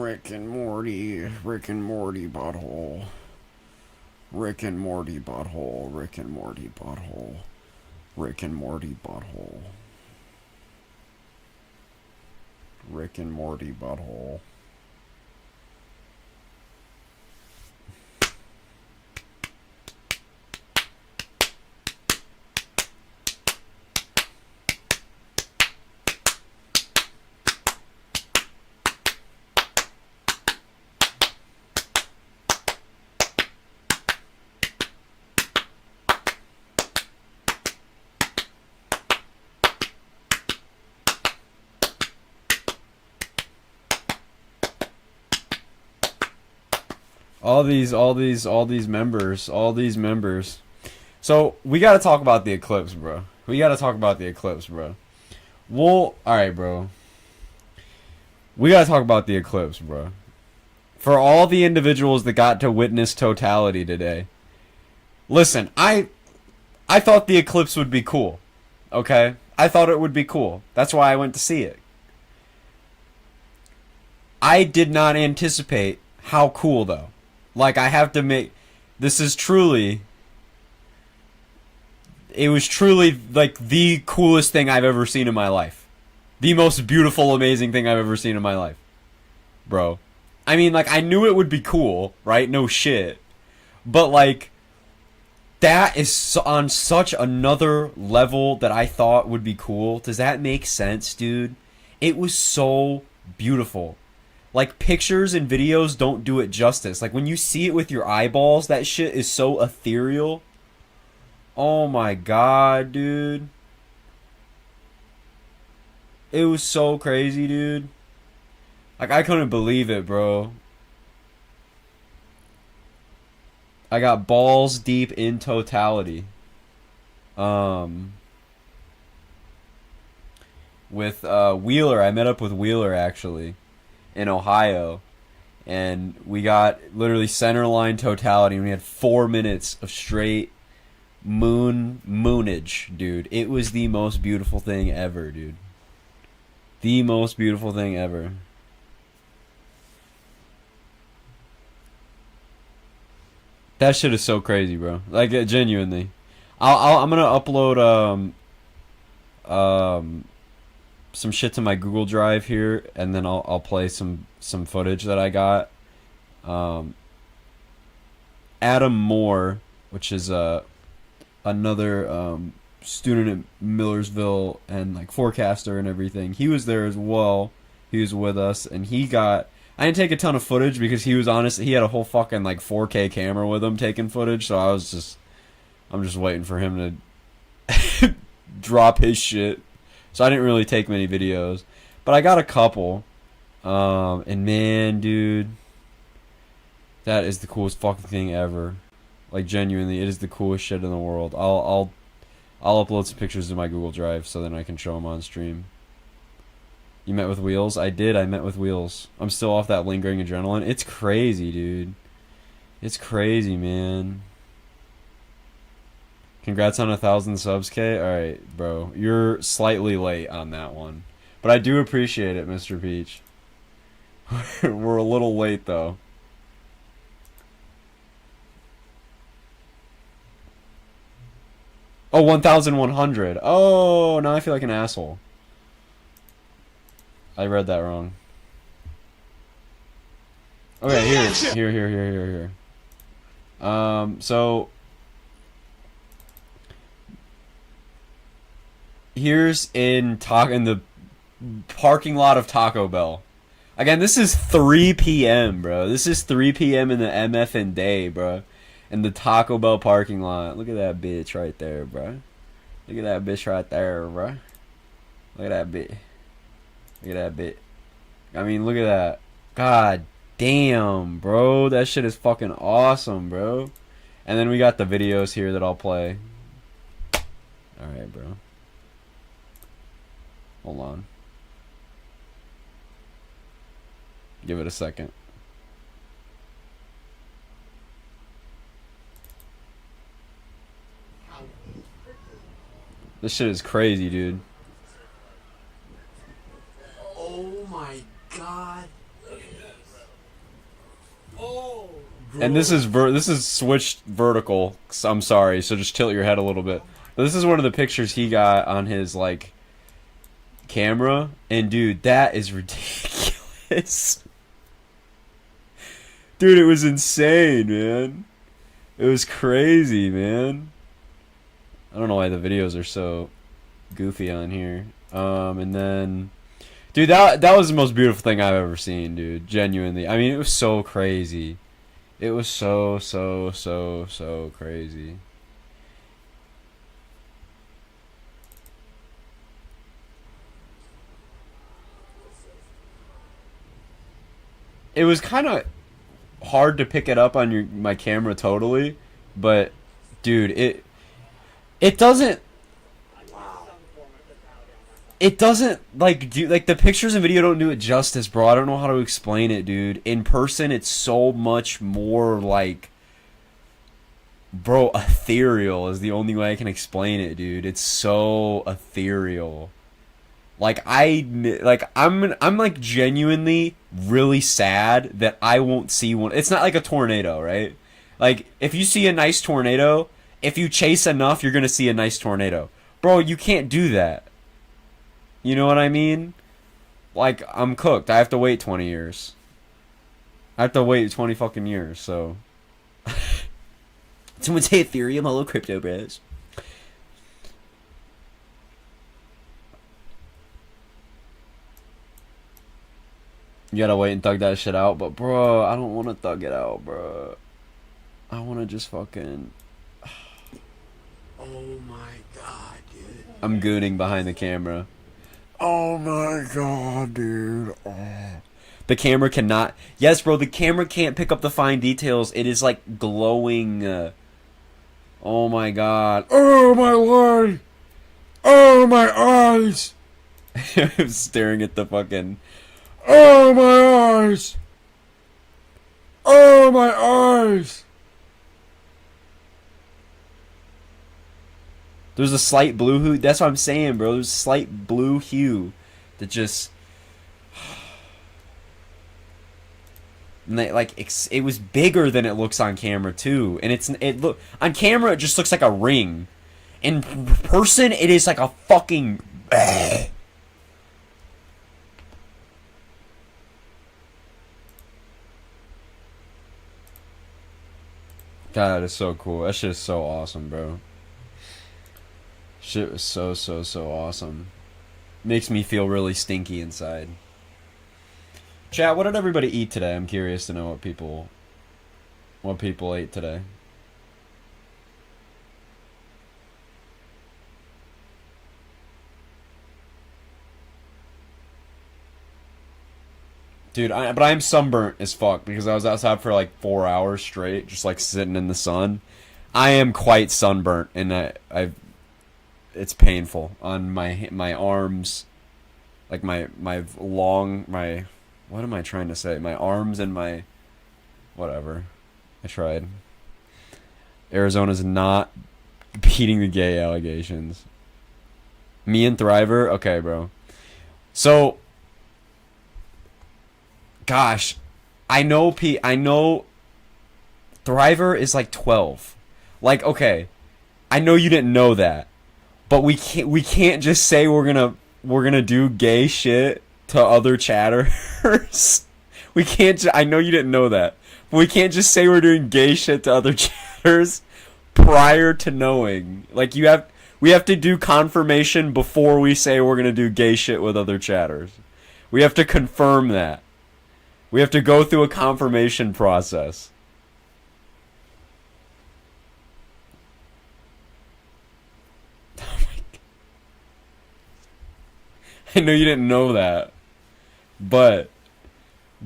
Rick and Morty, Rick and Morty butthole. Rick and Morty butthole, Rick and Morty butthole. Rick and Morty butthole. Rick and Morty butthole. All these members. So we gotta talk about the eclipse, bro. We gotta talk about the eclipse, bro. Well, alright, bro. We gotta talk about the eclipse, bro. For all the individuals that got to witness totality today. Listen, I thought the eclipse would be cool. Okay? I thought it would be cool. That's why I went to see it. I did not anticipate how cool, though. Like, I have to make... This is truly... It was truly, like, the coolest thing I've ever seen in my life. The most beautiful, amazing thing I've ever seen in my life. Bro. I mean, like, I knew it would be cool, right? No shit. But, like... That is on such another level that I thought would be cool. Does that make sense, dude? It was so beautiful. Like, pictures and videos don't do it justice. Like, when you see it with your eyeballs, that shit is so ethereal. Oh my god, dude. It was so crazy, dude. Like, I couldn't believe it, bro. I got balls deep in totality. With Wheeler. I met up with Wheeler, actually, in Ohio, and we got literally centerline totality, and we had 4 minutes of straight moonage, dude. It was the most beautiful thing ever, dude. The most beautiful thing ever. That shit is so crazy, bro. Like, genuinely. I'm gonna upload some shit to my Google Drive here, and then I'll play some footage that I got. Adam Moore, which is another student at Millersville and like forecaster and everything. He was there as well. He was with us, and he got... I didn't take a ton of footage because he was honest. He had a whole fucking like 4K camera with him taking footage, so I'm just waiting for him to drop his shit. So I didn't really take many videos, but I got a couple. And man, dude, that is the coolest fucking thing ever. Like, genuinely, it is the coolest shit in the world. I'll upload some pictures to my Google Drive so then I can show them on stream. You met with Wheels? I did. I met with Wheels. I'm still off that lingering adrenaline. It's crazy, dude. It's crazy, man. Congrats on 1,000 subs, K. Alright, bro. You're slightly late on that one. But I do appreciate it, Mr. Peach. We're a little late, though. Oh, 1,100. Oh, now I feel like an asshole. I read that wrong. Okay, here. So here's in the parking lot of Taco Bell. Again, this is 3 p.m., bro. This is 3 p.m. in the MF day, bro. In the Taco Bell parking lot. Look at that bitch right there, bro. Look at that bitch right there, bro. Look at that bitch. Look at that bit. I mean, look at that. God damn, bro. That shit is fucking awesome, bro. And then we got the videos here that I'll play. Alright, bro. Hold on. Give it a second. This shit is crazy, dude. Oh my god. And this is switched vertical. I'm sorry, so just tilt your head a little bit. But this is one of the pictures he got on his like camera, and dude, that is ridiculous. Dude, it was insane, man. It was crazy, man. I don't know why the videos are so goofy on here. And then, dude, that was the most beautiful thing I've ever seen, dude. Genuinely, I mean, it was so crazy. It was so crazy. It was kind of hard to pick it up on my camera totally, but dude, it doesn't like do like the pictures and video don't do it justice, bro. I don't know how to explain it, dude. In person, it's so much more like, bro, ethereal is the only way I can explain it, dude. It's so ethereal. Like I'm like genuinely really sad that I won't see one. It's not like a tornado, right? Like if you see a nice tornado, if you chase enough, you're gonna see a nice tornado. Bro, you can't do that. You know what I mean? Like I'm cooked. I have to wait 20 years. I have to wait 20 fucking years, so someone say Ethereum, hello crypto bros. You gotta wait and thug that shit out, but bro, I don't want to thug it out, bro. I want to just fucking. Oh my god, dude. I'm gooning behind the camera. Oh my god, dude. Oh. The camera cannot. Yes, bro, the camera can't pick up the fine details. It is like glowing. Oh my god. Oh my lord. Oh my eyes. I'm staring at the fucking. Oh my eyes! Oh my eyes! There's a slight blue hue. That's what I'm saying, bro. There's a slight blue hue that just. And they, like it was bigger than it looks on camera too, and it look on camera it just looks like a ring. In person, it is like a fucking. God, it's so cool. That shit is so awesome, bro. Shit was so awesome. Makes me feel really stinky inside. Chat, what did everybody eat today? I'm curious to know what people ate today. Dude, but I'm sunburnt as fuck because I was outside for like 4 hours straight, just like sitting in the sun. I am quite sunburnt, and it's painful on my arms, like my what am I trying to say? My arms and my whatever. I tried. Arizona's not beating the gay allegations. Me and Thriver, okay, bro. So. Gosh, I know Thriver is like 12. Like, okay, I know you didn't know that, but we can't just say we're gonna do gay shit to other chatters. We can't. I know you didn't know that, but we can't just say we're doing gay shit to other chatters prior to knowing. Like we have to do confirmation before we say we're gonna do gay shit with other chatters. We have to confirm that. We have to go through a confirmation process. Oh my God. I know you didn't know that. But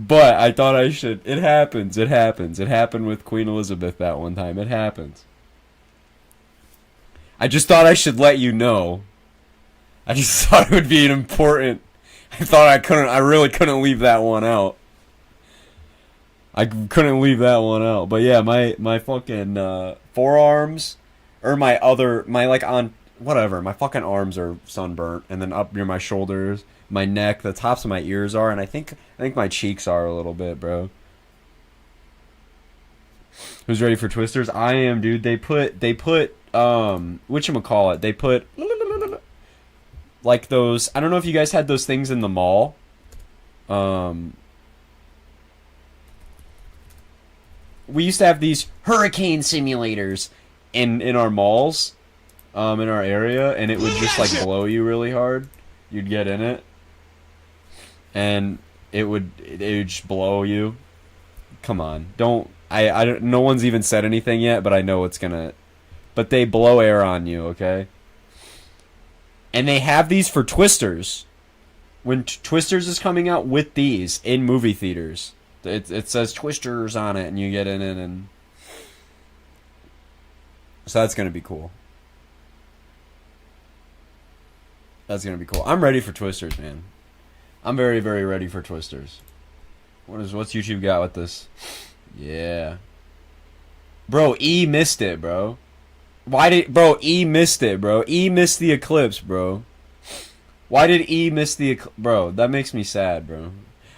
I thought I should. It happens. It happens. It happened with Queen Elizabeth that one time. It happens. I just thought I should let you know. I just thought it would be an important. I really couldn't leave that one out. I couldn't leave that one out. But yeah, my fucking forearms, or my fucking arms are sunburnt, and then up near my shoulders, my neck, the tops of my ears are, and I think my cheeks are a little bit, bro. Who's ready for Twisters? I am, dude. They put whatchamacallit? They put like those, I don't know if you guys had those things in the mall. We used to have these hurricane simulators in our malls, in our area, and it would just like blow you really hard. You'd get in it, and it would just blow you. Come on, don't. I don't. No one's even said anything yet, but I know it's gonna. But they blow air on you, okay? And they have these for Twisters. When Twisters is coming out with these in movie theaters, it says Twisters on it, and you get in it, and so that's gonna be cool. That's gonna be cool. I'm ready for Twisters, man. I'm very, very ready for Twisters. What's YouTube got with this? Yeah. Bro, E missed it, bro. E missed it, bro. E missed the eclipse, bro. Why did E miss the eclipse? Bro, that makes me sad, bro.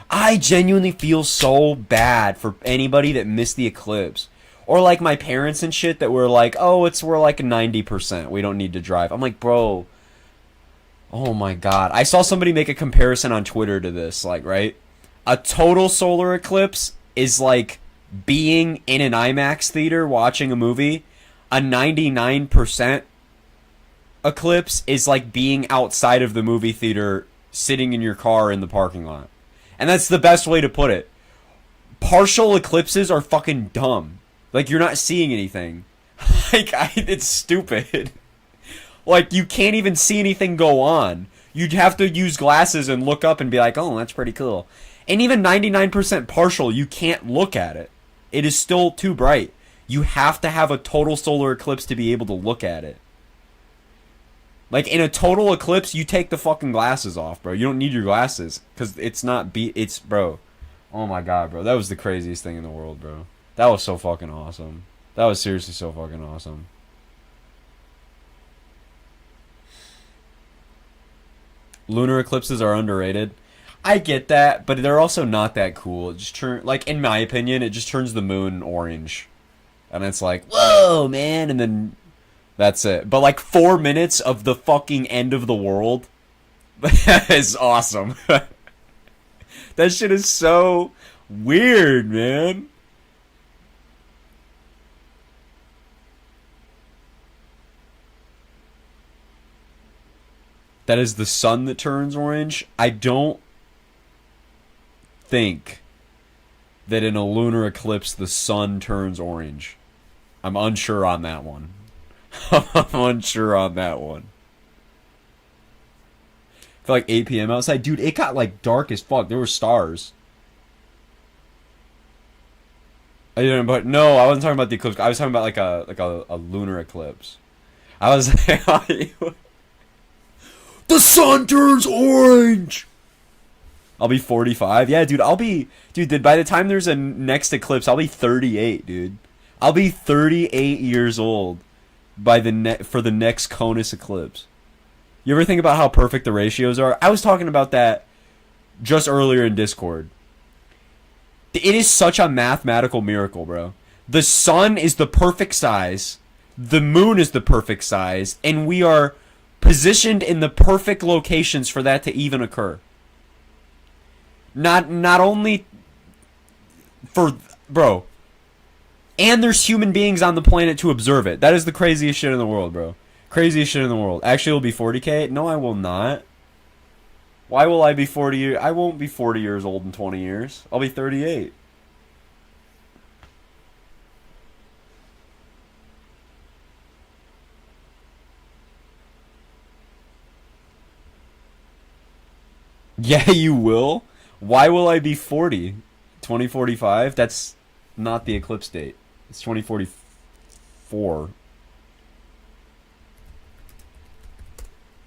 I genuinely feel so bad for anybody that missed the eclipse. Or like my parents and shit that were like, oh, we're like 90%. We don't need to drive. I'm like, bro. Oh my god. I saw somebody make a comparison on Twitter to this, like, right? A total solar eclipse is like being in an IMAX theater watching a movie. A 99% eclipse is like being outside of the movie theater, sitting in your car in the parking lot. And that's the best way to put it. Partial eclipses are fucking dumb. Like, you're not seeing anything. It's stupid. Like, you can't even see anything go on. You'd have to use glasses and look up and be like, oh, that's pretty cool. And even 99% partial, you can't look at it. It is still too bright. You have to have a total solar eclipse to be able to look at it. Like, in a total eclipse, you take the fucking glasses off, bro. You don't need your glasses. Because it's not... It's... Bro. Oh my god, bro. That was the craziest thing in the world, bro. That was so fucking awesome. That was seriously so fucking awesome. Lunar eclipses are underrated. I get that, but they're also not that cool. It just like, in my opinion, it just turns the moon orange. And it's like, whoa, man, and then that's it. But like 4 minutes of the fucking end of the world is awesome. That shit is so weird, man. That is the sun that turns orange. I don't think that in a lunar eclipse the sun turns orange. I'm unsure on that one. I'm unsure on that one. I feel like 8 p.m. outside. Dude, it got like dark as fuck. There were stars. I didn't, but no, I wasn't talking about the eclipse. I was talking about like a lunar eclipse. I was the sun turns orange. I'll be 45. Yeah, dude, dude, by the time there's a next eclipse, I'll be 38, dude. I'll be 38 years old by for the next Conus eclipse. You ever think about how perfect the ratios are? I was talking about that just earlier in Discord. It is such a mathematical miracle, bro. The sun is the perfect size, the moon is the perfect size, and we are positioned in the perfect locations for that to even occur. Not only for, bro, and there's human beings on the planet to observe it. That is the craziest shit in the world, bro. Craziest shit in the world. Actually, it'll be 40K? No, I will not. Why will I be 40 years? I won't be 40 years old in 20 years. I'll be 38. Yeah, you will. Why will I be 40? 2045? That's not the eclipse date. It's 2044.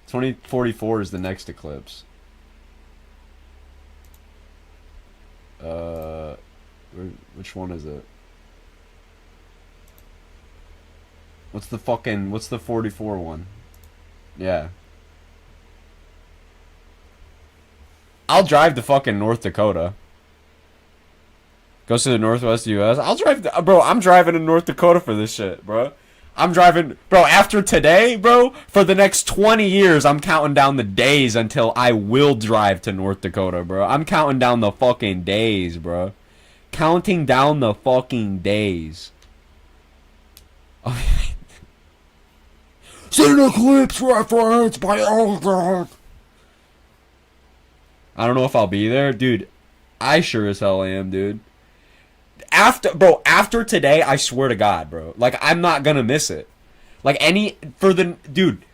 2044 is the next eclipse. Which one is it? What's the 44 one? Yeah. I'll drive to fucking North Dakota. Goes to the Northwest U.S. I'll drive, bro. I'm driving to North Dakota for this shit, bro. I'm driving, bro. After today, bro, for the next 20 years, I'm counting down the days until I will drive to North Dakota, bro. I'm counting down the fucking days, bro. Counting down the fucking days. See an eclipse reference by Aldrich. I don't know if I'll be there, dude. I sure as hell am, dude. After today, I swear to God, bro. Like, I'm not gonna miss it. Like, dude,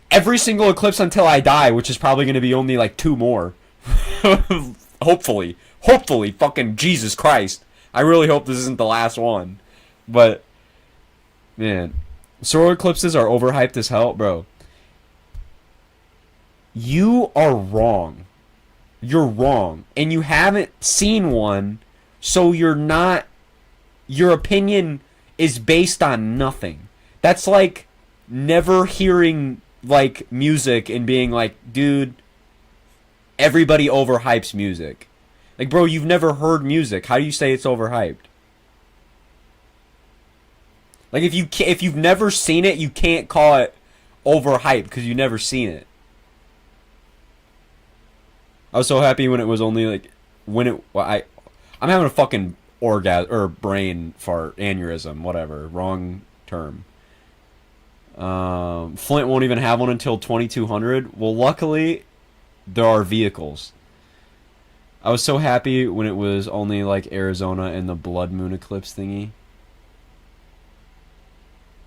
every single eclipse until I die, which is probably gonna be only like 2 more. Hopefully, fucking Jesus Christ. I really hope this isn't the last one. But, man, solar eclipses are overhyped as hell, bro. You are wrong. You're wrong. And you haven't seen one, so your opinion is based on nothing. That's like never hearing like music and being like, dude, everybody overhypes music. Like, bro, you've never heard music. How do you say it's overhyped? Like, if you've never seen it, you can't call it overhyped because you've never seen it. I was so happy when it was only like I'm having a fucking orgasm or brain fart aneurysm, whatever, wrong term. Flint won't even have one until 2200. Well, luckily there are vehicles. I was so happy when it was only like Arizona and the blood moon eclipse thingy.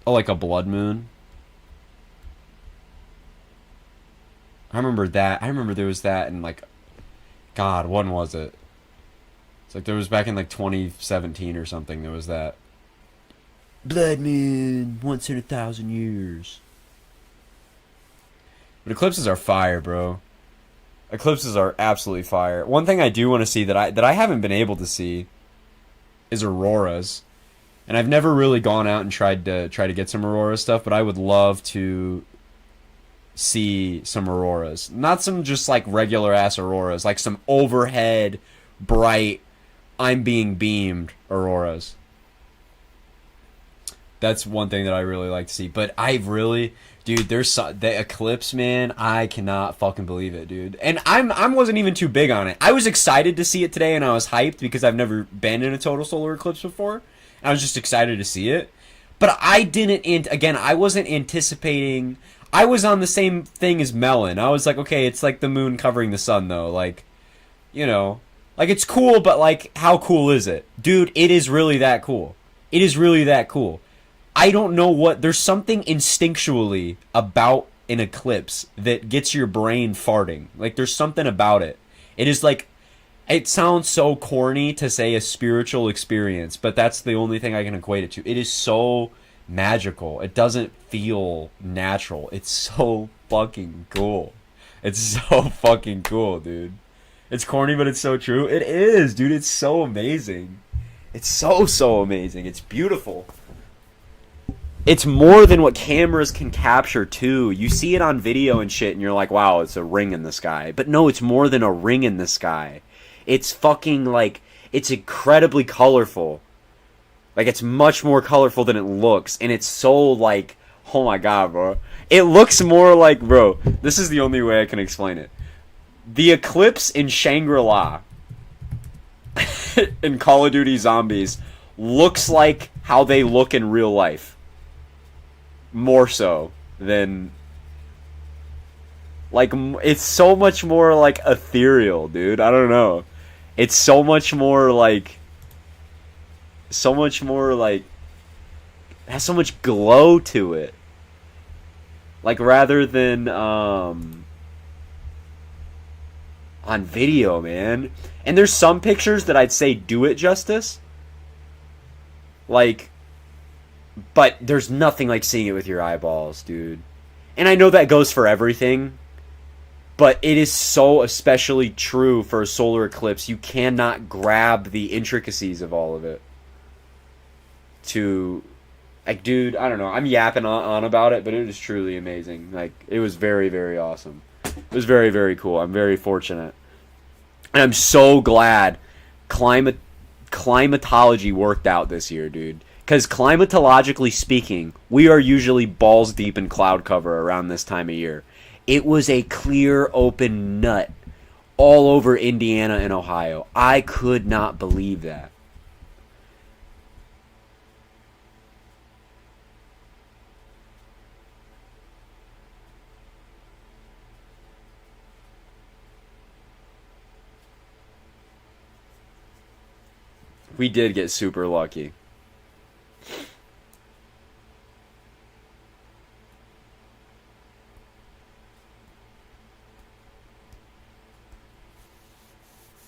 Oh, like a blood moon. I remember that. I remember there was that in like, God, when was it? It's like there was back in like 2017 or something. There was that. Blood moon, once in 1,000 years. But eclipses are fire, bro. Eclipses are absolutely fire. One thing I do want to see that I haven't been able to see is auroras. And I've never really gone out and tried to get some aurora stuff, but I would love to see some auroras. Not some just like regular ass auroras, like some overhead, bright, I'm being beamed auroras. That's one thing that I really like to see. But I really, dude, the eclipse, man. I cannot fucking believe it, dude. And I wasn't even too big on it. I was excited to see it today, and I was hyped because I've never been in a total solar eclipse before. I was just excited to see it. But I wasn't anticipating. I was on the same thing as Melon. I was like, okay, it's like the moon covering the sun, though. Like, you know, like it's cool, but like, how cool is it? Dude, it is really that cool. It is really that cool. I don't know what, there's something instinctually about an eclipse that gets your brain farting. Like, there's something about it. It is like, it sounds so corny to say a spiritual experience, but that's the only thing I can equate it to. It is so magical. It doesn't feel natural. It's so fucking cool. It's so fucking cool, dude. It's corny, but it's so true. It is, dude. It's so amazing. It's so amazing. It's beautiful. It's more than what cameras can capture, too. You see it on video and shit, and you're like, wow, it's a ring in the sky. But no, it's more than a ring in the sky. It's fucking, like, it's incredibly colorful. Like, it's much more colorful than it looks. And it's so, like, oh my God, bro. It looks more like, bro, this is the only way I can explain it. The eclipse in Shangri-La in Call of Duty Zombies looks like how they look in real life. More so than, like, it's so much more like ethereal, dude. I don't know. It's so much more like it has so much glow to it. Like, rather than on video, man. And there's some pictures that I'd say do it justice. Like, but there's nothing like seeing it with your eyeballs, dude. And I know that goes for everything, but it is so especially true for a solar eclipse. You cannot grab the intricacies of all of it. Like, dude, I don't know. I'm yapping on about it, but it was truly amazing. Like, it was very, very awesome. It was very, very cool. I'm very fortunate. And I'm so glad climatology worked out this year, dude. Because climatologically speaking, we are usually balls deep in cloud cover around this time of year. It was a clear, open nut all over Indiana and Ohio. I could not believe that. We did get super lucky.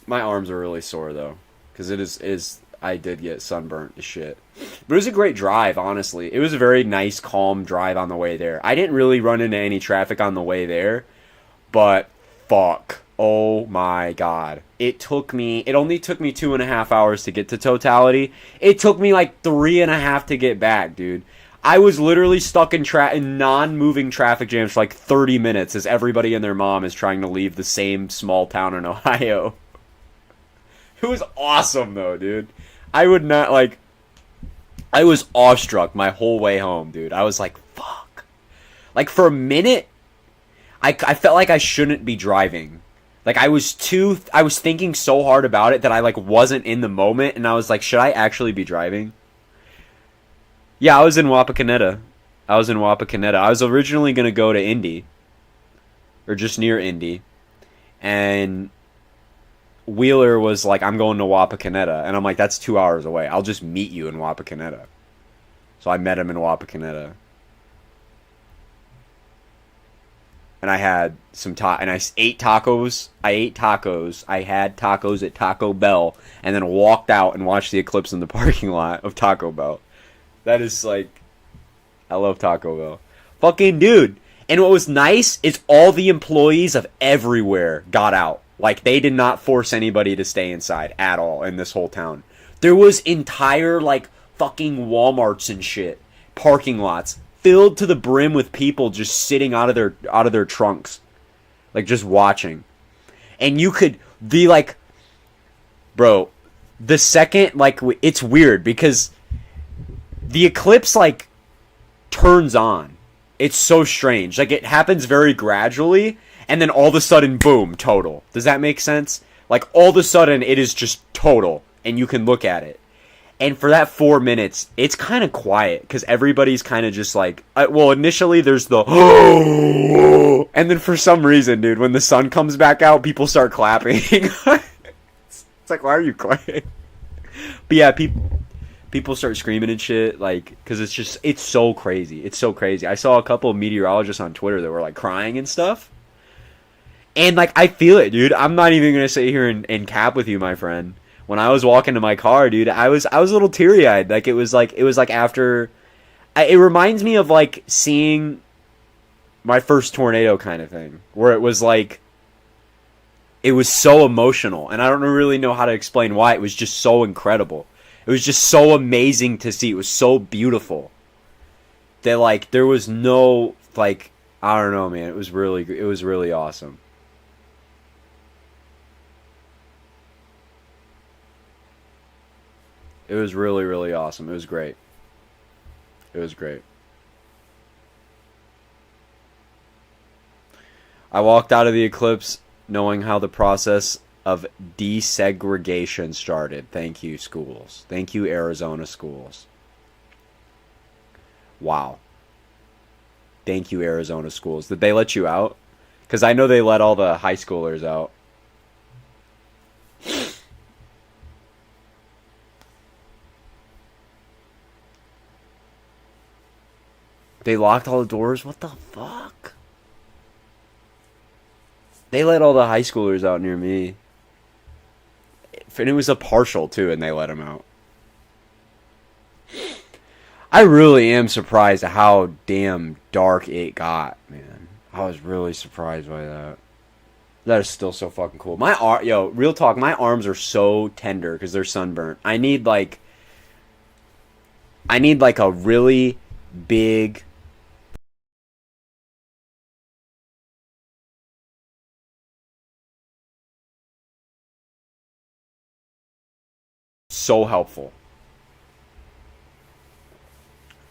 My arms are really sore though, because it is I did get sunburnt as shit. But it was a great drive, honestly. It was a very nice, calm drive on the way there. I didn't really run into any traffic on the way there, but fuck. Oh my god. It only took me 2.5 hours to get to Totality. It took me like 3.5 to get back, dude. I was literally stuck in non-moving traffic jams for like 30 minutes as everybody and their mom is trying to leave the same small town in Ohio. It was awesome though, dude. I would not like. I was awestruck my whole way home, dude. I was like, fuck. Like for a minute, I felt like I shouldn't be driving. Like I was thinking so hard about it that I like wasn't in the moment, and I was like, should I actually be driving? Yeah, I was in Wapakoneta. I was originally gonna go to Indy, or just near Indy, and Wheeler was like, I'm going to Wapakoneta. And I'm like, that's 2 hours away. I'll just meet you in Wapakoneta. So I met him in Wapakoneta. And I had some and I ate tacos. I had tacos at Taco Bell. And then walked out and watched the eclipse in the parking lot of Taco Bell. That is like, I love Taco Bell. Fucking dude. And what was nice is all the employees of everywhere got out. Like, they did not force anybody to stay inside at all in this whole town. There was entire, like, fucking Walmarts and shit, parking lots, filled to the brim with people just sitting out of their trunks. Like, just watching. And you could be like, bro, the second, like, it's weird because the eclipse, like, turns on. It's so strange. Like, it happens very gradually, and then all of a sudden, boom, total. Does that make sense? Like, all of a sudden, it is just total, and you can look at it. And for that 4 minutes, it's kind of quiet, because everybody's kind of just like, well, initially, there's the, and then for some reason, dude, when the sun comes back out, people start clapping. It's like, why are you clapping? But yeah, people start screaming and shit, like, because it's so crazy. It's so crazy. I saw a couple of meteorologists on Twitter that were, like, crying and stuff. And, like, I feel it, dude. I'm not even going to sit here and cap with you, my friend. When I was walking to my car, dude, I was a little teary-eyed. Like, it was like after... It reminds me of, like, seeing my first tornado kind of thing. Where it was, like... It was so emotional. And I don't really know how to explain why. It was just so incredible. It was just so amazing to see. It was so beautiful. That, like, there was no, like... I don't know, man. It was really awesome. It was really, really awesome. It was great. It was great. I walked out of the eclipse knowing how the process of desegregation started. Thank you, schools. Thank you, Arizona schools. Wow. Thank you, Arizona schools. Did they let you out? Because I know they let all the high schoolers out. They locked all the doors? What the fuck? They let all the high schoolers out near me. And it was a partial, too, and they let them out. I really am surprised at how damn dark it got, man. I was really surprised by that. That is still so fucking cool. Real talk, my arms are so tender because they're sunburnt. I need like a really big So helpful.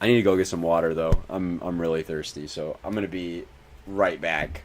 I need to go get some water though. I'm really thirsty, so I'm gonna be right back.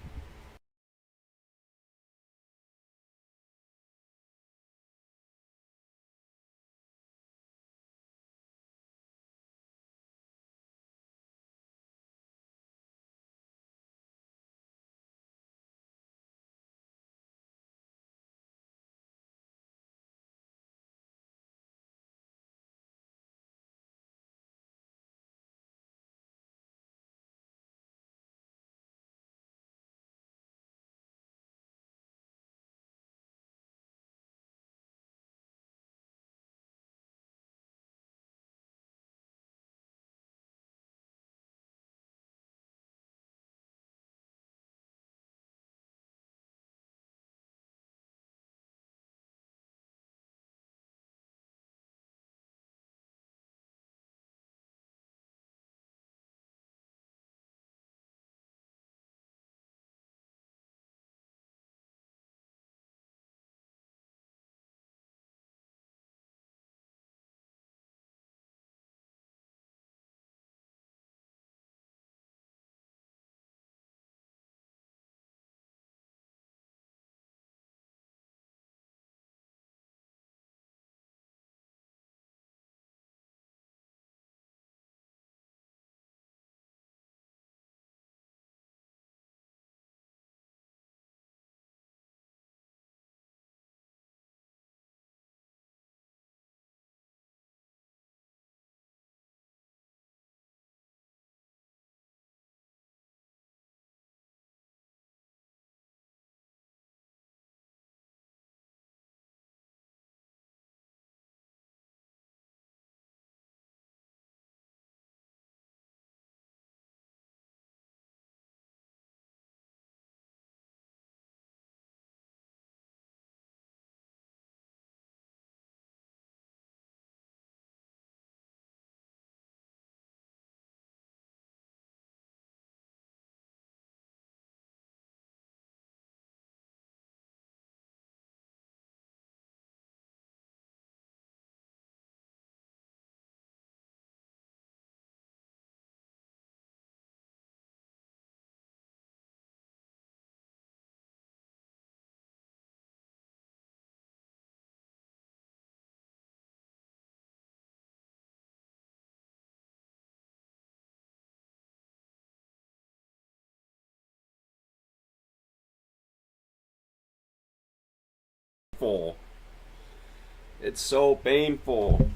It's so painful.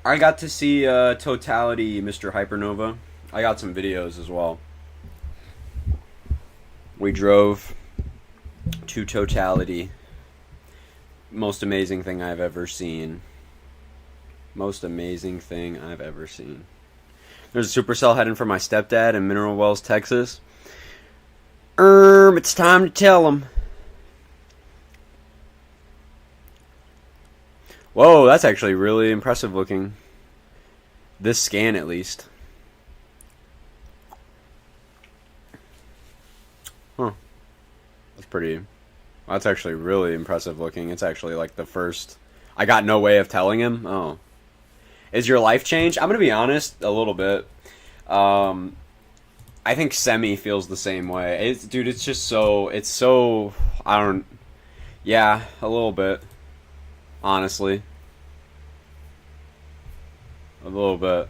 I got to see Totality, Mr. Hypernova. I got some videos as well. We drove to Totality. Most amazing thing I've ever seen. Most amazing thing I've ever seen. There's a supercell heading for my stepdad in Mineral Wells, Texas. It's time to tell him. Whoa, that's actually really impressive looking. This scan, at least. Huh. That's pretty... That's actually really impressive looking. It's actually like the first... I got no way of telling him. Oh. Is your life changed? I'm going to be honest, a little bit. I think Semi feels the same way. Dude, it's just so... It's so... I don't... Yeah, a little bit. Honestly. A little bit.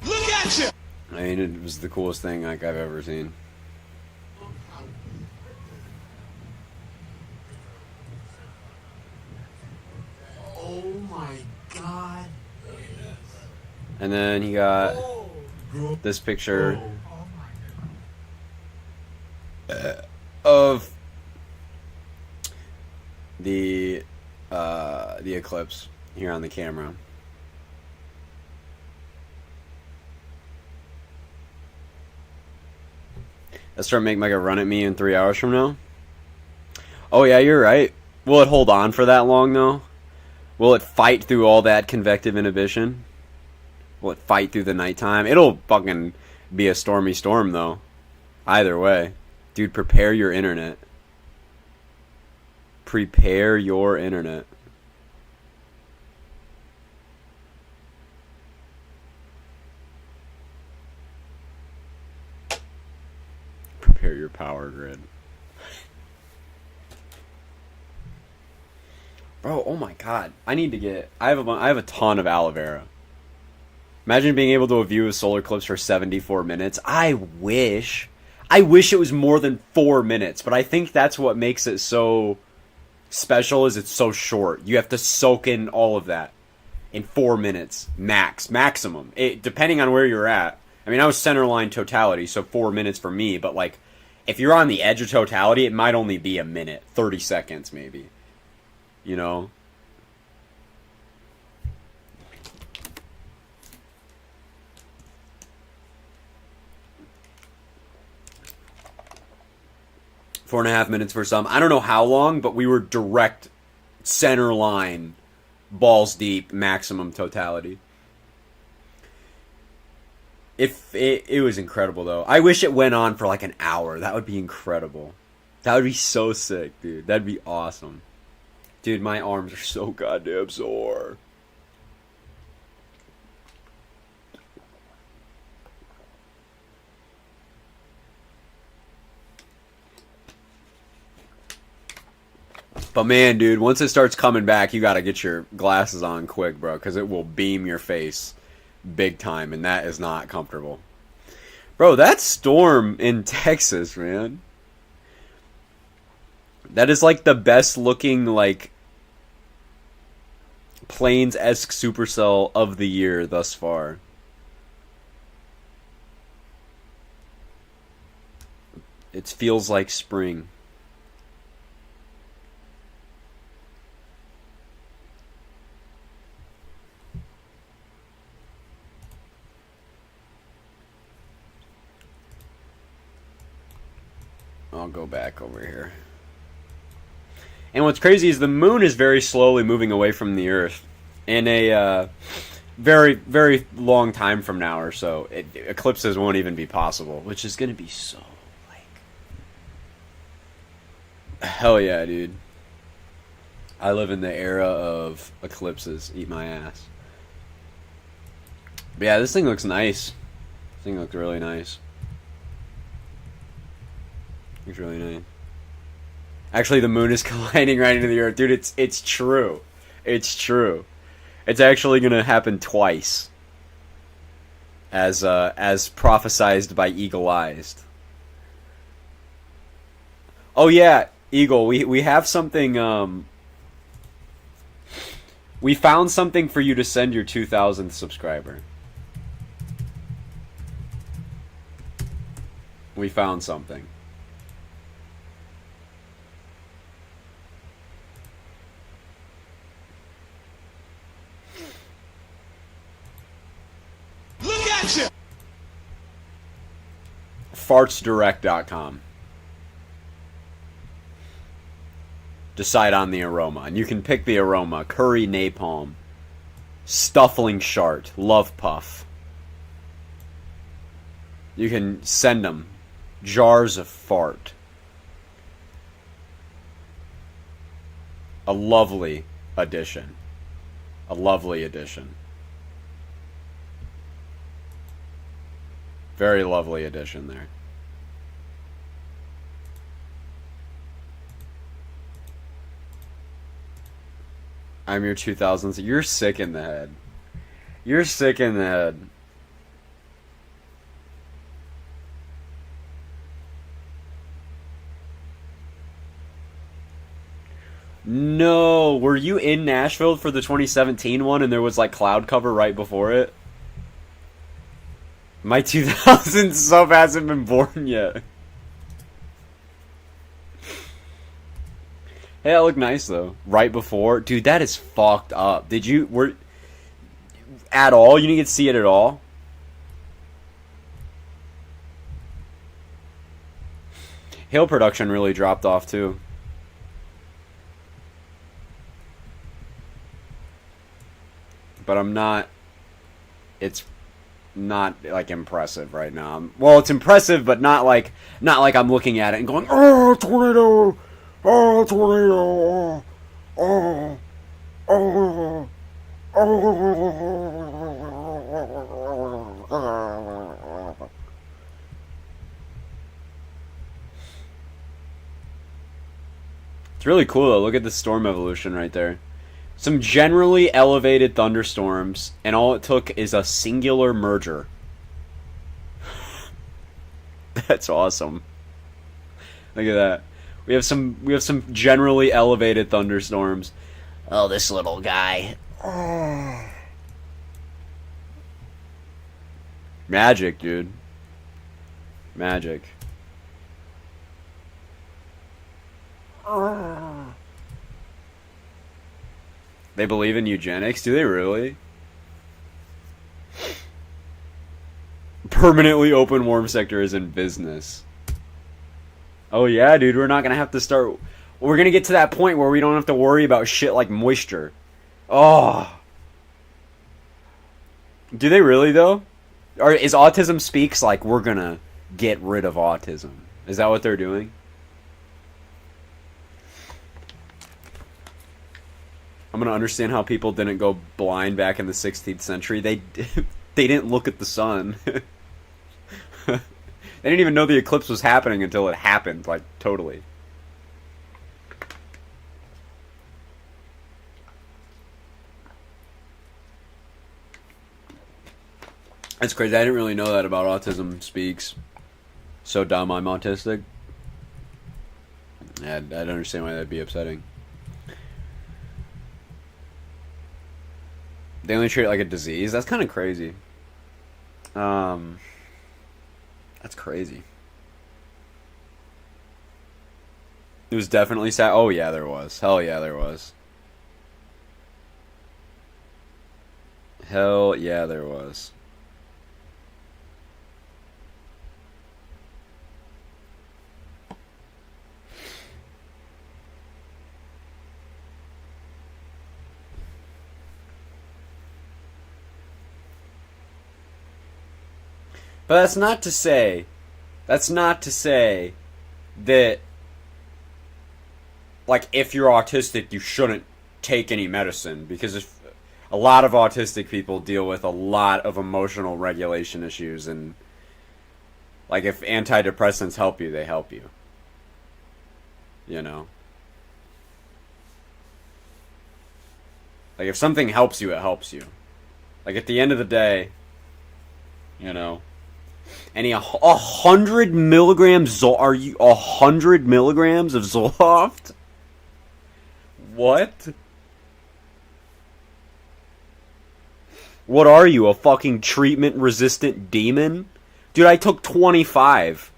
Look at you! I mean, it was the coolest thing like I've ever seen. Oh my god. And then he got this picture of the eclipse here on the camera. Let's start making like a run at me in 3 hours from now. Oh yeah, you're right. Will it hold on for that long though? Will it fight through all that convective inhibition? Will it fight through the nighttime? It'll fucking be a stormy storm though. Either way. Dude, prepare your internet. Prepare your internet. Prepare your power grid. Bro, oh my god. I need to get... I have a ton of aloe vera. Imagine being able to view a solar eclipse for 74 minutes. I wish it was more than 4 minutes, but I think that's what makes it so special is it's so short. You have to soak in all of that in 4 minutes maximum. Depending on where you're at. I mean, I was centerline totality, so 4 minutes for me, but like if you're on the edge of totality, it might only be a minute, 30 seconds maybe. You know? 4.5 minutes for some. I don't know how long, but we were direct center line, balls deep, maximum totality. If it was incredible though. I wish it went on for like an hour. That would be incredible. That would be so sick, dude. That'd be awesome. Dude, my arms are so goddamn sore. But man, dude, once it starts coming back, you gotta get your glasses on quick, bro, because it will beam your face big time, and that is not comfortable. Bro, that storm in Texas, man. That is like the best looking, like, Plains-esque supercell of the year thus far. It feels like spring. I'll go back over here. And what's crazy is the moon is very slowly moving away from the Earth. In a very, very long time from now or so, eclipses won't even be possible, which is going to be so, like... Hell yeah, dude. I live in the era of eclipses. Eat my ass. But yeah, this thing looks nice. This thing looks really nice. It's really nice. Actually, the moon is colliding right into the Earth. Dude, it's true. It's true. It's actually going to happen twice. As prophesized by Eagle Eyes. Oh yeah, Eagle, we have something, we found something for you to send your 2,000th subscriber. We found something. Fartsdirect.com. Decide on the aroma. And you can pick the aroma. Curry napalm. Stuffling shart. Love puff. You can send them. Jars of fart. A lovely addition. A lovely addition. Very lovely addition there. I'm your 2000s. You're sick in the head. You're sick in the head. No, were you in Nashville for the 2017 one and there was like cloud cover right before it? My 2000 sub hasn't been born yet. Hey, that looked nice though. Right before, dude, that is fucked up. Were at all? You didn't get to see it at all? Hill production really dropped off too. But I'm not. It's not like impressive right now. Well, it's impressive, but not like I'm looking at it and going, "Oh, tornado! Oh, tornado! Oh, oh, oh." It's really cool though. Look at the storm evolution right there. Some generally elevated thunderstorms, and all it took is a singular merger. That's awesome. Look at that. We have some generally elevated thunderstorms. Oh, this little guy. Oh. Magic, dude. Magic. They believe in eugenics? Do they really? Permanently open warm sector is in business. Oh yeah, dude, we're not gonna have to start... We're gonna get to that point where we don't have to worry about shit like moisture. Oh. Do they really, though? Or is Autism Speaks like, we're gonna get rid of autism? Is that what they're doing? I'm gonna understand how people didn't go blind back in the 16th century. They didn't look at the sun. They didn't even know the eclipse was happening until it happened, like, totally. That's crazy. I didn't really know that about Autism Speaks. So dumb, I'm autistic. Yeah, I don't understand why that'd be upsetting. They only treat it like a disease? That's kind of crazy. That's crazy. It was definitely sad. Oh, yeah, there was. Hell yeah, there was. Hell yeah, there was. But that's not to say that, like, if you're autistic, you shouldn't take any medicine. Because if a lot of autistic people deal with a lot of emotional regulation issues, and, like, if antidepressants help you, they help you. You know? Like, if something helps you, it helps you. Like, at the end of the day, you know... And 100 milligrams are you 100 milligrams of Zoloft? What? What are you, a fucking treatment resistant demon? Dude, I took 25.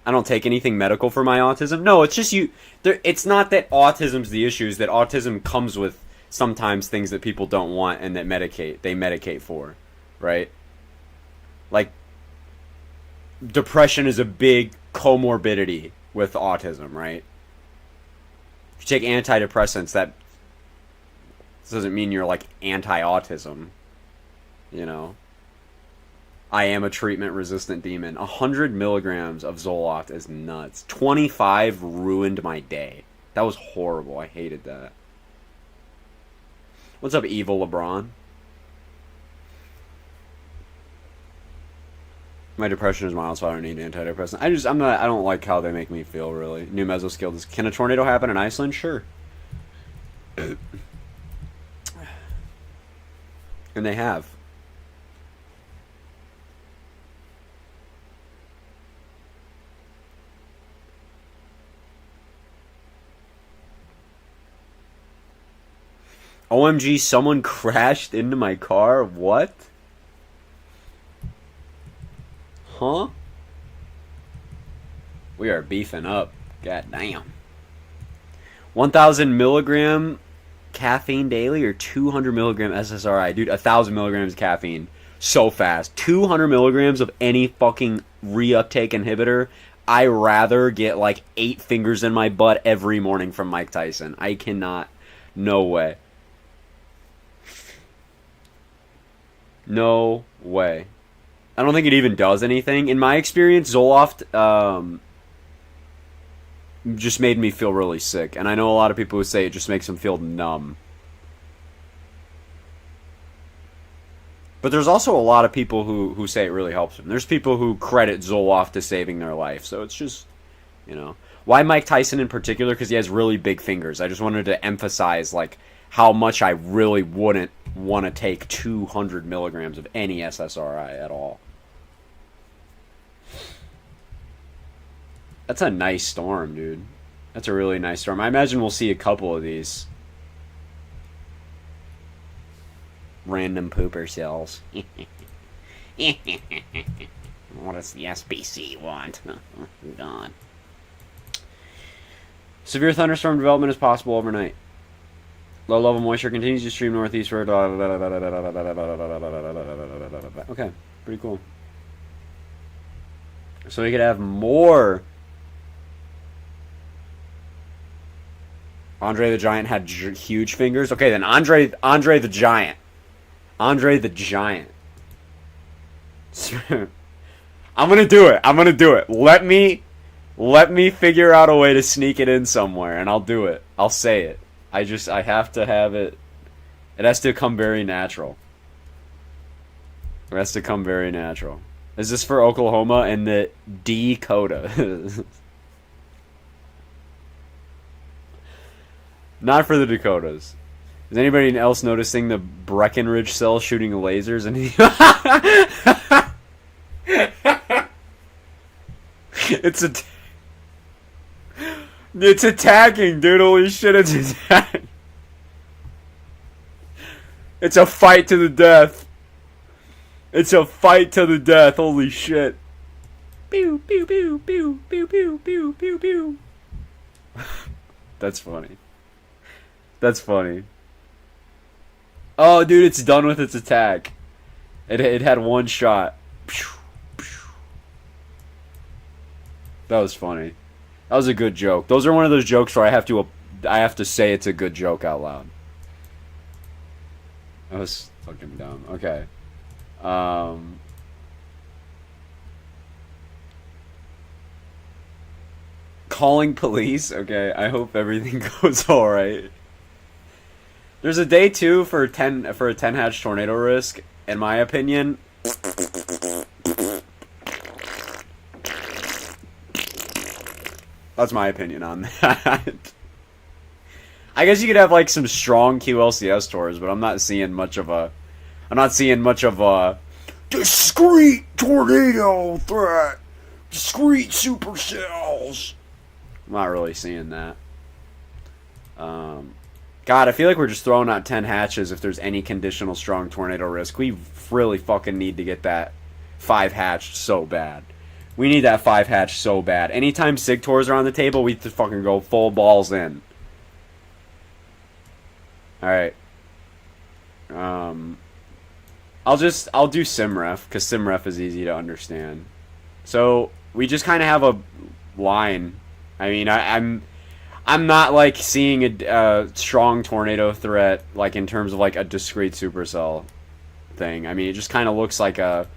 I don't take anything medical for my autism. No, it's just you. It's not that autism's the issue, it's that autism comes with sometimes things that people don't want and that they medicate for, right? Like, depression is a big comorbidity with autism, right? If you take antidepressants, that doesn't mean you're, like, anti-autism. You know? I am a treatment-resistant demon. 100 milligrams of Zoloft is nuts. 25 ruined my day. That was horrible. I hated that. What's up, evil LeBron? My depression is mild, so I don't need antidepressant. I don't like how they make me feel, really. New mesoskill. Can a tornado happen in Iceland? Sure. And they have. OMG, someone crashed into my car? What? Huh? We are beefing up. God damn. 1,000 milligram caffeine daily or 200 milligram SSRI? Dude, 1,000 milligrams caffeine. So fast. 200 milligrams of any fucking reuptake inhibitor. I rather get like 8 fingers in my butt every morning from Mike Tyson. I cannot. No way. No way. I don't think it even does anything. In my experience, Zoloft just made me feel really sick. And I know a lot of people who say it just makes them feel numb. But there's also a lot of people who say it really helps them. There's people who credit Zoloft to saving their life. So it's just, you know. Why Mike Tyson in particular? Because he has really big fingers. I just wanted to emphasize, like, how much I really wouldn't want to take 200 milligrams of any SSRI at all. That's a nice storm, dude. That's a really nice storm. I imagine we'll see a couple of these. Random pooper cells. What does the SBC want? Oh, God. Severe thunderstorm development is possible overnight. Low level moisture continues to stream northeast for... Okay, pretty cool. So we could have more... Andre the Giant had huge fingers. Okay, then Andre the Giant. Andre the Giant. I'm gonna do it. Let me figure out a way to sneak it in somewhere, and I'll do it. I'll say it. I have to have it. It has to come very natural. It has to come very natural. Is this for Oklahoma and the Dakota? Not for the Dakotas. Is anybody else noticing the Breckenridge cell shooting lasers? And it's attacking, dude. Holy shit, it's attacking. It's a fight to the death. It's a fight to the death. Holy shit. Pew pew pew pew pew pew pew pew pew. That's funny. That's funny. Oh, dude, it's done with its attack. It had one shot. That was funny. That was a good joke. Those are one of those jokes where I have to say it's a good joke out loud. That was fucking dumb. Okay. Calling police. Okay, I hope everything goes all right. There's a day 2 for a 10 hatch tornado risk. In my opinion, that's my opinion on that. I guess you could have like some strong QLCS tours, but I'm not seeing much of a Discrete tornado threat. Discrete supercells. I'm not really seeing that. God, I feel like we're just throwing out 10 hatches if there's any conditional strong tornado risk. We really fucking need to get that 5 hatch so bad. We need that 5 hatch so bad. Anytime SIG tours are on the table, we just fucking go full balls in. Alright. I'll do SimRef, because SimRef is easy to understand. So, we just kind of have a line. I mean, I'm not like seeing a strong tornado threat like in terms of like a discrete supercell thing. I mean, it just kind of looks like a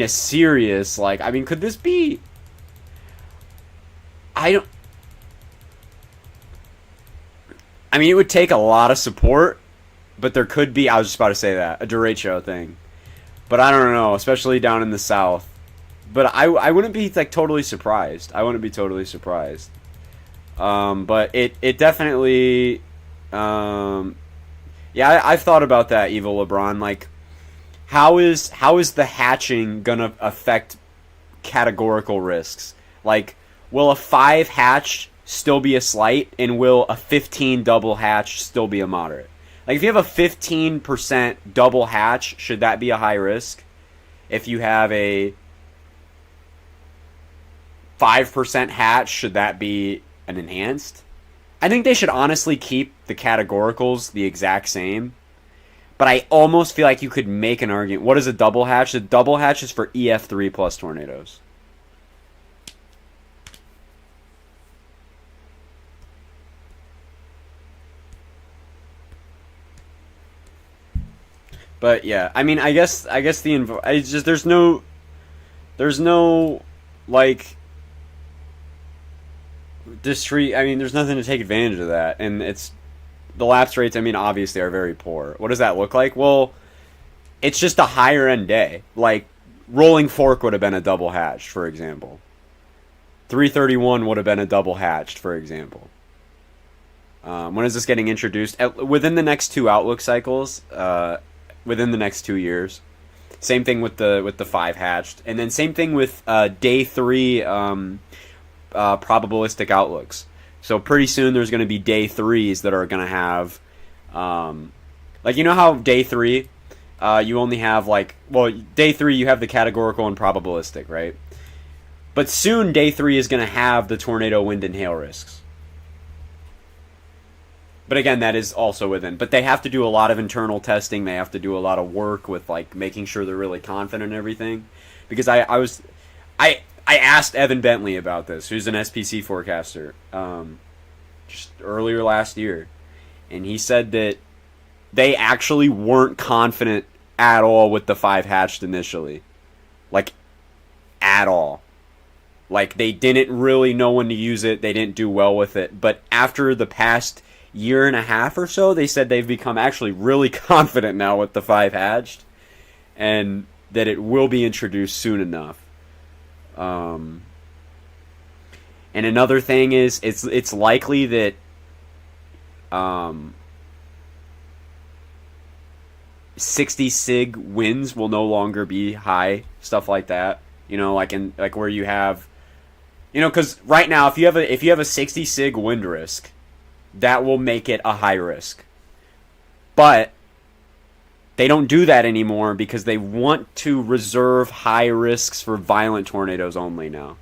serious, like, I mean, could this be? I mean, it would take a lot of support, but there could be, I was just about to say that, a derecho thing. But I don't know, especially down in the south. But I wouldn't be like totally surprised. But it definitely, yeah, I've thought about that, Evil LeBron. Like, how is the hatching gonna affect categorical risks? Like, will a 5 hatch still be a slight, and will a 15 double hatch still be a moderate? Like, if you have a 15% double hatch, should that be a high risk? If you have a 5% hatch, should that be an enhanced? I think they should honestly keep the categoricals the exact same. But I almost feel like you could make an argument. What is a double hatch? The double hatch is for EF3 plus tornadoes. But yeah, I mean, I guess it's just there's no like discrete. I mean, there's nothing to take advantage of that, and it's the lapse rates. I mean, obviously are very poor. What does that look like? Well, it's just a higher end day. Like Rolling Fork would have been a double hatched, for example. 331 would have been a double hatched, for example. When is this getting introduced? Within the next 2 outlook cycles. Within the next 2 years. Same thing with the 5 hatched, and then same thing with day 3 probabilistic outlooks. So pretty soon there's going to be day 3s that are going to have, like, you know how day 3 you only have day 3 you have the categorical and probabilistic, right? But soon day 3 is going to have the tornado, wind, and hail risks. But again, that is also within. But they have to do a lot of internal testing. They have to do a lot of work with like making sure they're really confident in everything. Because I asked Evan Bentley about this, who's an SPC forecaster, just earlier last year, and he said that they actually weren't confident at all with the 5 hatched initially, like at all. Like they didn't really know when to use it. They didn't do well with it. But after the past year and a half or so, they said they've become actually really confident now with the 5 hatched, and that it will be introduced soon enough. And another thing is it's likely that 60 sig winds will no longer be high, stuff like that. You know, like where you have, you know, because right now if you have a 60 sig wind risk, that will make it a high risk. But they don't do that anymore because they want to reserve high risks for violent tornadoes only now.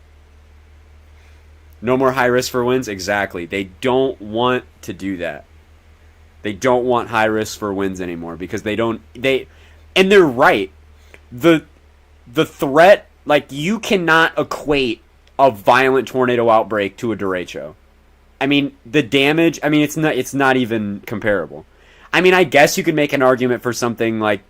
No more high risk for winds? Exactly. They don't want to do that. They don't want high risk for winds anymore because and they're right. The threat, like, you cannot equate a violent tornado outbreak to a derecho. I mean, the damage, I mean, it's not even comparable. I mean, I guess you could make an argument for something like,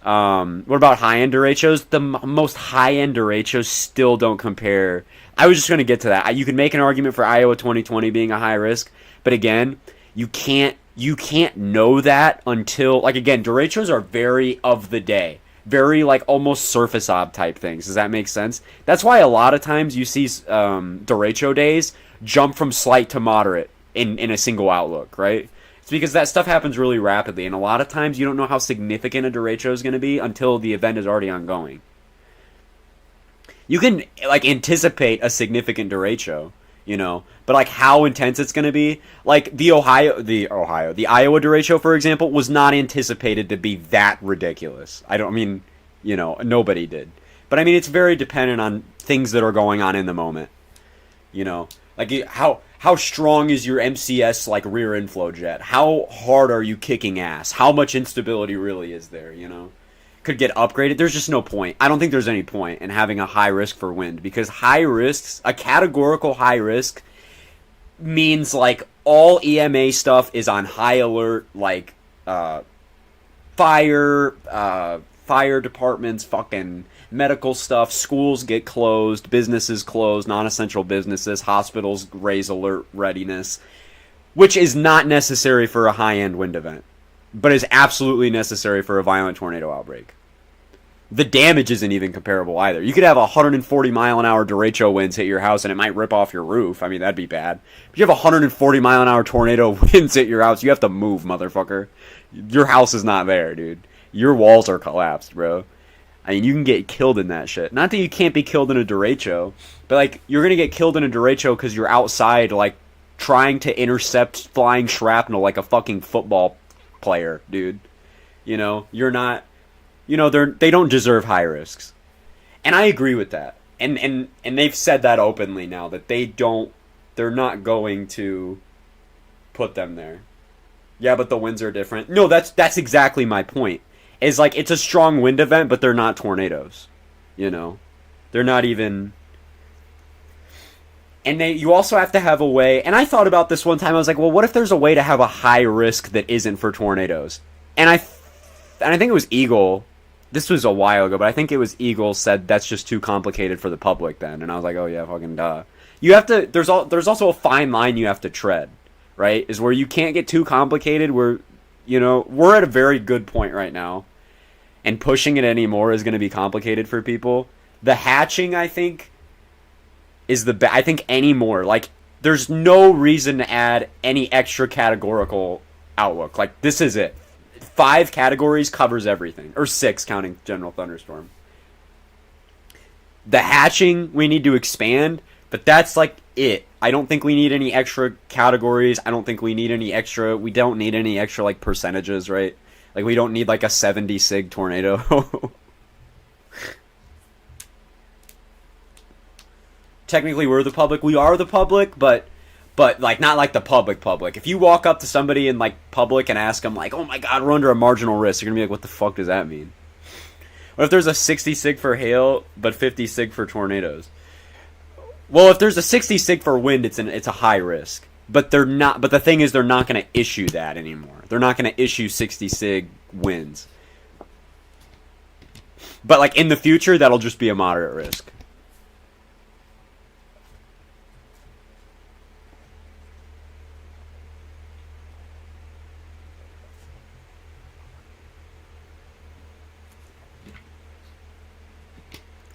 what about high-end derechos? The most high-end derechos still don't compare. I was just going to get to that. You could make an argument for Iowa 2020 being a high risk, but again, you can't know that until, like, again, derechos are very of the day. Very, like, almost surface ob type things. Does that make sense? That's why a lot of times you see derecho days jump from slight to moderate in a single outlook, right? It's because that stuff happens really rapidly, and a lot of times you don't know how significant a derecho is going to be until the event is already ongoing. You can, like, anticipate a significant derecho, you know, but, like, how intense it's going to be, like, the Iowa derecho, for example, was not anticipated to be that ridiculous. You know, nobody did. But, I mean, it's very dependent on things that are going on in the moment, you know. Like, how strong is your MCS, like, rear inflow jet? How hard are you kicking ass? How much instability really is there, you know? Could get upgraded. There's just no point. I don't think there's any point in having a high risk for wind, because high risks, a categorical high risk, means, like, all EMA stuff is on high alert, like, fire departments, fucking medical stuff, schools get closed, businesses closed, non-essential businesses, hospitals raise alert readiness, which is not necessary for a high-end wind event, but is absolutely necessary for a violent tornado outbreak. The damage isn't even comparable either. You could have 140 mile an hour derecho winds hit your house and it might rip off your roof. I mean, that'd be bad. But you have 140 mile an hour tornado winds hit your house, you have to move, motherfucker. Your house is not there, dude. Your walls are collapsed, bro. I mean, you can get killed in that shit. Not that you can't be killed in a derecho, but, like, you're gonna get killed in a derecho because you're outside, like, trying to intercept flying shrapnel like a fucking football player, dude. You know, you're not. You know, they don't deserve high risks, and I agree with that. And they've said that openly now that they're not going to put them there. Yeah, but the winds are different. No, that's exactly my point. Is, like, it's a strong wind event, but they're not tornadoes. You know? They're not even. And you also have to have a way, and I thought about this one time, I was like, well, what if there's a way to have a high risk that isn't for tornadoes? And and I think it was Eagle. This was a while ago, but I think it was Eagle said that's just too complicated for the public then, and I was like, oh yeah, fucking duh. You have to. There's also a fine line you have to tread, right? Is where you can't get too complicated. Where, you know, we're at a very good point right now, and pushing it anymore is going to be complicated for people. The hatching, I think, is I think anymore. Like, there's no reason to add any extra categorical outlook. Like, this is it. 5 categories covers everything. Or 6, counting General Thunderstorm. The hatching, we need to expand, but that's, like, it. I don't think we need any extra categories. I don't think we need any extra... We don't need any extra, like, percentages, right? Like, we don't need, like, a 70 sig tornado. Technically, we're the public. We are the public, but like, not like the public. If you walk up to somebody in, like, public and ask them, like, oh my god, we're under a marginal risk, you're gonna be like, what the fuck does that mean? What if there's a 60 sig for hail, but 50 sig for tornadoes? Well, if there's a 60 sig for wind, it's a high risk. But they're not. But the thing is, they're not gonna issue that anymore. They're not gonna issue 60 sig winds. But, like, in the future, that'll just be a moderate risk.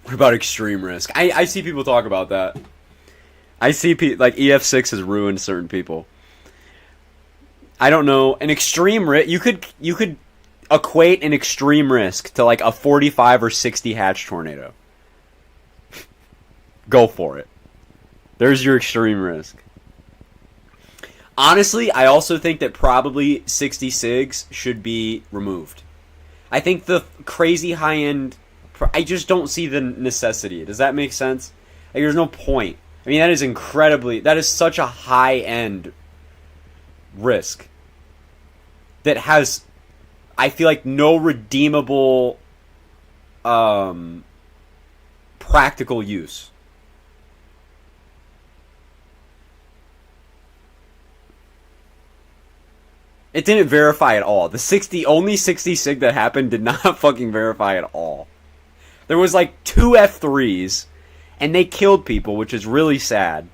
What about extreme risk? I see people talk about that. I see like EF6 has ruined certain people. I don't know. An extreme risk, you could equate an extreme risk to like a 45 or 60 hatch tornado. Go for it. There's your extreme risk. Honestly, I also think that probably 60 SIGs should be removed. I think the crazy high-end... I just don't see the necessity. Does that make sense? Like, there's no point. I mean, that is incredibly... That is such a high-end risk that has, I feel like, no redeemable practical use. It didn't verify at all. The only 60 sig that happened did not fucking verify at all. There was like 2 F3s, and they killed people, which is really sad.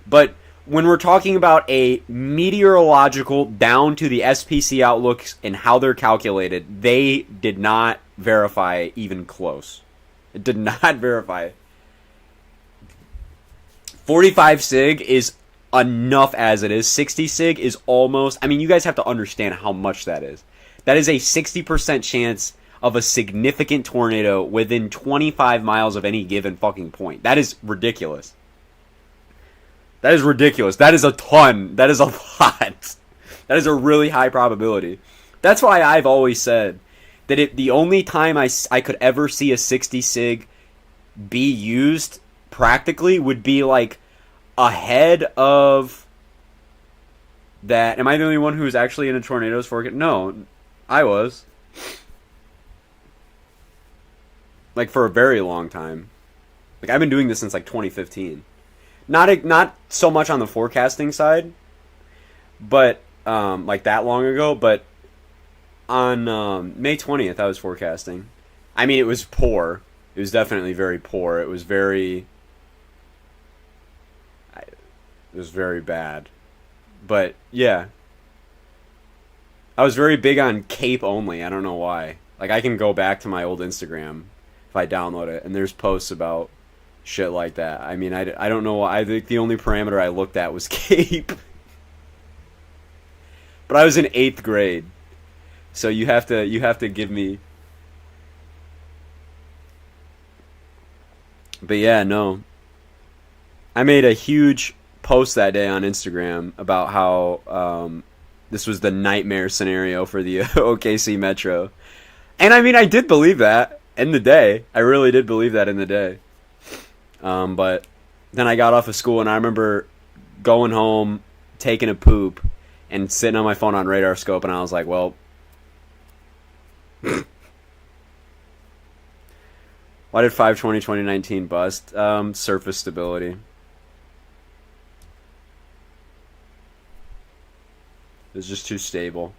But when we're talking about a meteorological down to the SPC outlooks and how they're calculated, they did not verify even close. It did not verify. 45 sig is enough as it is. 60 sig is almost... I mean, you guys have to understand how much that is. That is a 60% chance of a significant tornado within 25 miles of any given fucking point. That is ridiculous. That is ridiculous. That is a ton. That is a lot. That is a really high probability. That's why I've always said that the only time I could ever see a 60 sig be used practically would be like ahead of that. Am I the only one who's actually in a tornadoes forecast? No, I was. Like, for a very long time. Like, I've been doing this since, like, 2015. Not so much on the forecasting side, but, like, that long ago, but on May 20th, I was forecasting. I mean, it was poor. It was definitely very poor. It was very bad. But, yeah. I was very big on Cape only. I don't know why. Like, I can go back to my old Instagram if I download it, and there's posts about shit like that. I mean, I don't know. I think the only parameter I looked at was Cape. But I was in 8th grade, so you have to give me. But yeah, no. I made a huge post that day on Instagram about how this was the nightmare scenario for the OKC Metro, and I mean, I did believe that. In the day. I really did believe that in the day. But then I got off of school and I remember going home, taking a poop, and sitting on my phone on Radar Scope, and I was like, well... Why did 5/20/2019 bust? Surface stability. It was just too stable.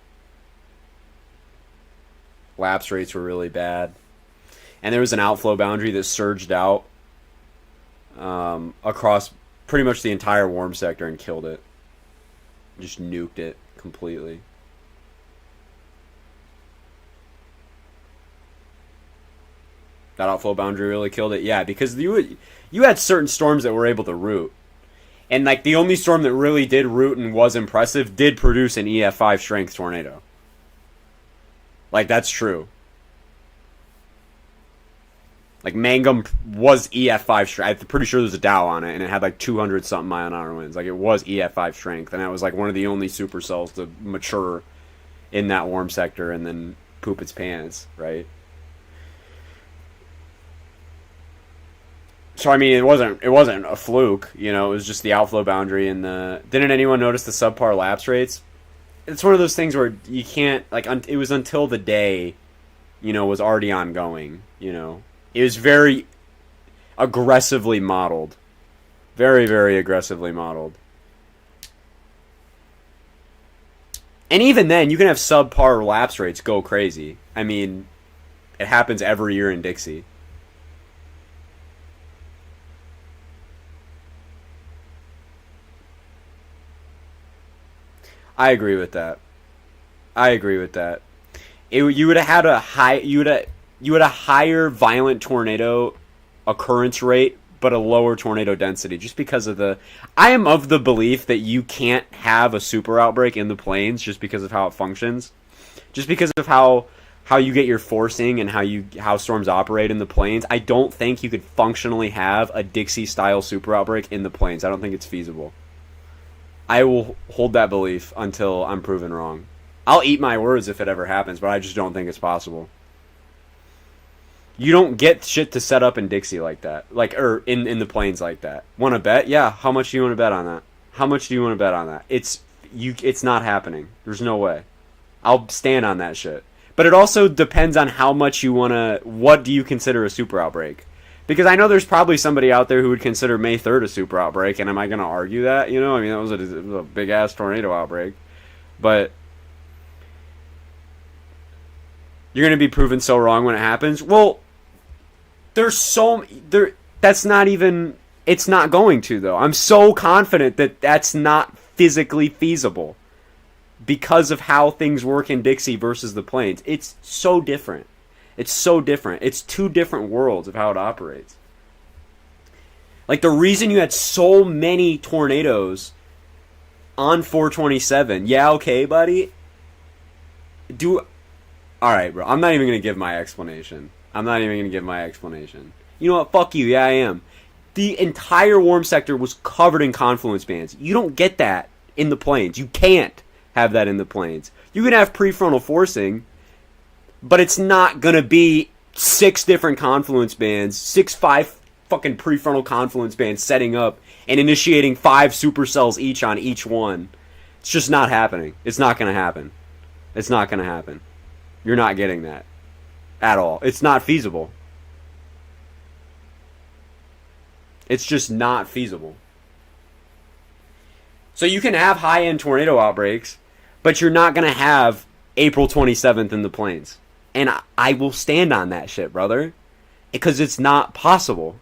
Lapse rates were really bad. And there was an outflow boundary that surged out across pretty much the entire warm sector and killed it. Just nuked it completely. That outflow boundary really killed it. Yeah, because you had certain storms that were able to root. And like the only storm that really did root and was impressive did produce an EF5 strength tornado. Like, that's true. Like, Mangum was EF5 strength. I'm pretty sure there's a Dow on it, and it had like 200-something mile an hour winds. Like, it was EF5 strength, and that was like one of the only supercells to mature in that warm sector and then poop its pants, right? So I mean, it wasn't a fluke, you know. It was just the outflow boundary and the. Didn't anyone notice the subpar lapse rates? It's one of those things where you can't like. It was until the day, you know, was already ongoing. You know, it was very aggressively modeled, very very aggressively modeled. And even then, you can have subpar lapse rates go crazy. I mean, it happens every year in Dixie. I agree with that. You would have had a higher violent tornado occurrence rate, but a lower tornado density, just because of the. I am of the belief that you can't have a super outbreak in the plains just because of how it functions, just because of how you get your forcing and how storms operate in the plains. I don't think you could functionally have a Dixie style super outbreak in the plains. I don't think it's feasible. I will hold that belief until I'm proven wrong. I'll eat my words if it ever happens, but I just don't think it's possible. You don't get shit to set up in Dixie like that, or in the plains like that. Want to bet? Yeah. How much do you want to bet on that? It's not happening. There's no way. I'll stand on that shit. But it also depends on how much you want to. What do you consider a super outbreak? Because I know there's probably somebody out there who would consider May 3rd a super outbreak, and am I going to argue that? You know, I mean, that was a big-ass tornado outbreak. But you're going to be proven so wrong when it happens? Well, that's not even... It's not going to, though. I'm so confident that that's not physically feasible because of how things work in Dixie versus the plains. It's so different. It's so different. It's two different worlds of how it operates. Like, the reason you had so many tornadoes on 427. Yeah, okay, buddy. Alright, bro. I'm not even going to give my explanation. You know what? Fuck you. Yeah, I am. The entire warm sector was covered in confluence bands. You don't get that in the plains. You can't have that in the plains. You can have prefrontal forcing, but it's not going to be 6 different confluence bands, 5 fucking prefrontal confluence bands setting up and initiating 5 supercells each on each one. It's just not happening. It's not going to happen. You're not getting that at all. It's not feasible. It's just not feasible. So you can have high-end tornado outbreaks, but you're not going to have April 27th in the plains. And I will stand on that shit, brother. Because it's not possible.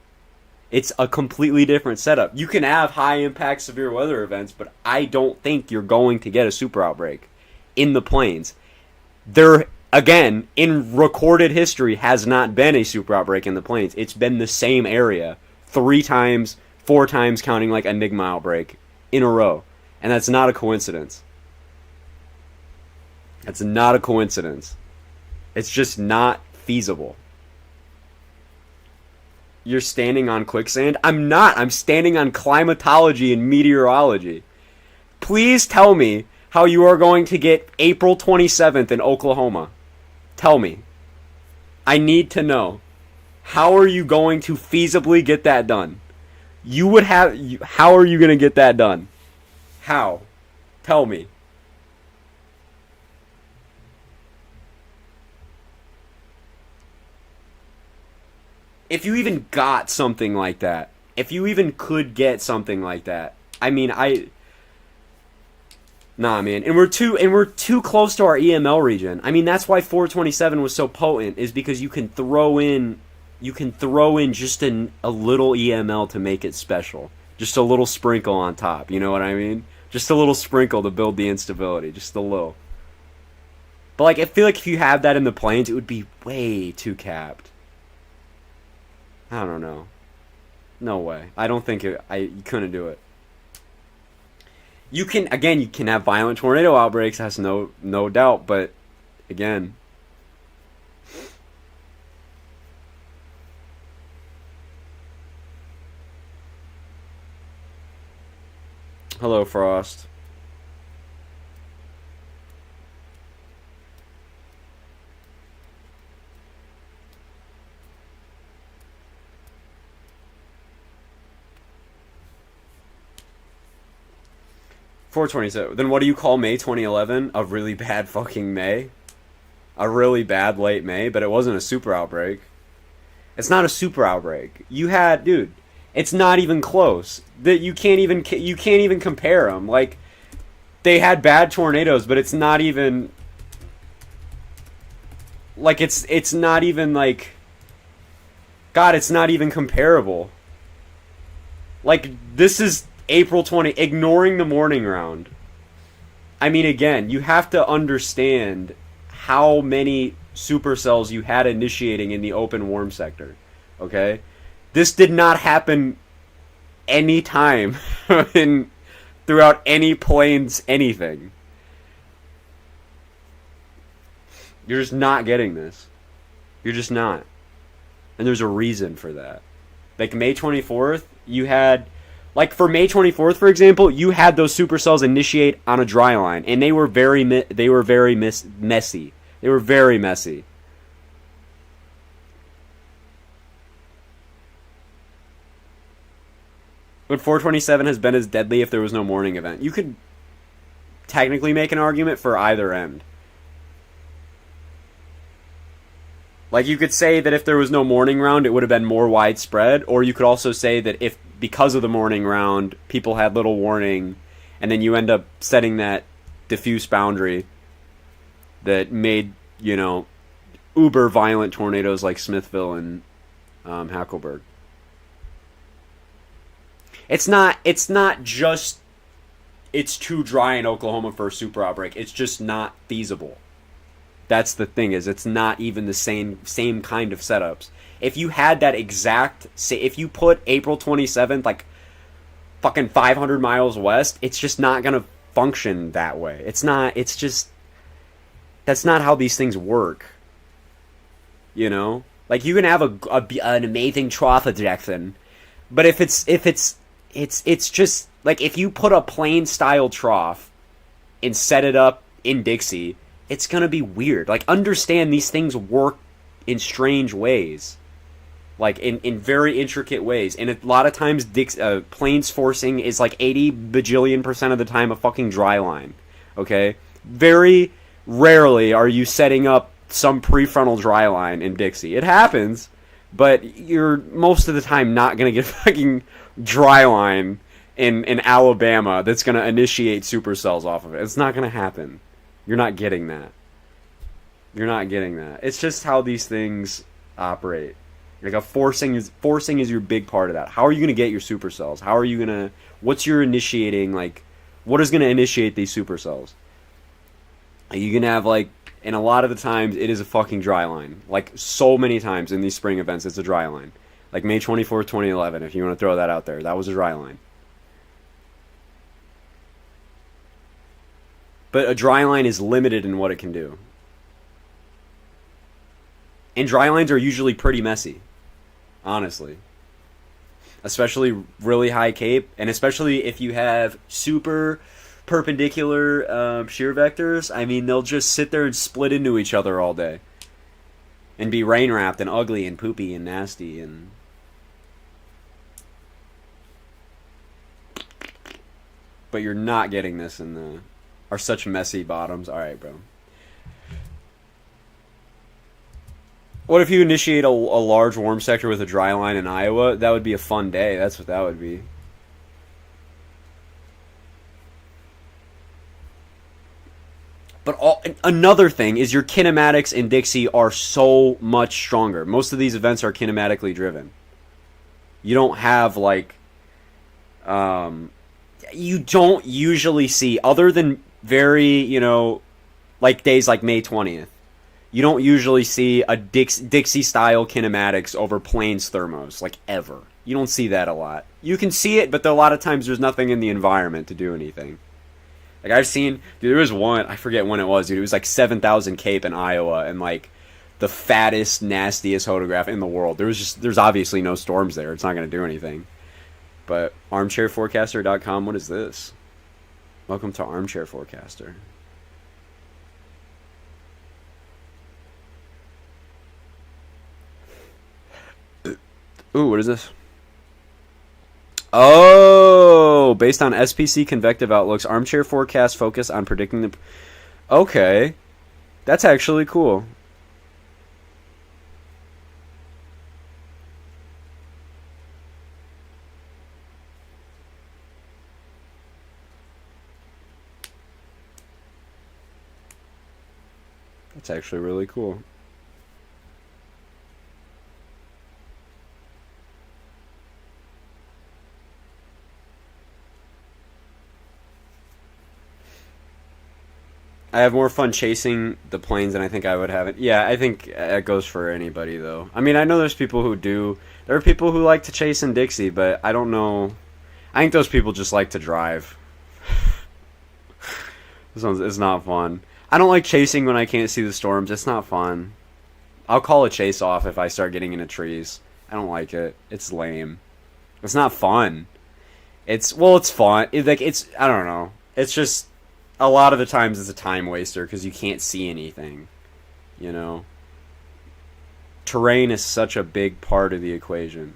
It's a completely different setup. You can have high-impact severe weather events, but I don't think you're going to get a super outbreak in the plains. There, again, in recorded history, has not been a super outbreak in the plains. It's been the same area 3 times, 4 times, counting like Enigma outbreak in a row. And that's not a coincidence. It's just not feasible. You're standing on quicksand? I'm not. I'm standing on climatology and meteorology. Please tell me how you are going to get April 27th in Oklahoma. Tell me. I need to know. How are you going to feasibly get that done? How are you going to get that done? How? Tell me. If you even got something like that, if you even could get something like that, I mean, Nah, man, and we're too close to our EML region. I mean, that's why 427 was so potent, is because you can throw in just a little EML to make it special, just a little sprinkle on top. You know what I mean? Just a little sprinkle to build the instability, just a little. But like, I feel like if you have that in the planes, it would be way too capped. I don't know. No way. I don't think you couldn't do it. You can have violent tornado outbreaks, that's no doubt, but again, hello Frost. .427. Then what do you call May 2011? A really bad fucking May? A really bad late May, but it wasn't a super outbreak. It's not a super outbreak. You had, dude, it's not even close. That you can't even compare them. Like, they had bad tornadoes, but it's not even like it's not even like, God, it's not even comparable. Like, this is April 20, ignoring the morning round. I mean, again, you have to understand how many supercells you had initiating in the open warm sector. Okay? This did not happen any time throughout any planes, anything. You're just not getting this. You're just not. And there's a reason for that. Like, May 24th, you had... Like, for May 24th, for example, you had those supercells initiate on a dry line, and they were very messy. They were very messy. But 427 has been as deadly if there was no morning event. You could technically make an argument for either end. Like, you could say that if there was no morning round, it would have been more widespread, or you could also say that if, because of the morning round, people had little warning, and then you end up setting that diffuse boundary that made, you know, uber violent tornadoes like Smithville and Hackleburg. It's not just it's too dry in Oklahoma for a super outbreak. It's just not feasible. That's the thing, is it's not even the same kind of setups. If you had that exact, if you put April 27th like fucking 500 miles west, it's just not gonna function that way. It's just, that's not how these things work. You know, like, you can have an amazing trough ejection, but if it's just like, if you put a plain style trough and set it up in Dixie, it's gonna be weird. Like, understand these things work in strange ways, like in very intricate ways, and a lot of times planes forcing is like 80 bajillion% of the time a fucking dry line. Okay, very rarely are you setting up some prefrontal dry line in Dixie. It happens, but you're most of the time not gonna get fucking dry line in Alabama that's gonna initiate supercells off of it. It's not gonna happen. You're not getting that. You're not getting that. It's just how these things operate. Like, forcing is your big part of that. How are you gonna get your supercells? How are you gonna? What's your initiating? Like, what is gonna initiate these supercells? Are you gonna have, like, and a lot of the times it is a fucking dry line. Like, so many times in these spring events, it's a dry line. Like May 24th, 2011. If you want to throw that out there, that was a dry line. But a dry line is limited in what it can do. And dry lines are usually pretty messy, honestly. Especially really high cape, and especially if you have super perpendicular shear vectors. I mean, they'll just sit there and split into each other all day. And be rain wrapped and ugly and poopy and nasty and... But you're not getting this in the... Are such messy bottoms. Alright, bro. What if you initiate a large warm sector with a dry line in Iowa? That would be a fun day. That's what that would be. But another thing is your kinematics in Dixie are so much stronger. Most of these events are kinematically driven. You don't have like, you don't usually see, other than very, you know, like days like May 20th, you don't usually see a Dixie style kinematics over plains thermos, like ever. You don't see that a lot. You can see it, but a lot of times there's nothing in the environment to do anything. Like I've seen, dude, there was one, I forget when it was, dude. It was like 7,000 cape in Iowa, and like the fattest, nastiest photograph in the world. There's obviously no storms there. It's not going to do anything. But armchairforecaster.com, what is this? Welcome to Armchair Forecaster. Ooh, what is this? Oh, based on SPC convective outlooks, armchair forecasts focus on predicting the... Okay. That's actually cool. That's actually really cool. I have more fun chasing the planes than I think I would have it. Yeah, I think it goes for anybody, though. I mean, I know there's people who do. There are people who like to chase in Dixie, but I don't know. I think those people just like to drive. It's not fun. I don't like chasing when I can't see the storms. It's not fun. I'll call a chase off if I start getting into trees. I don't like it. It's lame. It's not fun. It's fun. I don't know. It's just... A lot of the times it's a time waster because you can't see anything, you know. Terrain is such a big part of the equation.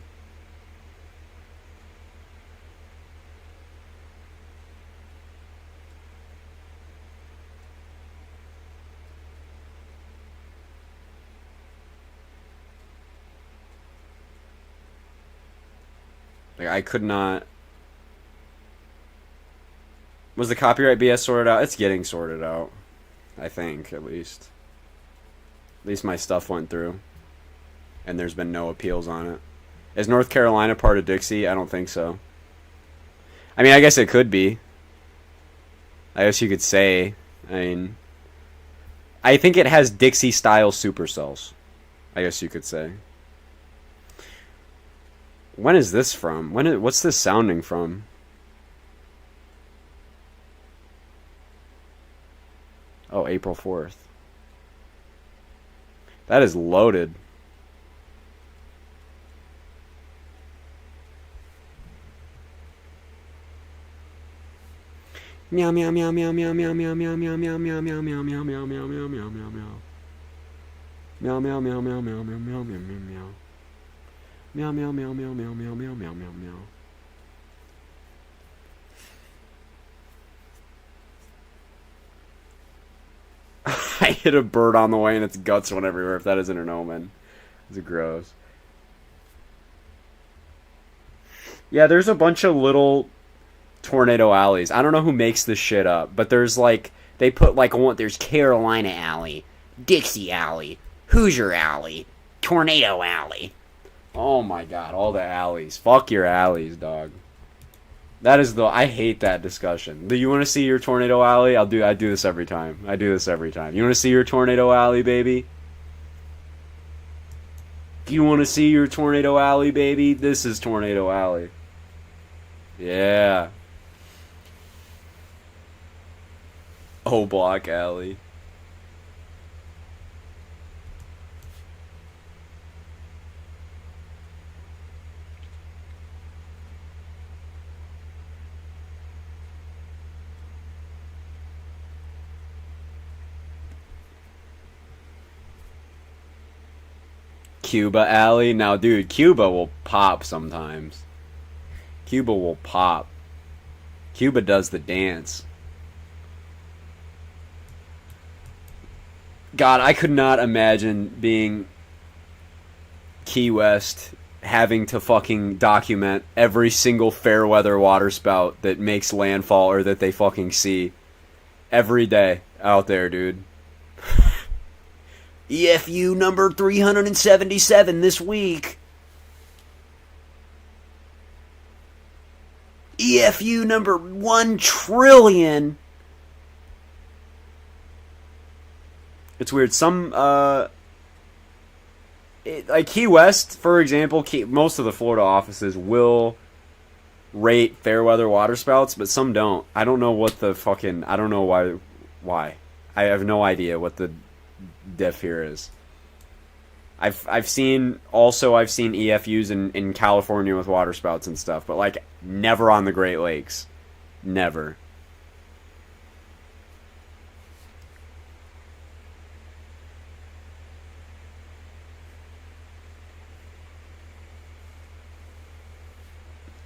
Like, I could not... Was the copyright BS sorted out? It's getting sorted out. I think, at least. At least my stuff went through. And there's been no appeals on it. Is North Carolina part of Dixie? I don't think so. I mean, I guess it could be. I guess you could say. I mean... I think it has Dixie-style supercells. I guess you could say. When is this from? What's this sounding from? Oh, April 4th. That is loaded. Meow meow meow meow meow meow meow meow meow meow meow meow meow meow meow meow meow meow meow meow. Meow meow meow meow meow meow meow meow meow. Meow meow meow meow meow meow meow meow meow meow. I hit a bird on the way and its guts went everywhere. If that isn't an omen, it's gross. Yeah, there's a bunch of little tornado alleys. I don't know who makes this shit up, but there's like they put like there's Carolina Alley, Dixie Alley, Hoosier Alley, Tornado Alley. Oh my god, all the alleys. Fuck your alleys, dog. That is I hate that discussion. Do you want to see your tornado alley? I do this every time. I do this every time. You want to see your tornado alley, baby? Do you want to see your tornado alley, baby? This is tornado alley. Yeah. O Block Alley. Cuba Alley. Now, dude, Cuba will pop sometimes. Cuba will pop. Cuba does the dance. God, I could not imagine being Key West having to fucking document every single fair weather waterspout that makes landfall or that they fucking see every day. out there, dude. EFU number 377 this week. EFU number 1 trillion. It's weird. Some, like Key West, for example, most of the Florida offices will rate fair weather waterspouts, but some don't. I don't know what the fucking, I don't know why. I have no idea what the diff here is. I've seen EFUs in California with waterspouts and stuff, but like never on the Great Lakes. Never.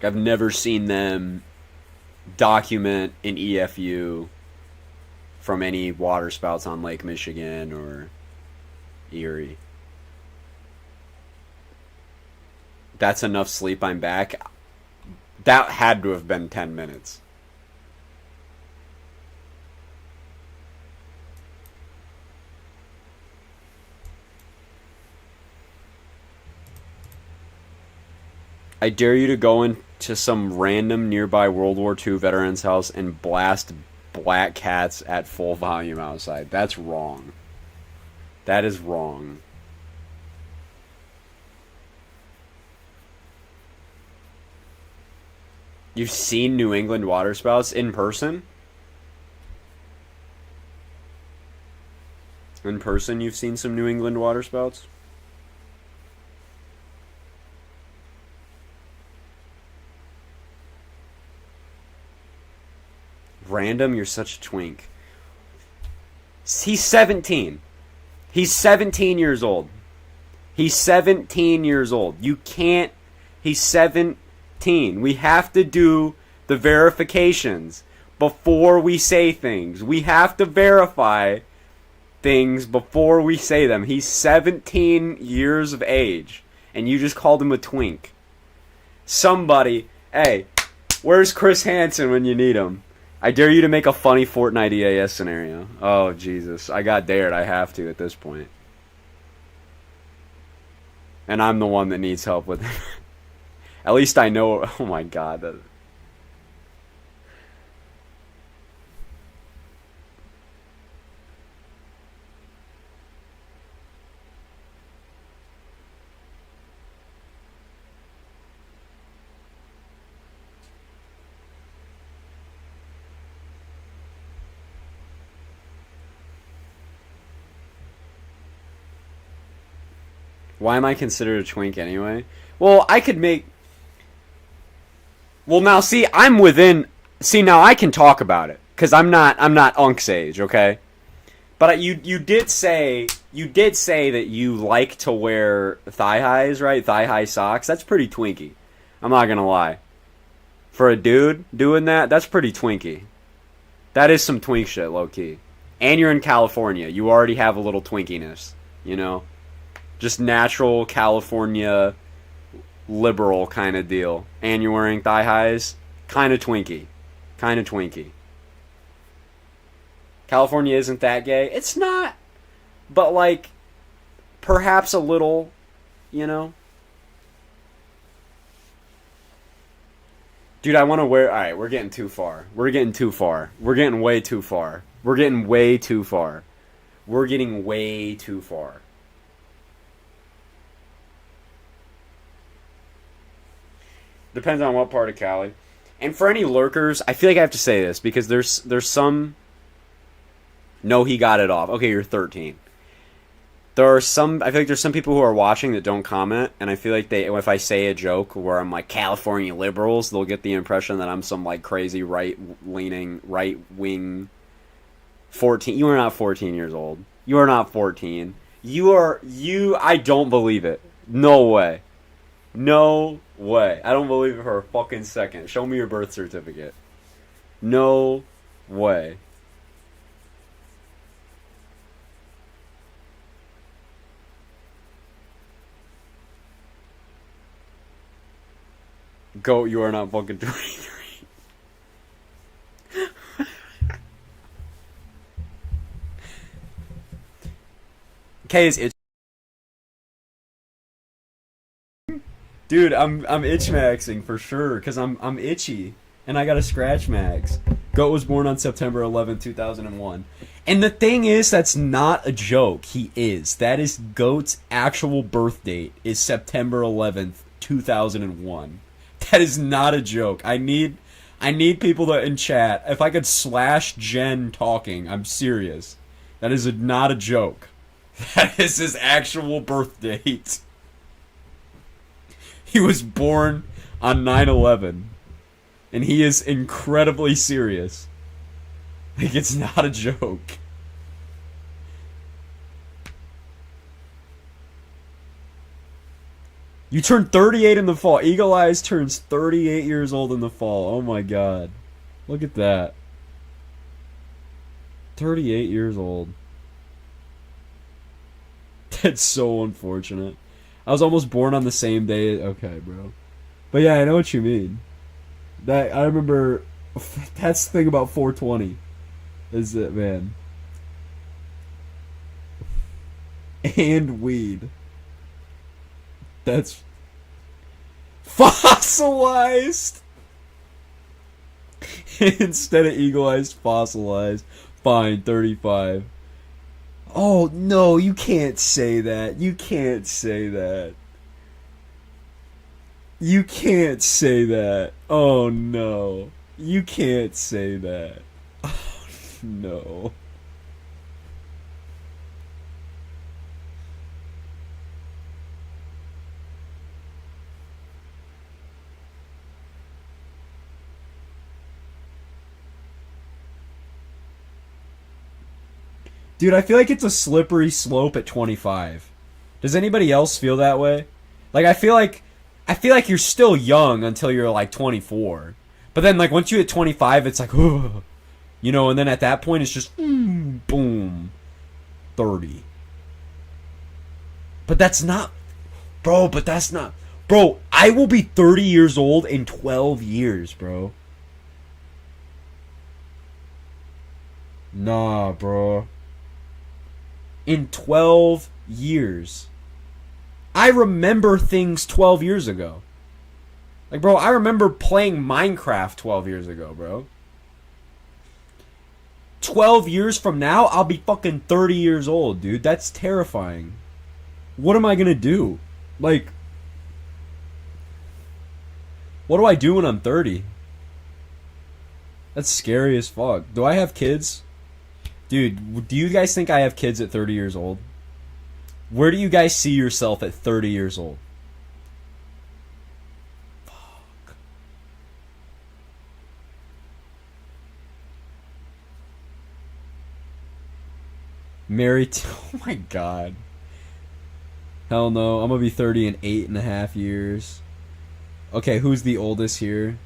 I've never seen them document an EFU from any waterspouts on Lake Michigan or Erie. That's enough sleep, I'm back. That had to have been 10 minutes. I dare you to go into some random nearby World War II veteran's house and blast Black Cats at full volume outside. That's wrong. That is wrong. You've seen New England waterspouts in person? In person, you've seen some New England waterspouts? Random, you're such a twink. He's 17. He's 17 years old. He's 17 years old. You can't... He's 17. We have to do the verifications before we say things. We have to verify things before we say them. He's 17 years of age, and you just called him a twink. Somebody... Hey, where's Chris Hansen when you need him? I dare you to make a funny Fortnite EAS scenario. Oh, Jesus. I got dared. I have to at this point. And I'm the one that needs help with it. At least I know... Oh, my God. Why am I considered a twink anyway? Well, I could make... Well, now, see, I'm within... See, now I can talk about it. Because I'm not Unk's age, okay? But you did say that you like to wear thigh highs, right? Thigh high socks. That's pretty twinky. I'm not gonna lie. For a dude doing that, that's pretty twinky. That is some twink shit, low-key. And you're in California. You already have a little twinkiness, you know? Just natural California liberal kind of deal. And you're wearing thigh highs. Kind of twinky. Kind of twinky. California isn't that gay. It's not. But, like, perhaps a little, you know? Dude, I want to wear... Alright, we're getting too far. We're getting too far. We're getting way too far. We're getting way too far. We're getting way too far. Depends on what part of Cali. And for any lurkers, I feel like I have to say this because there's some... No, he got it off. Okay, you're 13. There are some... I feel like there's some people who are watching that don't comment, and I feel like if I say a joke where I'm like, California liberals, they'll get the impression that I'm some like crazy right-leaning, right-wing 14... You are not 14 years old. You are not 14. I don't believe it. No way. No way. I don't believe it for a fucking second. Show me your birth certificate. No way. Goat, you are not fucking 23. K is itch. Dude, I'm itch maxing for sure because I'm itchy and I got a scratch max. Goat was born on September 11th, 2001. And the thing is, that's not a joke. He is. That is Goat's actual birth date is September 11th, 2001. That is not a joke. I need people to in chat. If I could slash Jen talking, I'm serious. That is not a joke. That is his actual birth date. He was born on 9/11, and he is incredibly serious. Like, it's not a joke. You turn 38 in the fall. Eagle Eyes turns 38 years old in the fall. Oh my god. Look at that. 38 years old. That's so unfortunate. I was almost born on the same day. Okay, bro. But yeah, I know what you mean. That I remember. That's the thing about 420. Is that, man? And weed. That's fossilized. Instead of eagle eyes, fossilized. Fine, 35. Oh no, you can't say that. You can't say that. You can't say that. Oh no. You can't say that. Oh no. Dude, I feel like it's a slippery slope at 25. Does anybody else feel that way? Like, I feel like you're still young until you're like 24. But then like once you hit 25, it's like, ugh. You know, and then at that point it's just boom, 30. But that's not, bro, bro, I will be 30 years old in 12 years, bro. Nah, bro. In 12 years. I remember things 12 years ago. Like, bro, I remember playing Minecraft 12 years ago, bro. 12 years from now, I'll be fucking 30 years old, dude. That's terrifying. What am I gonna do? Like, what do I do when I'm 30? That's scary as fuck. Do I have kids? Dude, do you guys think I have kids at 30 years old? Where do you guys see yourself at 30 years old? Fuck. Married to... Oh my god. Hell no. I'm gonna be 30 in 8.5 years. Okay, who's the oldest here?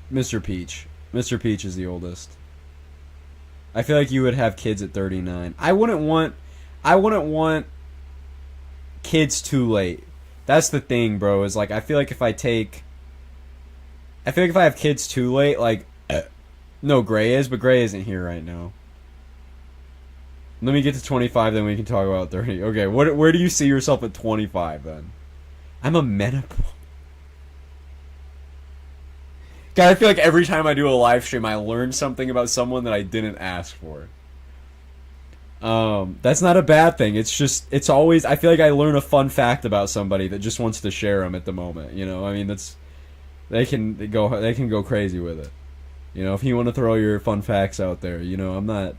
Mr. Peach. Mr. Peach is the oldest. I feel like you would have kids at 39. I wouldn't want kids too late. That's the thing, bro, is like I feel like if I have kids too late, like no, Gray is, but Gray isn't here right now. Let me get to 25, then we can talk about 30. Okay, where do you see yourself at 25 then? I'm a menopause. God, I feel like every time I do a live stream, I learn something about someone that I didn't ask for. That's not a bad thing. It's always, I feel like I learn a fun fact about somebody that just wants to share them at the moment. You know, I mean, they can go crazy with it. You know, if you want to throw your fun facts out there, you know,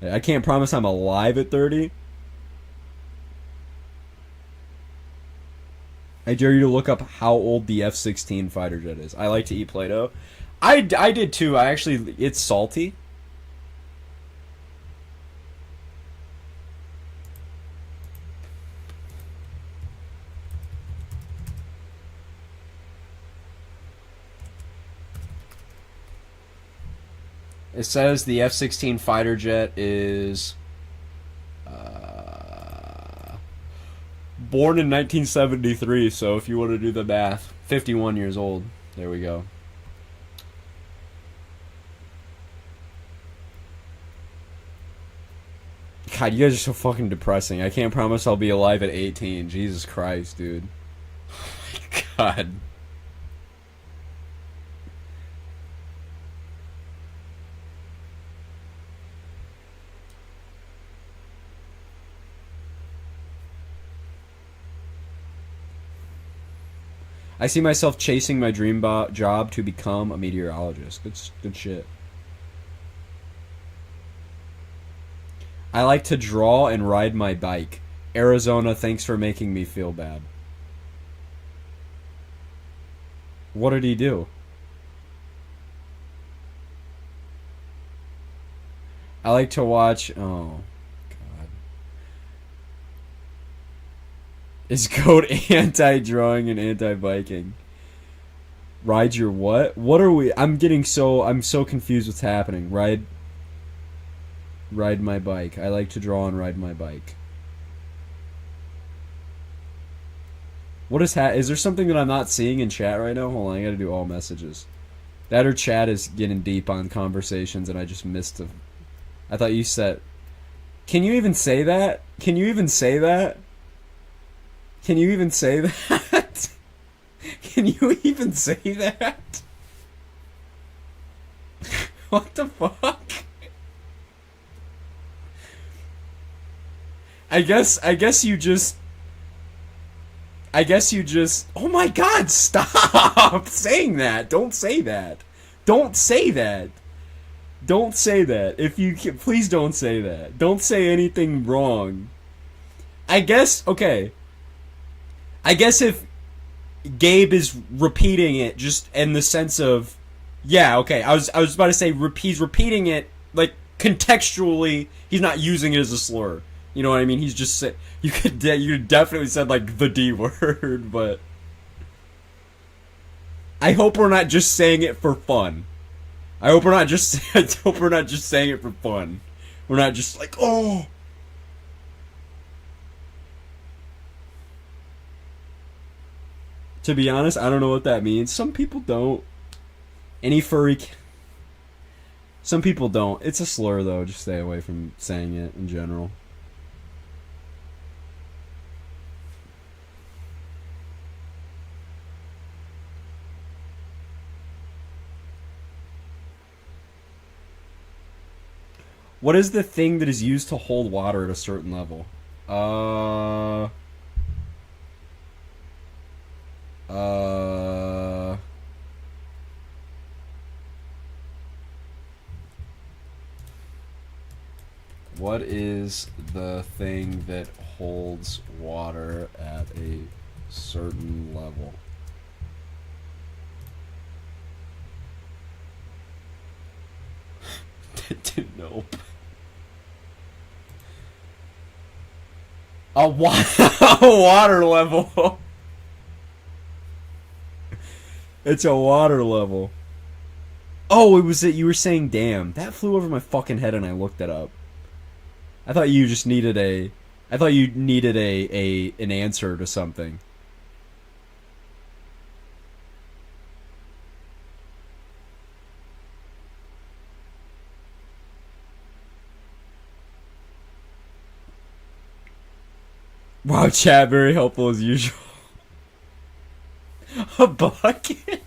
I can't promise I'm alive at 30. I dare you to look up how old the F-16 fighter jet is. I like to eat Play-Doh. I did too. It's salty. It says the F-16 fighter jet is born in 1973, so if you want to do the math, 51 years old. There we go. God, you guys are so fucking depressing. I can't promise I'll be alive at 18. Jesus Christ, dude. Oh my God. I see myself chasing my dream job to become a meteorologist. Good shit. I like to draw and ride my bike. Arizona, thanks for making me feel bad. What did he do? I like to watch... Oh, God. Is code anti-drawing and anti-biking. Ride your what? What are we... I'm so confused what's happening. Ride my bike. I like to draw and ride my bike. What is is there something that I'm not seeing in chat right now? Hold on, I gotta do all messages. That or chat is getting deep on conversations and I just missed them. I thought you said... Can you even say that? Can you even say that? Can you even say that? Can you even say that? What the fuck? I guess you just... Oh my God, stop saying that. Don't say that. Don't say that. Don't say that. If you can, please don't say that. Don't say anything wrong. I guess, okay. I guess if Gabe is repeating it just in the sense of, yeah, okay. I was about to say he's repeating it like contextually. He's not using it as a slur. You know what I mean? He's just you definitely said like the D word, but I hope we're not just saying it for fun. I hope we're not just saying it for fun. We're not just like, oh. To be honest, I don't know what that means. Some people don't. Any furry. Some people don't. It's a slur though. Just stay away from saying it in general. What is the thing that is used to hold water at a certain level? What is the thing that holds water at a certain level? Nope. A water level. It's a water level. Oh, it was that you were saying damn. That flew over my fucking head and I looked it up. I thought you just needed an answer to something. Wow, chat, very helpful as usual. A bucket? If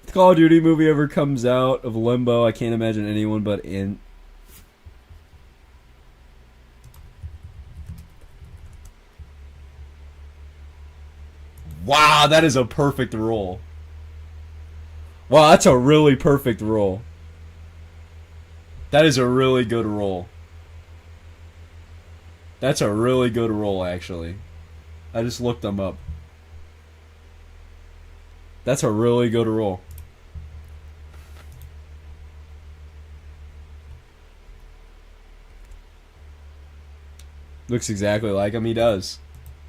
the Call of Duty movie ever comes out of limbo, I can't imagine anyone but in... Wow, that is a perfect roll. Wow, that's a really perfect roll. That is a really good roll. That's a really good roll, actually. I just looked them up. That's a really good roll. Looks exactly like him. He does.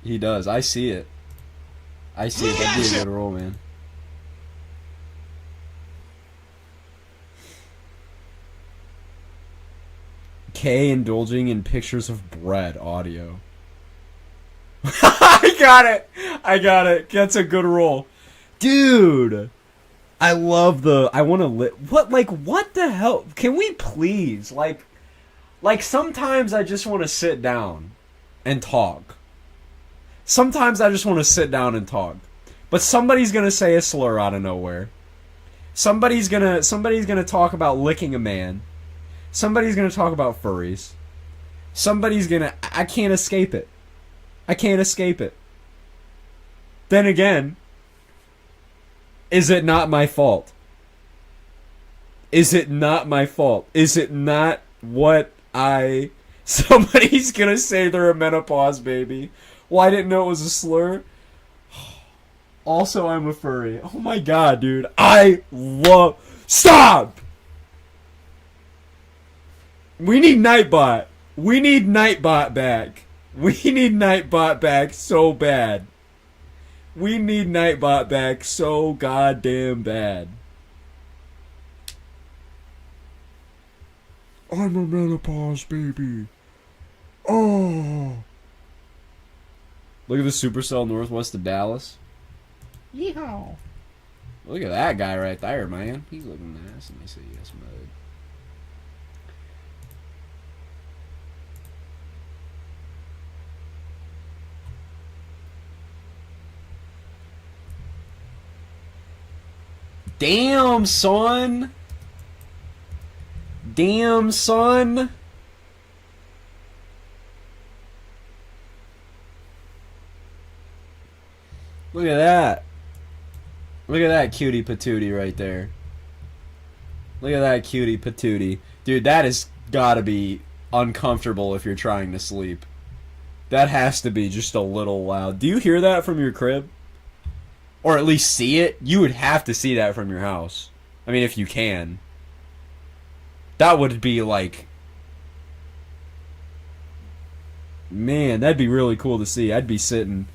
He does. I see it. I see it. That'd be a good roll, man. K indulging in pictures of bread audio. I got it. That's a good roll. Dude. I love the. I want to what the hell? Can we please sometimes I just want to sit down and talk. Sometimes I just want to sit down and talk. But somebody's gonna say a slur out of nowhere. Somebody's gonna talk about licking a man. Somebody's gonna talk about furries. I can't escape it. I can't escape it. Then again, is it not my fault? Is it not my fault? Is it not what I... Somebody's gonna say they're a menopause baby. Well, I didn't know it was a slur. Also, I'm a furry. Oh my god, dude. I love... Stop! We need Nightbot. We need Nightbot back. We need Nightbot back so bad. We need Nightbot back so goddamn bad. I'm a menopause baby. Oh. Look at the Supercell northwest of Dallas. Yeehaw. Look at that guy right there, man. He's looking nice. Let me see. Yes, mode. Damn, son. Damn, son. Look at that. Look at that cutie patootie right there. Look at that cutie patootie. Dude, that has gotta be uncomfortable if you're trying to sleep. That has to be just a little loud. Do you hear that from your crib? Or at least see it? You would have to see that from your house. I mean, if you can. That would be like... Man, that'd be really cool to see. I'd be sitting...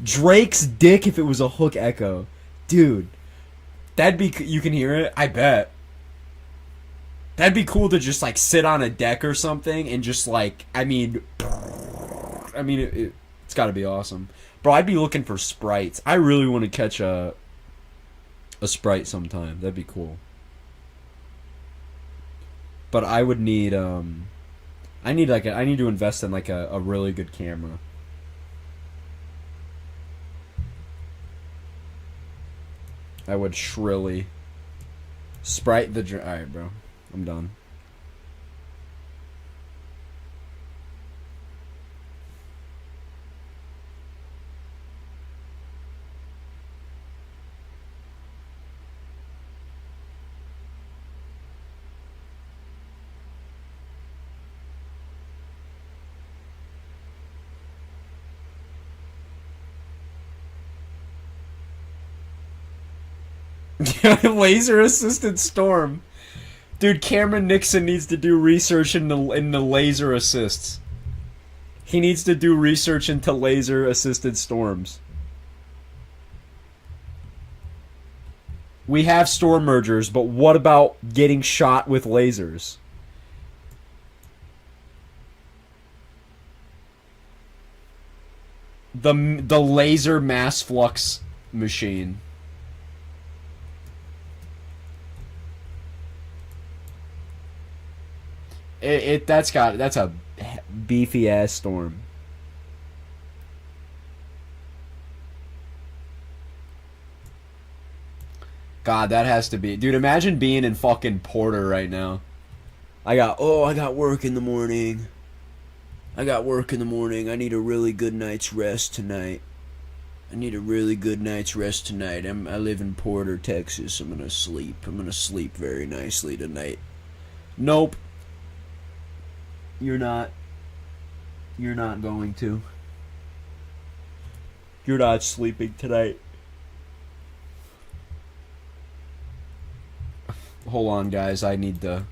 Drake's dick if it was a hook echo. Dude. That'd be... You can hear it? I bet. That'd be cool to just, like, sit on a deck or something and just, like... It's gotta be awesome. Bro, I'd be looking for sprites. I really want to catch a sprite sometime. That'd be cool. But I would need I need to invest in like a really good camera. I would shrilly sprite the alright, bro. I'm done. Laser assisted storm. Dude, Cameron Nixon needs to do research in the laser assists. He needs to do research into laser assisted storms. We have storm mergers, but what about getting shot with lasers? The laser mass flux machine. That's a beefy ass storm. God, that has to be... Dude, imagine being in fucking Porter right now. I got work in the morning. I need a really good night's rest tonight. I live in Porter, Texas. I'm gonna sleep. I'm gonna sleep very nicely tonight. Nope. You're not going to. You're not sleeping tonight. Hold on, guys. I need to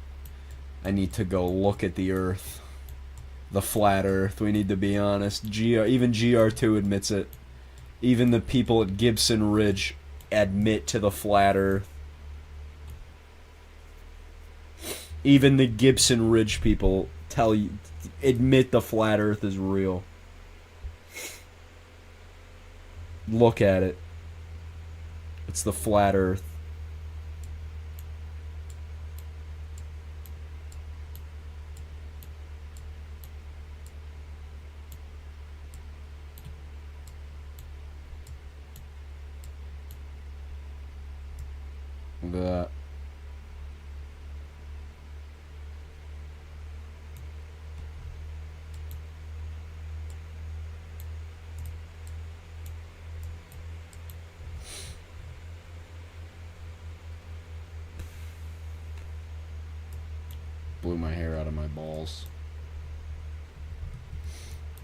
go look at the Earth. The flat Earth. We need to be honest. Even GR2 admits it. Even the people at Gibson Ridge admit to the flat Earth. Even the Gibson Ridge people admit the flat Earth is real. Look at it. It's the flat Earth. Look at that. Blew my hair out of my balls.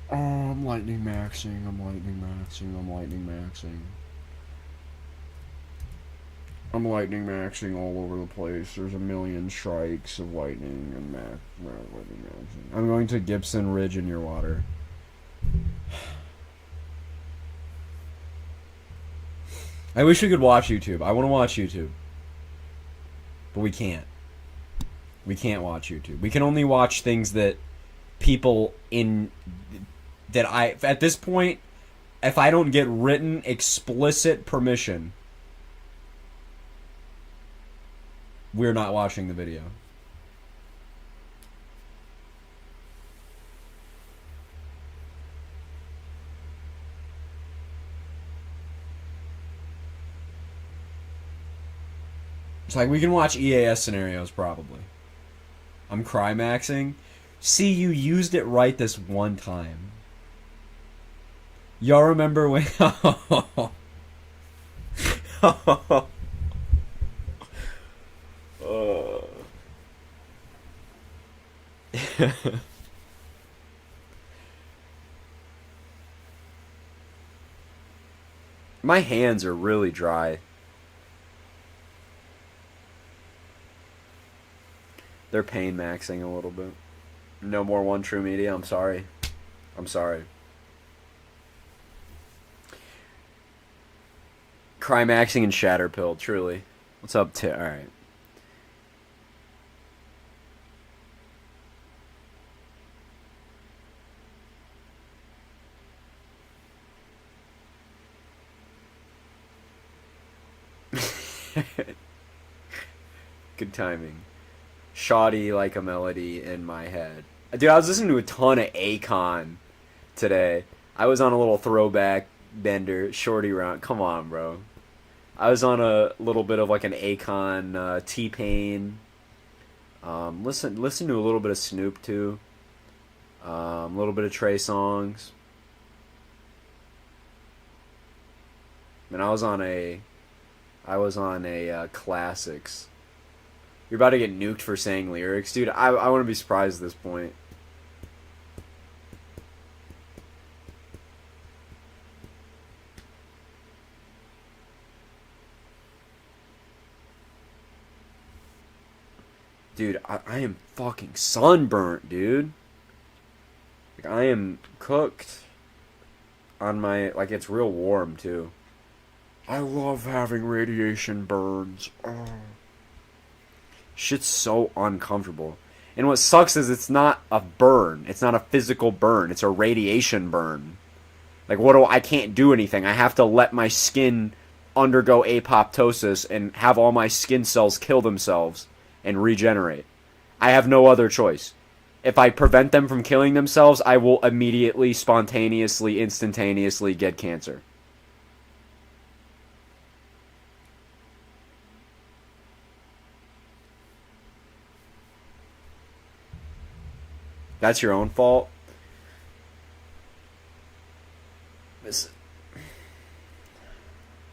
Oh, I'm lightning maxing. I'm lightning maxing. I'm lightning maxing. I'm lightning maxing all over the place. There's a million strikes of lightning and lightning maxing. I'm going to Gibson Ridge in your water. I wish we could watch YouTube. I want to watch YouTube. But we can't. We can't watch YouTube. We can only watch things that people in... That I... At this point, if I don't get written, explicit permission, we're not watching the video. It's like we can watch EAS scenarios probably. I'm crymaxing. See, you used it right this one time. Y'all remember when... My hands are really dry. They're pain maxing a little bit. No more One True Media. I'm sorry. I'm sorry. Cry maxing and Shatterpill. Truly. What's up, All right. Good timing. Shoddy like a melody in my head. Dude, I was listening to a ton of Akon today. I was on a little throwback bender, shorty round. Come on, bro. I was on a little bit of like an Akon, T-Pain. Listen to a little bit of Snoop too. A little bit of Trey Songz. And I was on a classics. You're about to get nuked for saying lyrics. Dude, I want to be surprised at this point. Dude, I am fucking sunburnt, dude. Like, I am cooked on my... Like, it's real warm, too. I love having radiation burns. Oh. Shit's so uncomfortable. And what sucks is it's not a burn. It's not a physical burn. It's a radiation burn. Like, I can't do anything. I have to let my skin undergo apoptosis and have all my skin cells kill themselves and regenerate. I have no other choice. If I prevent them from killing themselves, I will immediately, spontaneously, instantaneously get cancer. That's your own fault.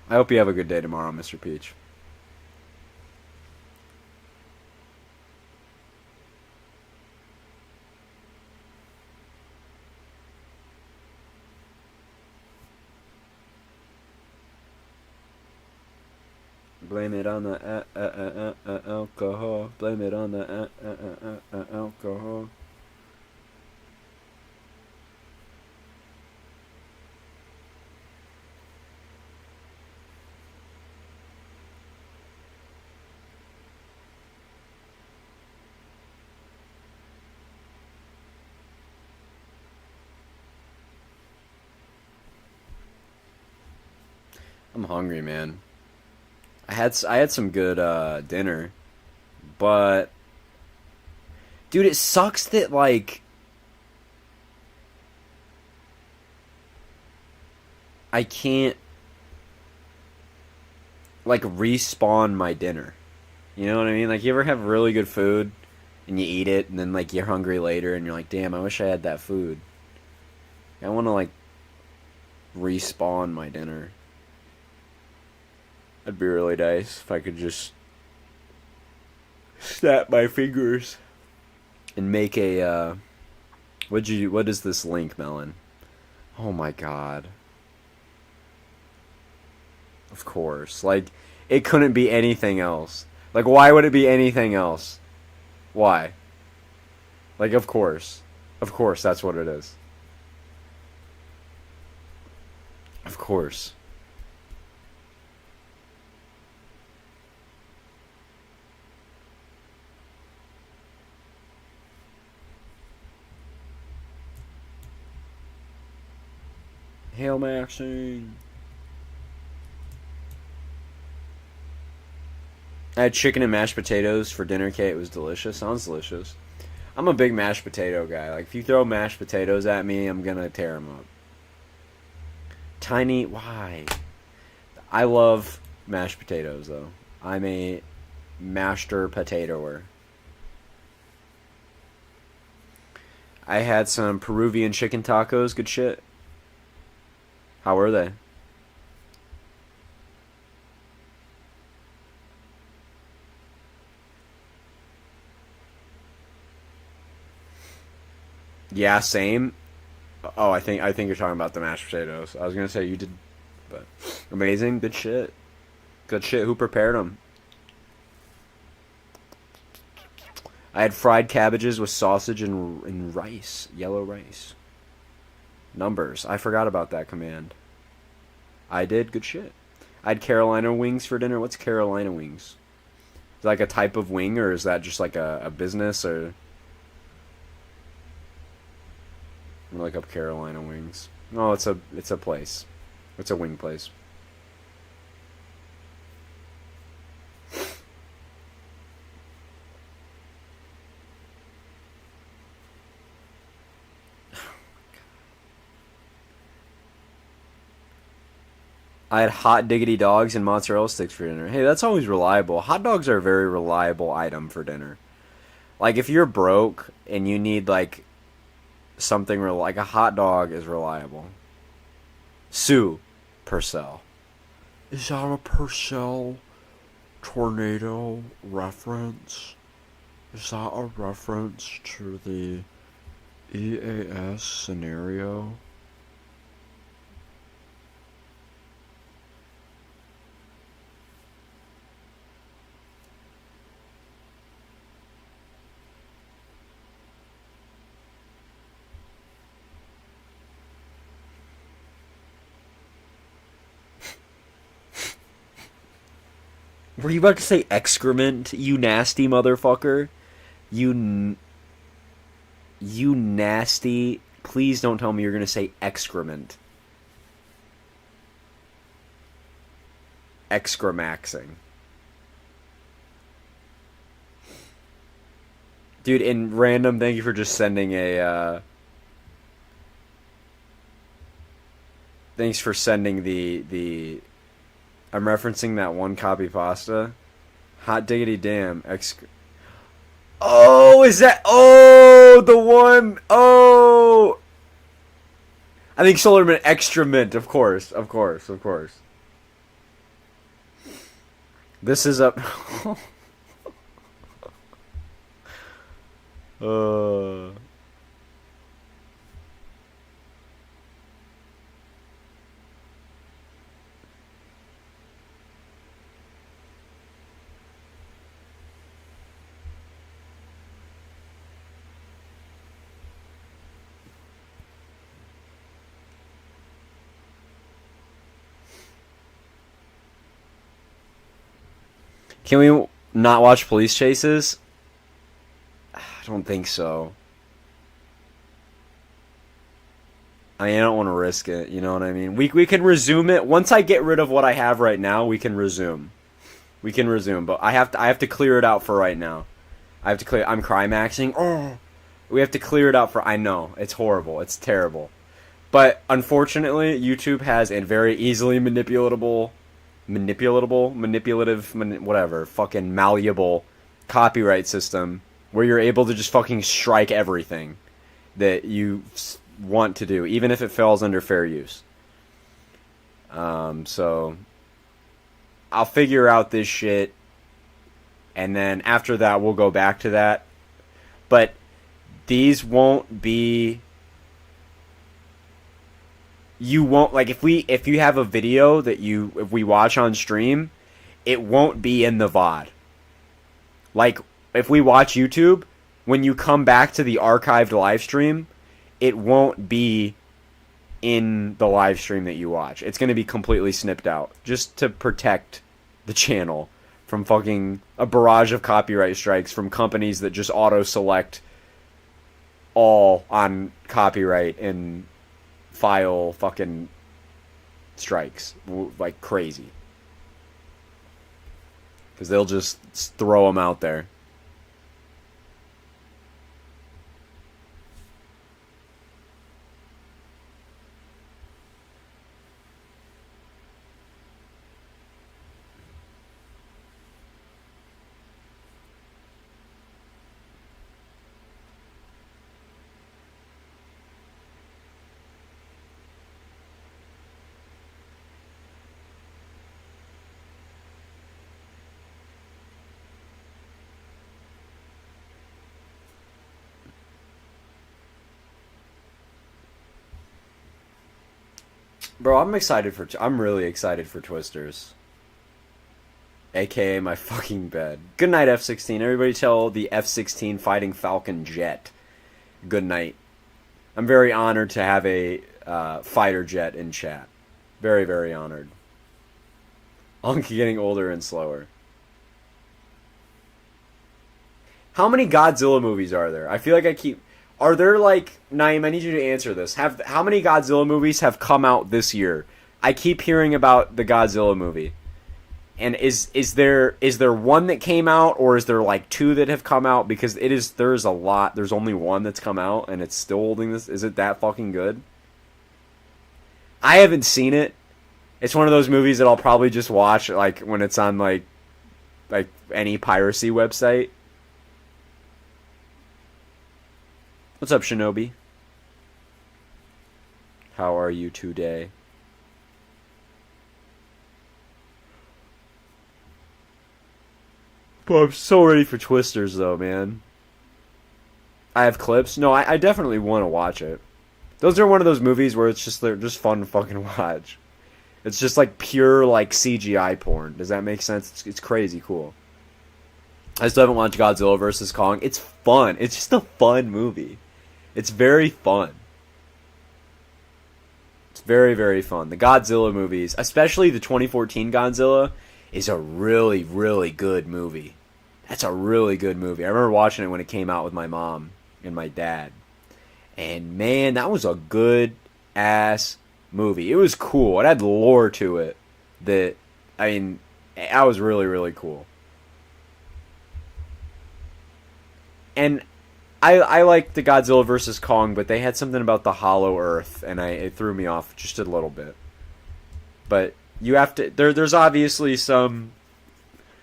I hope you have a good day tomorrow, Mr. Peach. Blame it on the alcohol. Blame it on the alcohol. I'm hungry, man. I had some good dinner, but dude, it sucks that like I can't like respawn my dinner. You know what I mean? Like, you ever have really good food and you eat it and then like you're hungry later and you're like, damn, I wish I had that food. I want to like respawn my dinner. That'd be really nice if I could just snap my fingers and make a what is this link, Melon? Oh my god. Of course. Like, it couldn't be anything else. Like, why would it be anything else? Why? Like, of course. Of course, that's what it is. Of course. Hail Maxing. I had chicken and mashed potatoes for dinner, Kate. It was delicious. Sounds delicious. I'm a big mashed potato guy. Like, if you throw mashed potatoes at me, I'm gonna tear them up. Tiny, why? I love mashed potatoes, though. I'm a master potatoer. I had some Peruvian chicken tacos. Good shit. How were they? Yeah, same. Oh, I think you're talking about the mashed potatoes. I was gonna say you did, but amazing, good shit, good shit. Who prepared them? I had fried cabbages with sausage and rice, yellow rice. Numbers. I forgot about that command. I did good shit. I had Carolina wings for dinner. What's Carolina wings? Is it like a type of wing, or is that just like a business, or? I'm gonna look up Carolina wings. No, it's a place. It's a wing place. I had hot diggity dogs and mozzarella sticks for dinner. Hey, that's always reliable. Hot dogs are a very reliable item for dinner. Like, if you're broke and you need like something real, like a hot dog is reliable. Sue Purcell. Is that a Purcell tornado reference? Is that a reference to the EAS scenario? Were you about to say excrement, you nasty motherfucker? You nasty. Please don't tell me you're gonna say excrement. Excremaxing. Dude, in random, thank you for just sending a, thanks for sending the I'm referencing that one copy pasta. Hot diggity damn. Oh, is that... Oh, the one... Oh! I think Solar meant extra mint, of course. Of course, of course. This is up... Can we not watch police chases? I don't think so. I mean, I don't want to risk it, you know what I mean? We can resume it. Once I get rid of what I have right now, we can resume. We can resume, but I have to clear it out for right now. I have to clear... I'm Crimaxing. Oh! We have to clear it out for... I know. It's horrible. It's terrible. But, unfortunately, YouTube has a very easily manipulatable whatever, fucking malleable copyright system where you're able to just fucking strike everything that you want to do, even if it falls under fair use. So I'll figure out this shit, and then after that we'll go back to that. But these won't be... You won't, like, if you have a video that if we watch on stream, it won't be in the VOD. Like, if we watch YouTube, when you come back to the archived live stream, it won't be in the live stream that you watch. It's going to be completely snipped out, just to protect the channel from fucking a barrage of copyright strikes from companies that just auto-select all on copyright and file fucking strikes like crazy. Because they'll just throw them out there. Bro, I'm really excited for Twisters. AKA my fucking bed. Good night, F-16. Everybody tell the F-16 Fighting Falcon jet good night. I'm very honored to have a fighter jet in chat. Very, very honored. I'm getting older and slower. How many Godzilla movies are there? I feel like I keep... Are there, like... Naeem, I need you to answer this. How many Godzilla movies have come out this year? I keep hearing about the Godzilla movie. And is there one that came out, or is there, like, two that have come out? Because there's a lot. There's only one that's come out, and it's still holding this. Is it that fucking good? I haven't seen it. It's one of those movies that I'll probably just watch, like, when it's on, like any piracy website. What's up, Shinobi? How are you today? But I'm so ready for Twisters, though, man. I have clips. No, I definitely want to watch it. Those are one of those movies where they're just fun to fucking watch. It's just like pure like CGI porn. Does that make sense? It's crazy cool. I still haven't watched Godzilla vs. Kong. It's fun. It's just a fun movie. It's very fun. It's very, very fun. The Godzilla movies, especially the 2014 Godzilla, is a really, really good movie. That's a really good movie. I remember watching it when it came out with my mom and my dad. And man, that was a good ass movie. It was cool. It had lore to it that, I mean, that was really, really cool. And I liked the Godzilla vs. Kong, but they had something about the Hollow Earth, and it threw me off just a little bit. But you have to... There's obviously some...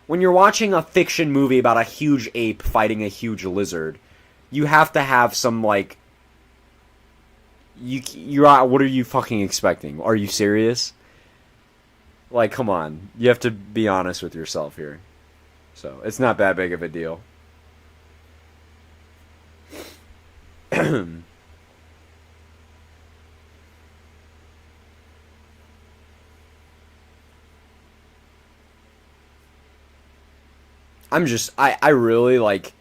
When you're watching a fiction movie about a huge ape fighting a huge lizard, you have to have some, like... What are you fucking expecting? Are you serious? Like, come on. You have to be honest with yourself here. So, it's not that big of a deal. I really, like,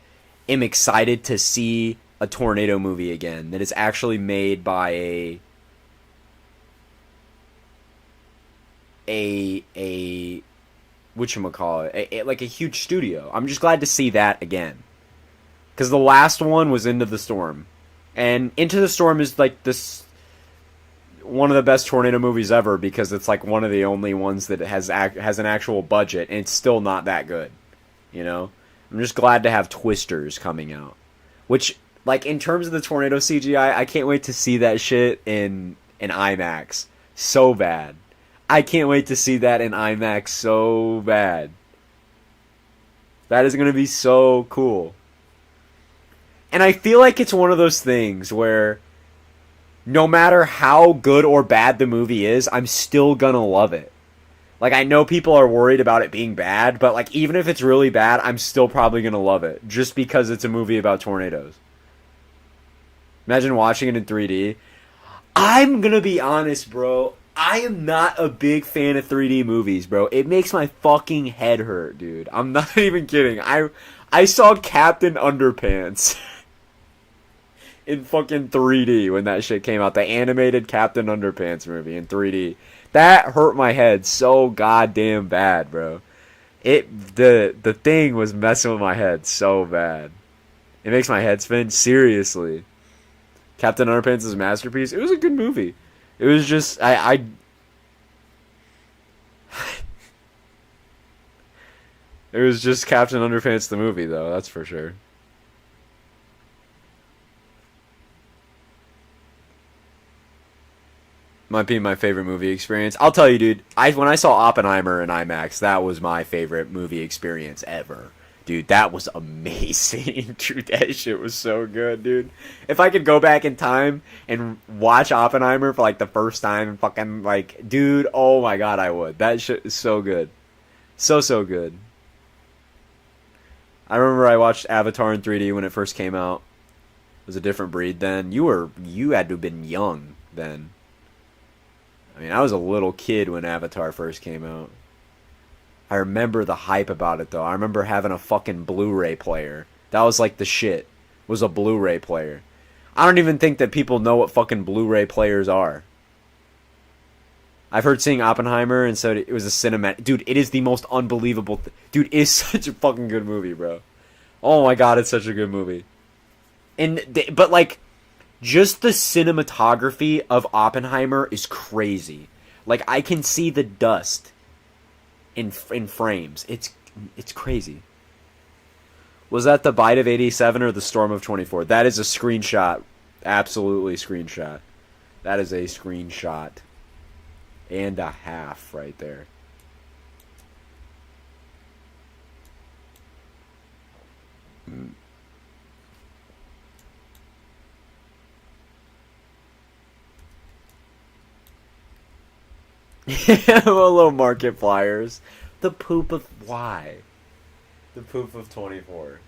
am excited to see a tornado movie again that is actually made by whatchamacallit, like a huge studio. I'm just glad to see that again. Because the last one was Into the Storm. And Into the Storm is like this one of the best tornado movies ever because it's like one of the only ones that has an actual budget, and it's still not that good. You know? I'm just glad to have Twisters coming out. Which, like, in terms of the tornado CGI, I can't wait to see that shit in IMAX. So bad. I can't wait to see that in IMAX so bad. That is going to be so cool. And I feel like it's one of those things where no matter how good or bad the movie is, I'm still going to love it. Like, I know people are worried about it being bad, but, like, even if it's really bad, I'm still probably going to love it. Just because it's a movie about tornadoes. Imagine watching it in 3D. I'm going to be honest, bro. I am not a big fan of 3D movies, bro. It makes my fucking head hurt, dude. I'm not even kidding. I saw Captain Underpants in fucking 3D when that shit came out. The animated Captain Underpants movie in 3D. That hurt my head so goddamn bad, bro. The thing was messing with my head so bad. It makes my head spin. Seriously. Captain Underpants is a masterpiece. It was a good movie. It was just it was just Captain Underpants the movie, though. That's for sure. Might be my favorite movie experience. I'll tell you, dude. When I saw Oppenheimer in IMAX, that was my favorite movie experience ever. Dude, that was amazing. Dude, that shit was so good, dude. If I could go back in time and watch Oppenheimer for, like, the first time and fucking, like, dude, oh my god, I would. That shit is so good. So good. I remember I watched Avatar in 3D when it first came out. It was a different breed then. You had to have been young then. I mean, I was a little kid when Avatar first came out. I remember the hype about it, though. I remember having a fucking Blu-ray player. That was like the shit. Was a Blu-ray player. I don't even think that people know what fucking Blu-ray players are. I've heard seeing Oppenheimer, and so it was a cinematic. Dude, it is the most unbelievable. Dude, it is such a fucking good movie, bro. Oh my god, it's such a good movie. But like, just the cinematography of Oppenheimer is crazy. Like, I can see the dust in frames. It's crazy. Was that the Bite of 87 or the Storm of 24? That is a screenshot. Absolutely screenshot. That is a screenshot and a half right there. Hello, Market Flyers. The poop of... Why? The poop of 24.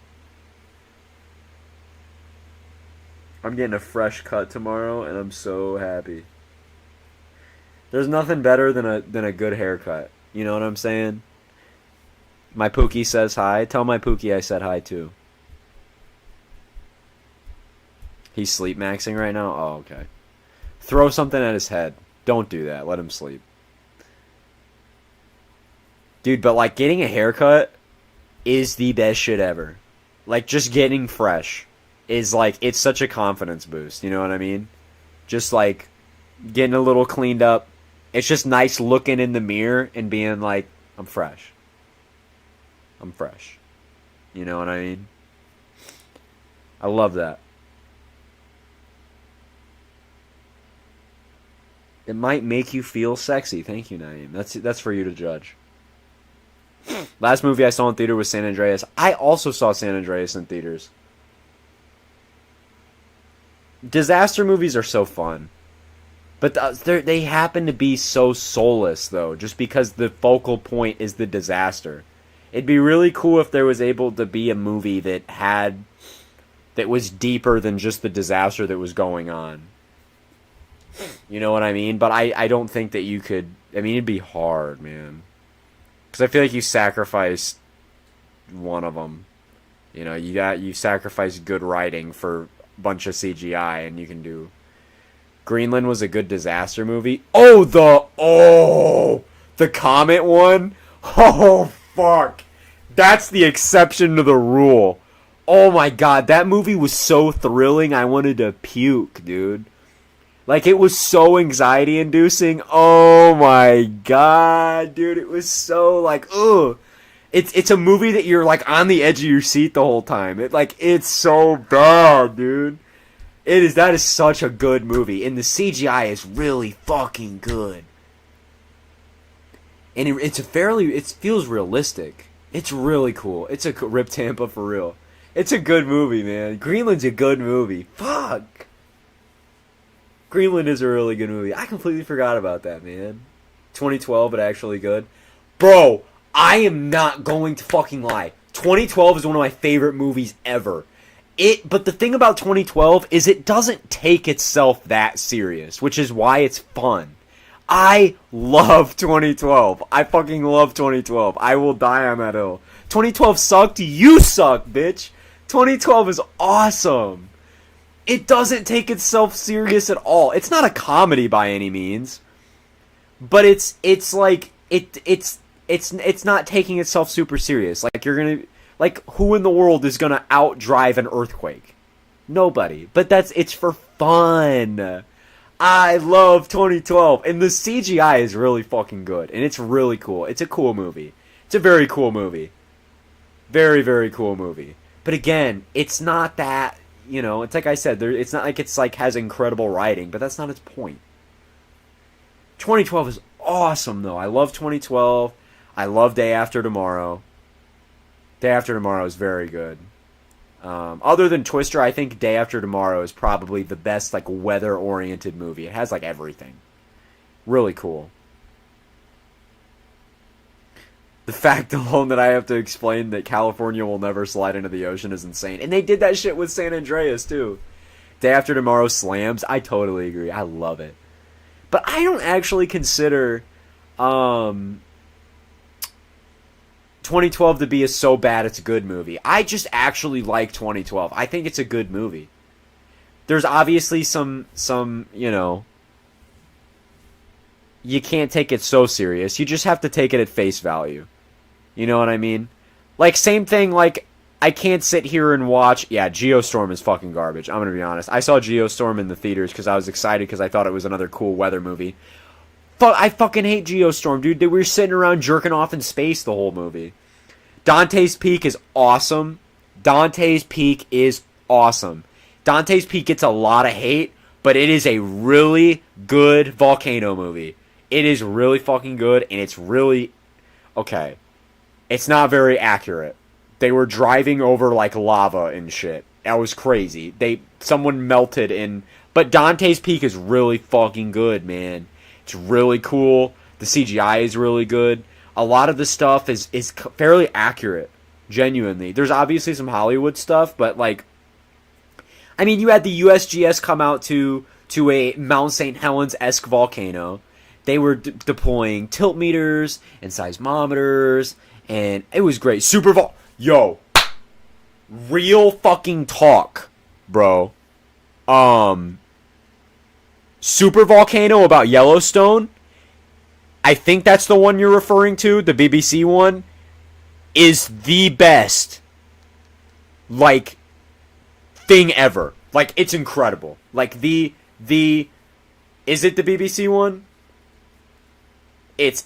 I'm getting a fresh cut tomorrow, and I'm so happy. There's nothing better than a good haircut. You know what I'm saying? My Pookie says hi. Tell my Pookie I said hi, too. He's sleep maxing right now? Oh, okay. Throw something at his head. Don't do that. Let him sleep. Dude, but like getting a haircut is the best shit ever. Like just getting fresh is like, it's such a confidence boost. You know what I mean? Just like getting a little cleaned up. It's just nice looking in the mirror and being like, I'm fresh. I'm fresh. You know what I mean? I love that. It might make you feel sexy. Thank you, Naeem. That's for you to judge. Last movie I saw in theater was San Andreas. I also saw San Andreas in theaters. Disaster movies are so fun. But they happen to be so soulless, though, just because the focal point is the disaster. It'd be really cool if there was able to be a movie that was deeper than just the disaster that was going on. You know what I mean? But I don't think that you could... I mean, it'd be hard, man. Because I feel like you sacrificed one of them. You know, you sacrifice good writing for a bunch of CGI, and you can do... Greenland was a good disaster movie. The Comet one? Oh, fuck. That's the exception to the rule. Oh my god, that movie was so thrilling, I wanted to puke, dude. Like, it was so anxiety-inducing. Oh my god, dude. It was so, like, ugh. It's a movie that you're, like, on the edge of your seat the whole time. It's so bad, dude. That is such a good movie. And the CGI is really fucking good. and it feels realistic. It's really cool. It's a Rip Tampa for real. It's a good movie, man. Greenland's a good movie. Fuck. Greenland is a really good movie. I completely forgot about that, man. 2012, but actually good. Bro, I am not going to fucking lie. 2012 is one of my favorite movies ever. But the thing about 2012 is it doesn't take itself that serious, which is why it's fun. I love 2012. I fucking love 2012. I will die on that hill. 2012 sucked. You suck, bitch. 2012 is awesome. It doesn't take itself serious at all. It's not a comedy by any means, but it's not taking itself super serious. Who in the world is gonna outdrive an earthquake? Nobody. But it's for fun. I love 2012, and the CGI is really fucking good, and it's really cool. It's a cool movie. It's a very cool movie. Very, very cool movie. But again, it's not that, it's like I said, it's not like it's like has incredible writing, but that's not its point. 2012 is awesome, though. I love 2012. I love Day After Tomorrow. Day After Tomorrow is very good. Other than Twister, I think Day After Tomorrow is probably the best weather-oriented movie. It has everything. Really cool. The fact alone that I have to explain that California will never slide into the ocean is insane. And they did that shit with San Andreas, too. Day After Tomorrow slams. I totally agree. I love it. But I don't actually consider 2012 to be a so bad it's a good movie. I just actually like 2012. I think it's a good movie. There's obviously some you can't take it so serious. You just have to take it at face value. You know what I mean? Same thing, I can't sit here and watch... Yeah, Geostorm is fucking garbage. I'm going to be honest. I saw Geostorm in the theaters because I was excited because I thought it was another cool weather movie. I fucking hate Geostorm, dude. We were sitting around jerking off in space the whole movie. Dante's Peak is awesome. Dante's Peak is awesome. Dante's Peak gets a lot of hate, but it is a really good volcano movie. It is really fucking good, and it's really... Okay. It's not very accurate. They were driving over, lava and shit. That was crazy. Someone melted in... But Dante's Peak is really fucking good, man. It's really cool. The CGI is really good. A lot of the stuff is fairly accurate. Genuinely. There's obviously some Hollywood stuff, but you had the USGS come out to a Mount St. Helens-esque volcano. They were deploying tilt meters and seismometers, and it was great. Yo. Real fucking talk, bro. Super volcano about Yellowstone, I think that's the one you're referring to, the BBC one, is the best, thing ever. It's incredible. Is it the BBC one? It's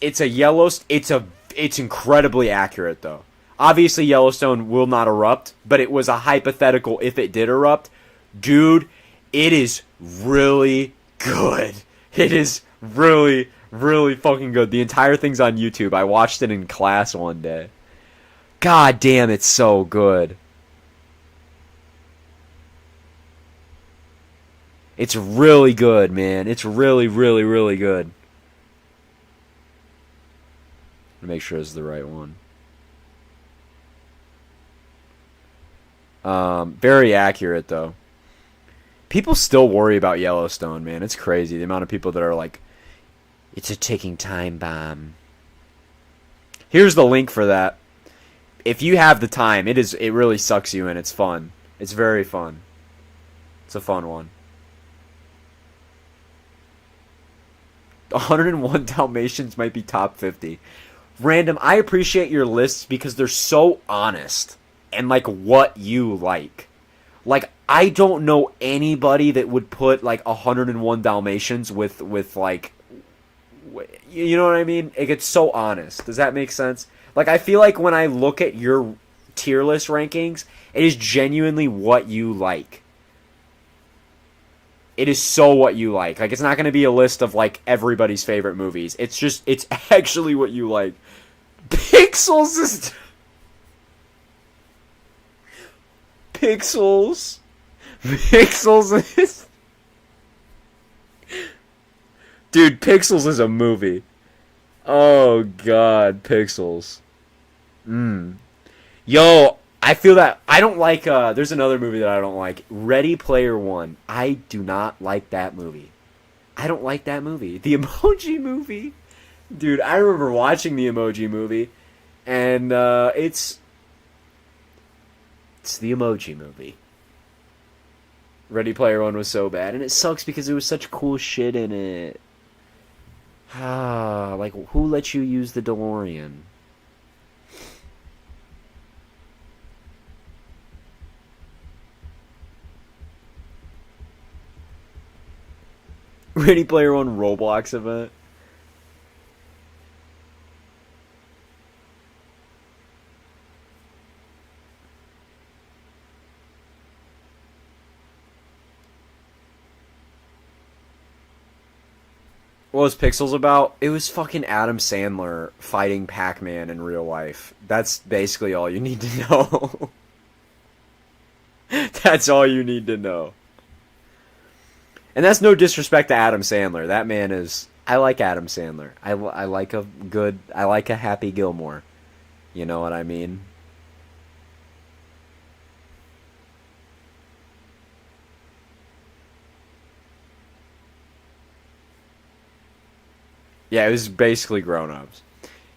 incredibly accurate, though. Obviously, Yellowstone will not erupt, but it was a hypothetical if it did erupt. Dude, it is really good. It is really, really fucking good. The entire thing's on YouTube. I watched it in class one day. God damn, it's so good. It's really good, man. It's really, really, really good. Make sure it's the right one. Very accurate, though. People still worry about Yellowstone, man. It's crazy. The amount of people that are like, it's a ticking time bomb. Here's the link for that. If you have the time, it really sucks you in. It's fun. It's very fun. It's a fun one. 101 Dalmatians might be top 50. Random, I appreciate your lists because they're so honest and what you like. I don't know anybody that would put 101 Dalmatians with you know what I mean? It's so honest. Does that make sense? I feel like when I look at your tier list rankings, it is genuinely what you like. it is so what you like. Like, it's not going to be a list of, like, everybody's favorite movies. It's just, it's actually what you like. Pixels is... Pixels. Pixels is... Dude, Pixels is a movie. Oh, God, Pixels. Yo, I feel that... I don't like... there's another movie that I don't like. Ready Player One. I do not like that movie. I don't like that movie. The Emoji Movie. Dude, I remember watching the Emoji Movie. And, it's the Emoji Movie. Ready Player One was so bad. And it sucks because there was such cool shit in it. Like, who let you use the DeLorean? Ready Player One Roblox event. What was Pixels about? It was fucking Adam Sandler fighting Pac-Man in real life. That's basically all you need to know. That's all you need to know. And that's no disrespect to Adam Sandler. That man is... I like Adam Sandler. I like a good... I like a Happy Gilmore. You know what I mean? Yeah, it was basically grown-ups.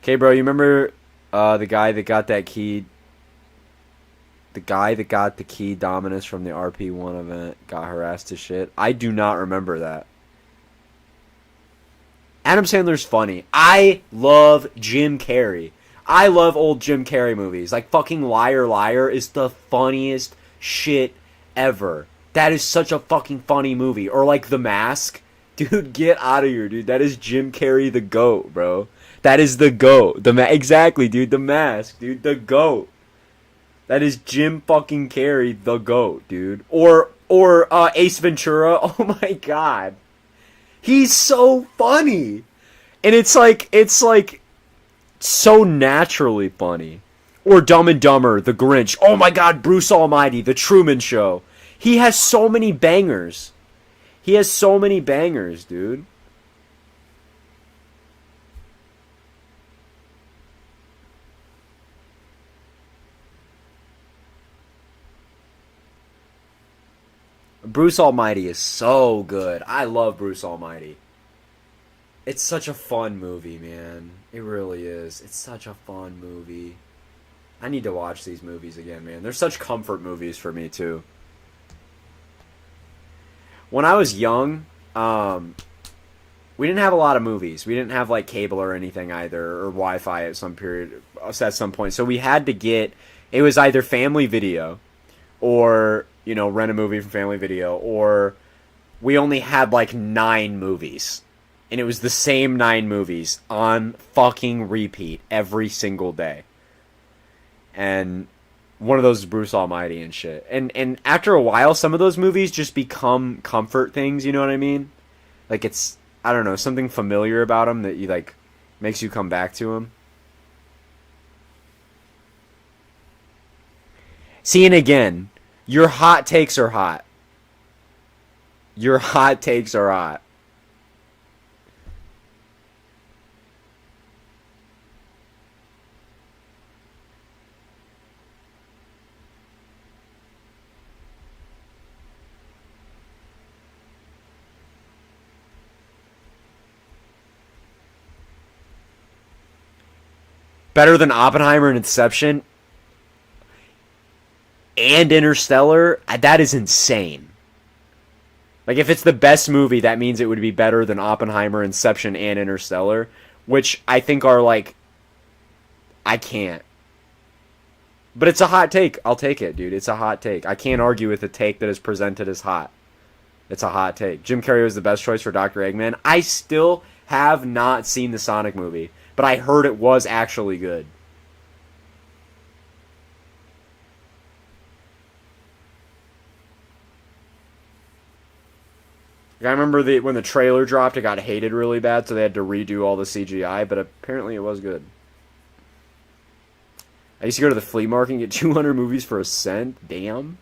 Okay, bro, you remember the guy that got that key... The guy that got the key Dominus from the RP1 event got harassed to shit? I do not remember that. Adam Sandler's funny. I love Jim Carrey. I love old Jim Carrey movies. Like, fucking Liar Liar is the funniest shit ever. That is such a fucking funny movie. Or, like, The Mask. Dude, get out of here, dude. That is Jim Carrey the GOAT, bro. That is the GOAT. Exactly, dude. The Mask, dude. The GOAT. That is Jim fucking Carrey, the GOAT, dude. Or Ace Ventura. Oh my god. He's so funny. And it's like so naturally funny. Or Dumb and Dumber, The Grinch. Oh my god, Bruce Almighty, The Truman Show. He has so many bangers. He has so many bangers, dude. Bruce Almighty is so good. I love Bruce Almighty. It's such a fun movie, man. It really is. It's such a fun movie. I need to watch these movies again, man. They're such comfort movies for me, too. When I was young, we didn't have a lot of movies. We didn't have, like, cable or anything either, or Wi-Fi at some point. So we had to get... It was either Family Video, or... You know, rent a movie from Family Video, or we only had like 9 movies. And it was the same 9 movies on fucking repeat every single day. And one of those is Bruce Almighty and shit. And after a while, some of those movies just become comfort things, you know what I mean? Like it's, I don't know, something familiar about them that you like, makes you come back to them. See, and again... Your hot takes are hot. Your hot takes are hot. Better than Oppenheimer and Inception? And Interstellar, that is insane. Like, if it's the best movie, that means it would be better than Oppenheimer, Inception, and Interstellar, which I think are, like, I can't. But it's a hot take. I'll take it, dude. It's a hot take. I can't argue with a take that is presented as hot. It's a hot take. Jim Carrey was the best choice for Dr. Eggman. I still have not seen the Sonic movie, but I heard it was actually good. Like, I remember when the trailer dropped, it got hated really bad, so they had to redo all the CGI, but apparently it was good. I used to go to the flea market and get 200 movies for a cent. Damn.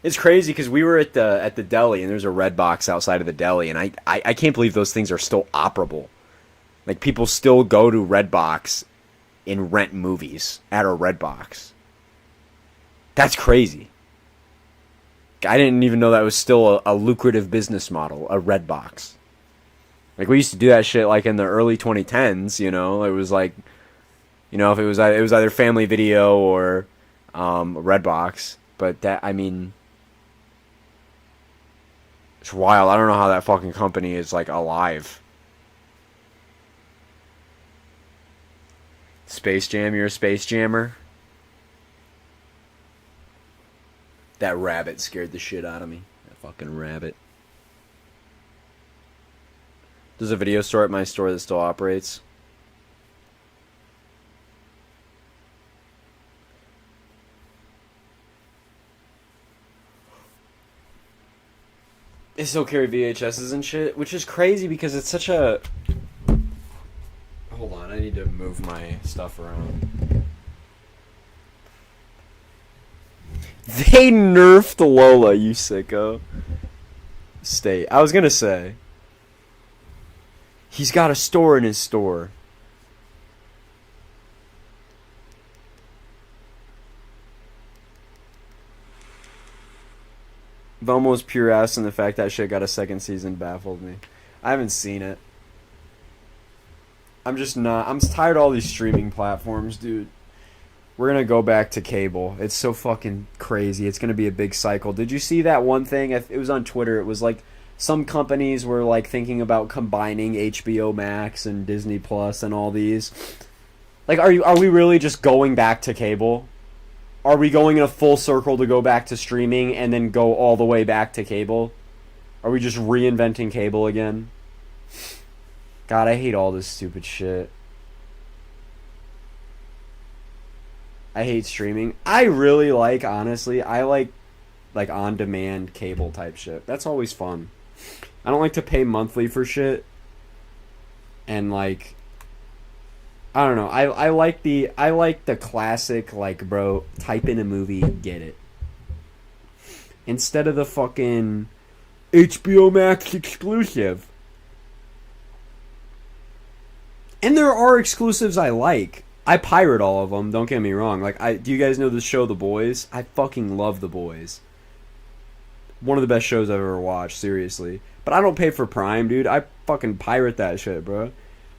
It's crazy because we were at the deli, and there's a red box outside of the deli, and I can't believe those things are still operable. Like, people still go to Redbox and rent movies at a Redbox. That's crazy. I didn't even know that was still a lucrative business model, a Redbox. Like, we used to do that shit, like, in the early 2010s, you know? It was like, you know, if it was either Family Video or Redbox. But that, I mean, it's wild. I don't know how that fucking company is, like, alive. Space Jam, you're a Space Jammer? That rabbit scared the shit out of me. That fucking rabbit. There's a video store at my store that still operates. They still carry VHSs and shit, which is crazy because it's such a... Hold on, I need to move my stuff around. They nerfed Lola, you sicko. State. I was gonna say. He's got a store in his store. Velmo's pure ass, and the fact that shit got a second season baffled me. I haven't seen it. I'm just not... I'm tired of all these streaming platforms, dude. We're gonna go back to cable. It's so fucking crazy. It's gonna be a big cycle. Did you see that one thing? It was on Twitter. It was like some companies were like thinking about combining HBO Max and Disney Plus and all these. Like, are we really just going back to cable? Are we going in a full circle to go back to streaming and then go all the way back to cable? Are we just reinventing cable again? God, I hate all this stupid shit. I hate streaming. I really like, honestly, I like on-demand cable type shit. That's always fun. I don't like to pay monthly for shit. And like, I don't know. I like the classic, like, bro, type in a movie, get it. Instead of the fucking HBO Max exclusive. And there are exclusives I like. I pirate all of them, don't get me wrong. Like, do you guys know the show The Boys? I fucking love The Boys. One of the best shows I've ever watched, seriously. But I don't pay for Prime, dude. I fucking pirate that shit, bro.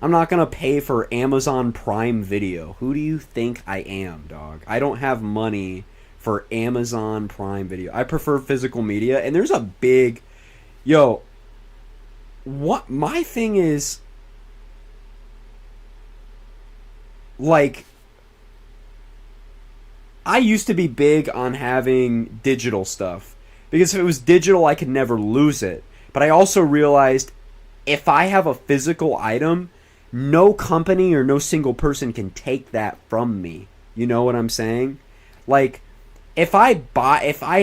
I'm not gonna pay for Amazon Prime Video. Who do you think I am, dog? I don't have money for Amazon Prime Video. I prefer physical media, and there's a big... Yo, what my thing is... Like, I used to be big on having digital stuff. Because if it was digital, I could never lose it. But I also realized if I have a physical item, no company or no single person can take that from me. You know what I'm saying? Like, if I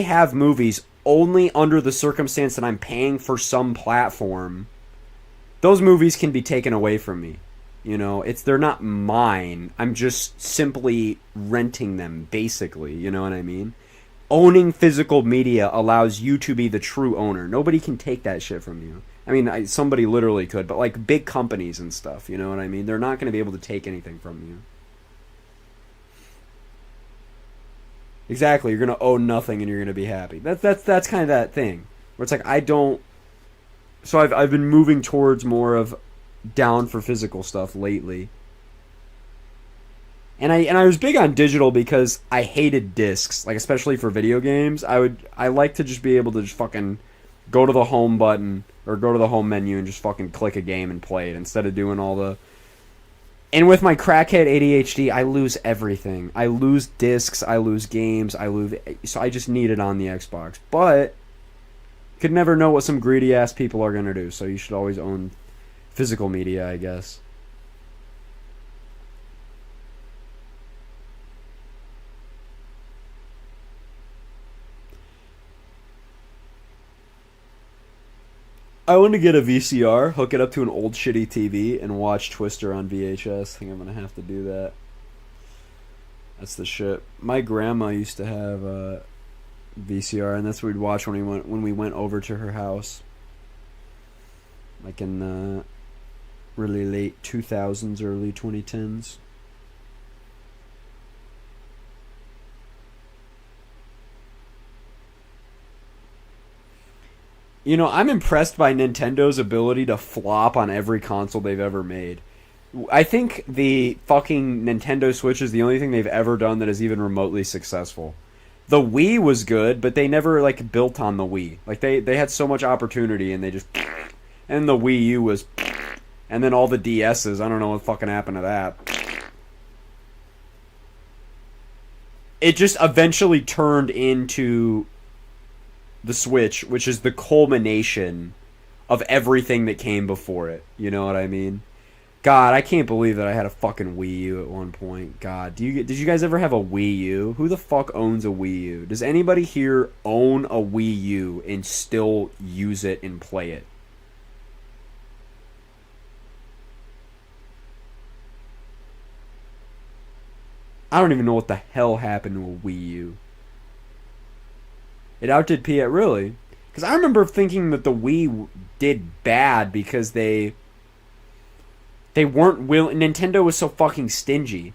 have movies only under the circumstance that I'm paying for some platform, those movies can be taken away from me. You know, they're not mine. I'm just simply renting them, basically. You know what I mean? Owning physical media allows you to be the true owner. Nobody can take that shit from you. I mean, somebody literally could, but like big companies and stuff, you know what I mean? They're not going to be able to take anything from you. Exactly, you're going to own nothing and you're going to be happy. That's kind of that thing. Where it's like, I don't... So I've been moving towards more of down for physical stuff lately. And I was big on digital because I hated discs, like especially for video games. I like to just be able to just fucking go to the home button or go to the home menu and just fucking click a game and play it instead of doing all the... And with my crackhead ADHD, I lose everything. I lose discs, I lose games, so I just need it on the Xbox. But you could never know what some greedy ass people are gonna do, so you should always own physical media, I guess. I want to get a VCR, hook it up to an old shitty TV, and watch Twister on VHS. I think I'm gonna have to do that. That's the shit. My grandma used to have a VCR, and that's what we'd watch when we went over to her house, like in the really late 2000s, early 2010s. You know, I'm impressed by Nintendo's ability to flop on every console they've ever made. I think the fucking Nintendo Switch is the only thing they've ever done that is even remotely successful. The Wii was good, but they never like built on the Wii. Like they had so much opportunity and they just and the Wii U was and then all the DSs, I don't know what fucking happened to that. It just eventually turned into the Switch, which is the culmination of everything that came before it. You know what I mean? God, I can't believe that I had a fucking Wii U at one point. God, did you guys ever have a Wii U? Who the fuck owns a Wii U? Does anybody here own a Wii U and still use it and play it? I don't even know what the hell happened to a Wii U. It outdid PS, really? Because I remember thinking that the Wii did bad because they weren't willing. Nintendo was so fucking stingy.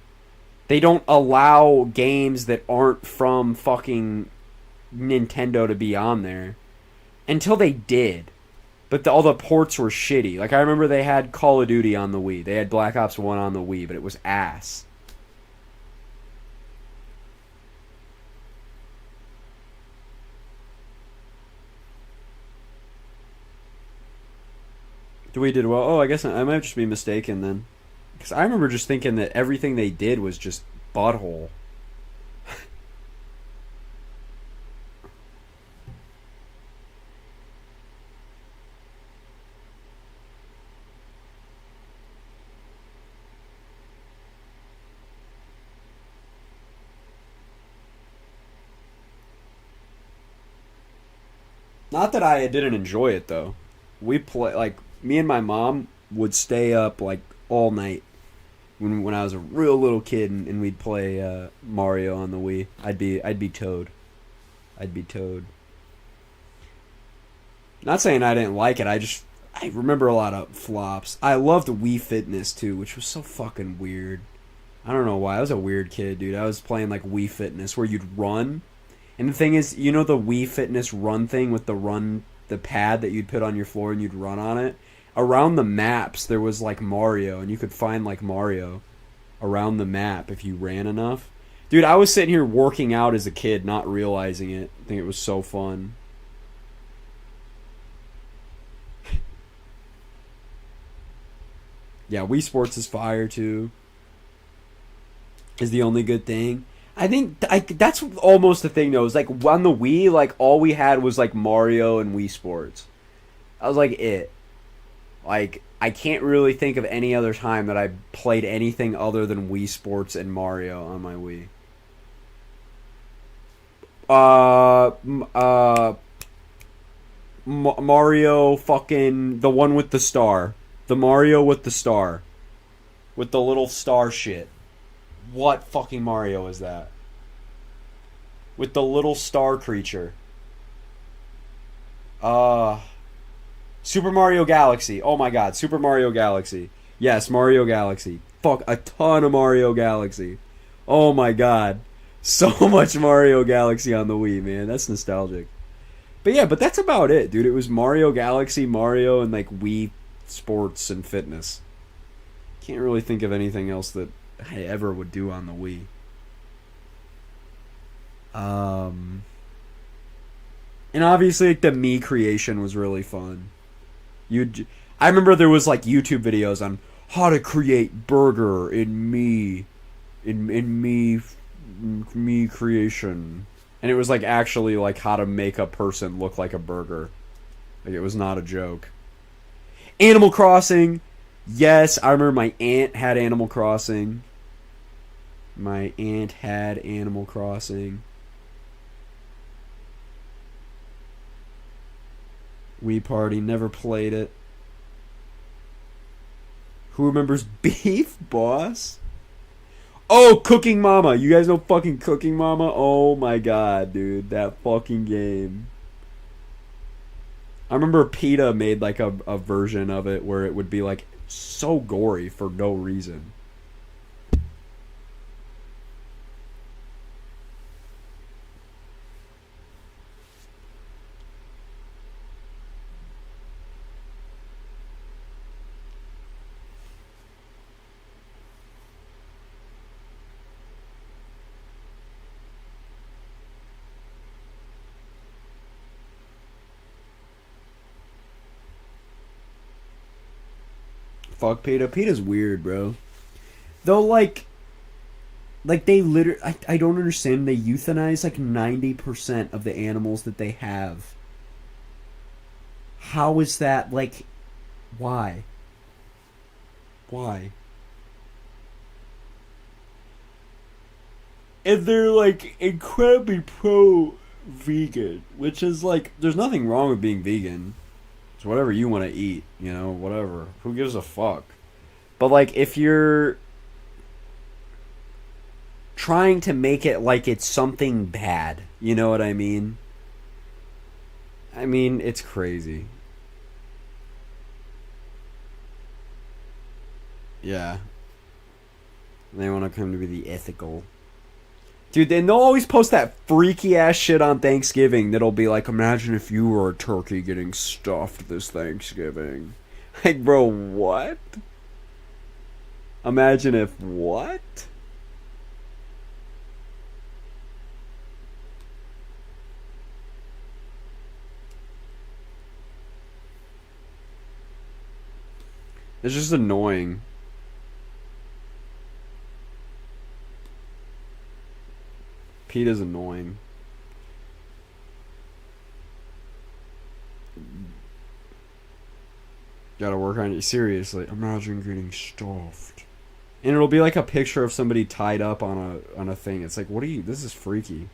They don't allow games that aren't from fucking Nintendo to be on there until they did. But all the ports were shitty. Like I remember they had Call of Duty on the Wii. They had Black Ops 1 on the Wii, but it was ass. We did well. Oh, I guess I might just be mistaken then. Because I remember just thinking that everything they did was just butthole. Not that I didn't enjoy it though. We play like me and my mom would stay up like all night when I was a real little kid and we'd play Mario on the Wii. I'd be Toad. I'd be Toad. Not saying I didn't like it. I remember a lot of flops. I loved Wii Fitness too, which was so fucking weird. I don't know why. I was a weird kid, dude. I was playing like Wii Fitness where you'd run. And the thing is, you know the Wii Fitness run thing with the pad that you'd put on your floor and you'd run on it? Around the maps there was like Mario, and you could find like Mario around the map if you ran enough. Dude, I was sitting here working out as a kid, not realizing it. I think it was so fun. Yeah, Wii Sports is fire too. Is the only good thing. I think that's almost the thing though. Is like on the Wii, like all we had was like Mario and Wii Sports. That was like it. Like I can't really think of any other time that I played anything other than Wii Sports and Mario on my Wii. Mario fucking the one with the star. The Mario with the star. With the little star shit. What fucking Mario is that? With the little star creature. Super Mario Galaxy. Oh my god, Super Mario Galaxy. Yes, Mario Galaxy. Fuck, a ton of Mario Galaxy. Oh my god. So much Mario Galaxy on the Wii, man. That's nostalgic. But yeah, but that's about it, dude. It was Mario Galaxy, Mario, and like Wii Sports and Fitness. Can't really think of anything else that I ever would do on the Wii. And obviously like the Mii creation was really fun. I remember there was like YouTube videos on how to create burger in Mii Mii creation. And it was like actually like how to make a person look like a burger. Like it was not a joke. Animal Crossing. Yes, I remember my aunt had Animal Crossing. My aunt had Animal Crossing. Wii Party, never played it. Who remembers Beef Boss? Oh, Cooking Mama. You guys know fucking Cooking Mama? Oh my god, dude. That fucking game. I remember PETA made like a version of it where it would be like so gory for no reason. Fuck PETA. PETA's weird, bro. Though, like they literally, I don't understand. They euthanize like 90% of the animals that they have. How is that, like, why? Why? And they're, like, incredibly pro-vegan, which is, like, there's nothing wrong with being vegan. It's whatever you want to eat, you know, whatever. Who gives a fuck? But, like, if you're trying to make it like it's something bad, you know what I mean? I mean, it's crazy. Yeah. They want to come to be the ethical. Dude, and they'll always post that freaky ass shit on Thanksgiving that'll be like, imagine if you were a turkey getting stuffed this Thanksgiving. Like, bro, what? Imagine if what? It's just annoying. PETA's annoying. Gotta work on it. Seriously, imagine getting stuffed. And it'll be like a picture of somebody tied up on a thing. It's like, what are you? This is freaky.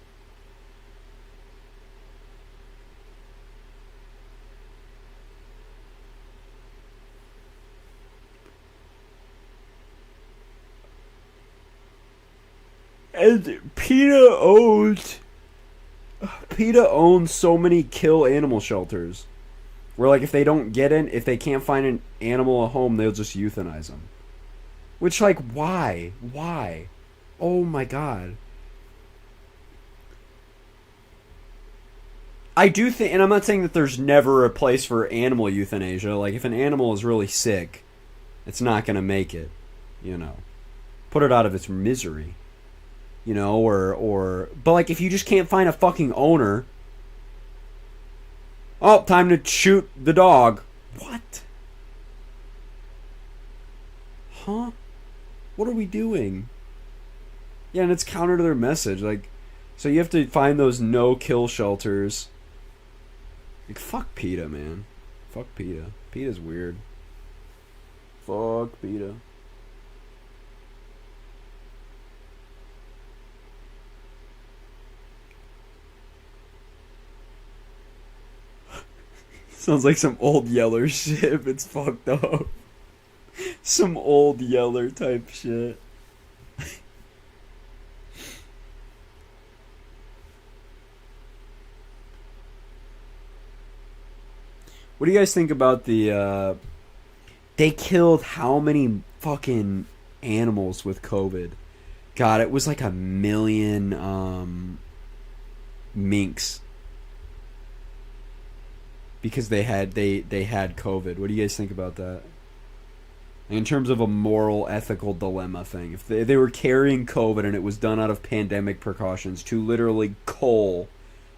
And PETA owns so many kill animal shelters. Where, like, if they don't get in, if they can't find an animal at home, they'll just euthanize them. Which, like, why? Why? Oh my god. I do think, and I'm not saying that there's never a place for animal euthanasia. Like, if an animal is really sick, it's not gonna make it, you know. Put it out of its misery. You know, but like, if you just can't find a fucking owner, oh, time to shoot the dog. What? Huh? What are we doing? Yeah, and it's counter to their message. Like, so you have to find those no-kill shelters. Like, fuck PETA, man. Fuck PETA. PETA's weird. Fuck PETA. Sounds like some old Yeller shit. It's fucked up. Some old Yeller type shit. What do you guys think about the, they killed how many fucking animals with COVID? God, it was like 1 million, minks. Because they had COVID. What do you guys think about that? In terms of a moral, ethical dilemma thing. If they were carrying COVID and it was done out of pandemic precautions to literally cull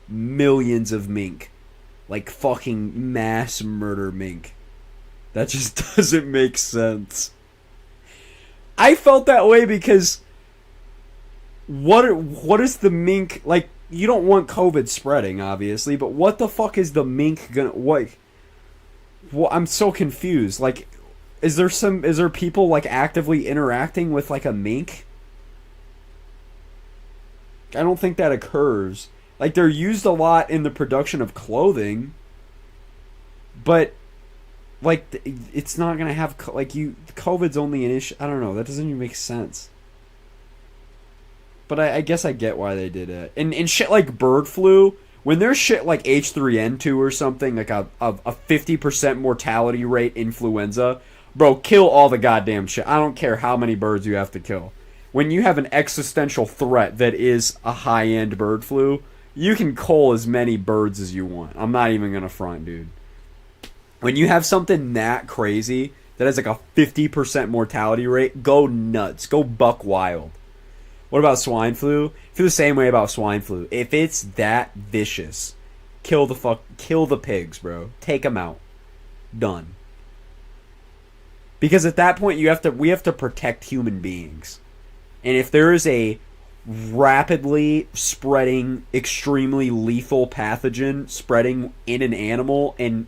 millions of mink. Like fucking mass murder mink. That just doesn't make sense. I felt that way because what is the mink like? You don't want COVID spreading, obviously, but what the fuck is the mink gonna what? Well, I'm so confused. Like, is there people like actively interacting with like a mink? I don't think that occurs. Like, they're used a lot in the production of clothing. But like it's not gonna have like COVID's only an issue. I don't know. That doesn't even make sense. But I guess I get why they did it. And shit like bird flu, when there's shit like H3N2 or something, like a 50% mortality rate influenza, bro, kill all the goddamn shit. I don't care how many birds you have to kill. When you have an existential threat that is a high-end bird flu, you can cull as many birds as you want. I'm not even gonna front, dude. When you have something that crazy that has like a 50% mortality rate, go nuts. Go buck wild. What about swine flu? Feel the same way about swine flu. If it's that vicious, kill the pigs, bro. Take them out. Done. Because at that point we have to protect human beings. And if there is a rapidly spreading, extremely lethal pathogen spreading in an animal, and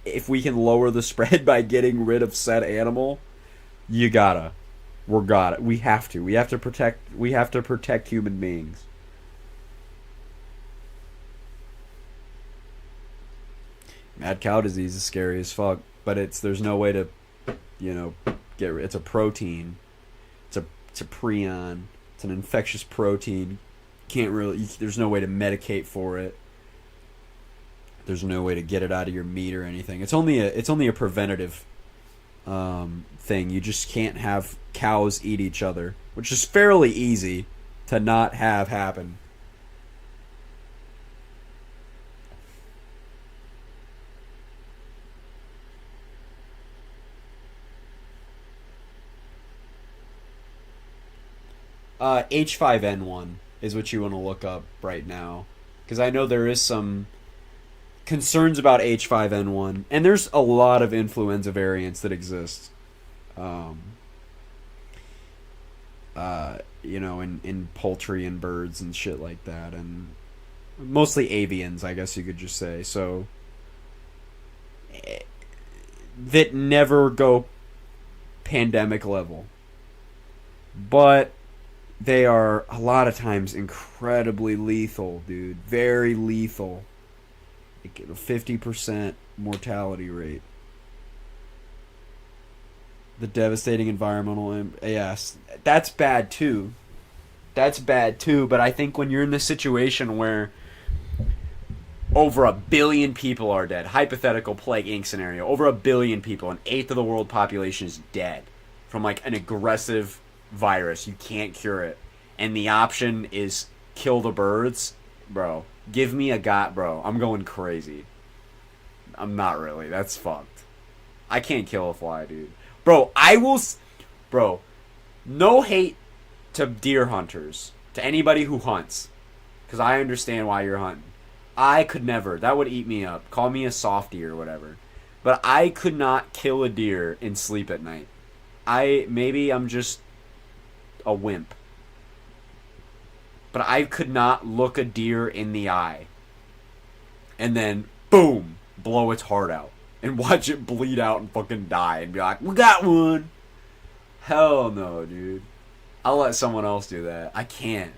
if we can lower the spread by getting rid of said animal, we have to protect human beings. Mad cow disease is scary as fuck, but there's no way to, it's a protein. It's a prion. It's an infectious protein. There's no way to medicate for it. There's no way to get it out of your meat or anything. It's only a preventative thing. You just can't have cows eat each other, which is fairly easy to not have happen. H5N1 is what you want to look up right now, because I know there is some concerns about H5N1, and there's a lot of influenza variants that exist. In poultry and birds and shit like that, and mostly avians, I guess you could just say. So that never go pandemic level, but they are a lot of times incredibly lethal, dude. Very lethal. Like a 50% mortality rate. The devastating environmental yes, that's bad too. But I think when you're in this situation where over 1 billion people are dead, hypothetical Plague Inc. scenario, over 1 billion people, an eighth of the world population is dead from like an aggressive virus. You can't cure it, and the option is kill the birds, bro. Give me bro. I'm going crazy. I'm not really. That's fucked. I can't kill a fly, dude. Bro, Bro, no hate to deer hunters, to anybody who hunts, because I understand why you're hunting. I could never. That would eat me up. Call me a softie or whatever. But I could not kill a deer and sleep at night. Maybe I'm just a wimp. But I could not look a deer in the eye and then, boom, blow its heart out and watch it bleed out and fucking die and be like, we got one. Hell no, dude. I'll let someone else do that. I can't.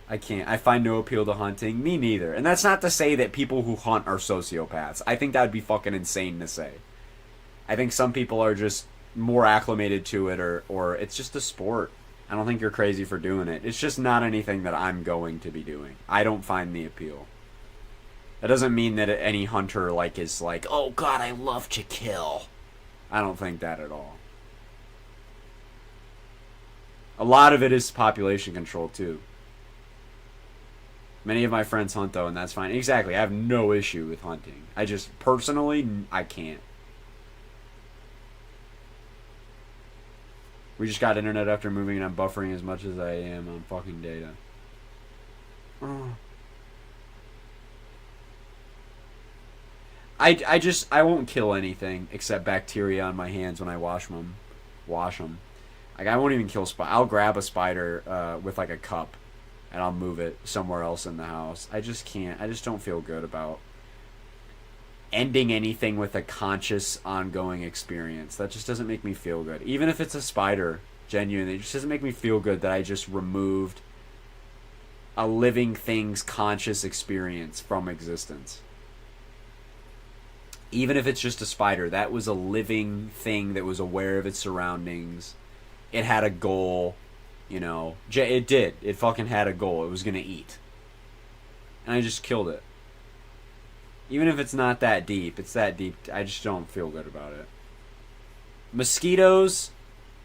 I find no appeal to hunting. Me neither. And that's not to say that people who hunt are sociopaths. I think that would be fucking insane to say. I think some people are just more acclimated to it, or it's just a sport. I don't think you're crazy for doing it. It's just not anything that I'm going to be doing. I don't find the appeal. That doesn't mean that any hunter is like, oh god, I love to kill. I don't think that at all. A lot of it is population control too. Many of my friends hunt though, and that's fine. Exactly, I have no issue with hunting. I just, personally, I can't. We just got internet after moving and I'm buffering as much as I am on fucking data. I won't kill anything except bacteria on my hands when I wash them. Like, I won't even kill I'll grab a spider with like a cup and I'll move it somewhere else in the house. I just can't. I just don't feel good about ending anything with a conscious, ongoing experience. That just doesn't make me feel good. Even if it's a spider, genuinely, it just doesn't make me feel good that I just removed a living thing's conscious experience from existence. Even if it's just a spider, that was a living thing that was aware of its surroundings. It had a goal, you know. It did. It fucking had a goal. It was gonna eat. And I just killed it. Even if it's not that deep, it's that deep. I just don't feel good about it. Mosquitoes,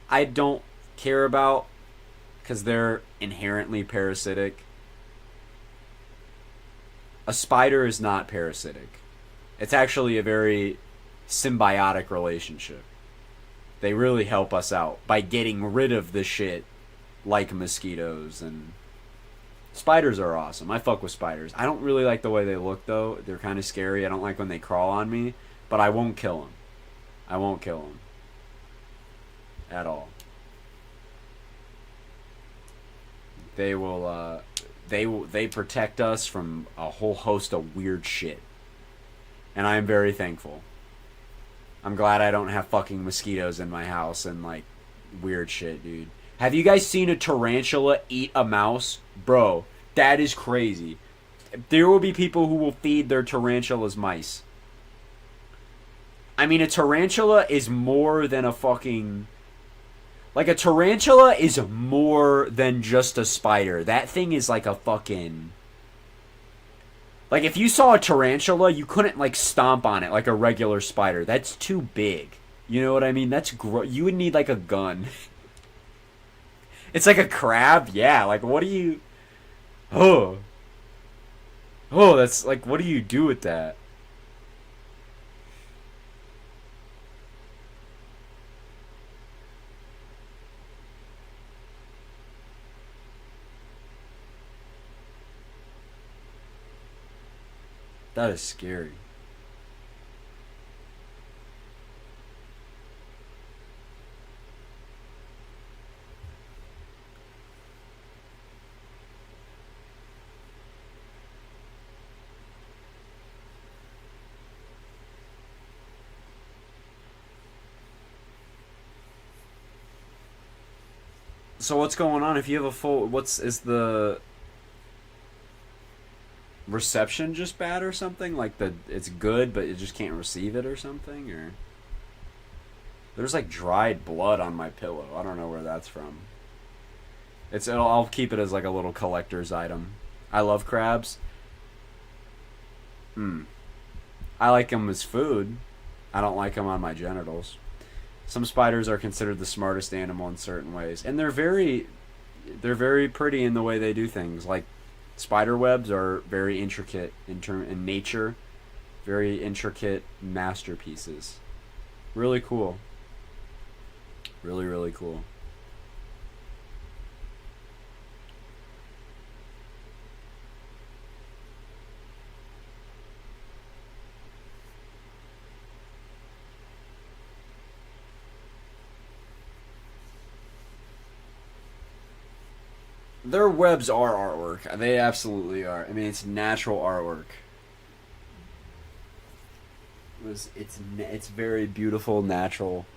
I don't care about because they're inherently parasitic. A spider is not parasitic. It's actually a very symbiotic relationship. They really help us out by getting rid of the shit like mosquitoes, and spiders are awesome. I fuck with spiders. I don't really like the way they look though. They're kind of scary. I don't like when they crawl on me, but I won't kill them. I won't kill them at all. They will they protect us from a whole host of weird shit. And I am very thankful. I'm glad I don't have fucking mosquitoes in my house and like weird shit, dude. Have you guys seen a tarantula eat a mouse? Bro, that is crazy. There will be people who will feed their tarantulas mice. I mean, a tarantula is more than a fucking... Like, a tarantula is more than just a spider. That thing is like a fucking... Like, if you saw a tarantula, you couldn't, like, stomp on it like a regular spider. That's too big. You know what I mean? That's you would need, like, a gun. It's like a crab? Yeah, like, what do you... Oh, that's, like, what do you do with that? That is scary. So what's going on if you have a full... Is the reception just bad or something? Like, it's good, but it just can't receive it or something? Or... There's, like, dried blood on my pillow. I don't know where that's from. I'll keep it as, like, a little collector's item. I love crabs. I like them as food. I don't like them on my genitals. Some spiders are considered the smartest animal in certain ways, and they're very pretty in the way they do things. Like, spider webs are very intricate in nature, very intricate masterpieces. Really cool. Really, really cool. Their webs are artwork. They absolutely are. I mean, it's natural artwork. It's very beautiful, natural.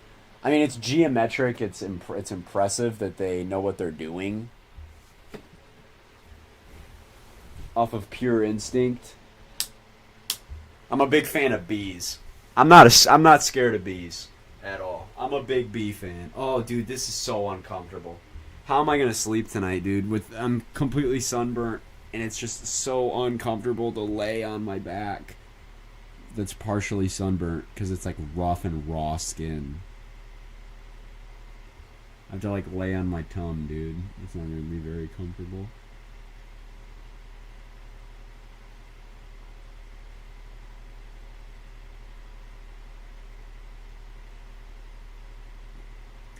I mean, it's geometric. It's impressive that they know what they're doing. Off of pure instinct. I'm a big fan of bees. I'm not scared of bees at all. I'm a big bee fan. Oh, dude, this is so uncomfortable. How am I gonna sleep tonight, dude? I'm completely sunburnt, and it's just so uncomfortable to lay on my back. That's partially sunburnt because it's like rough and raw skin. I have to like lay on my tongue, dude. It's not gonna be very comfortable.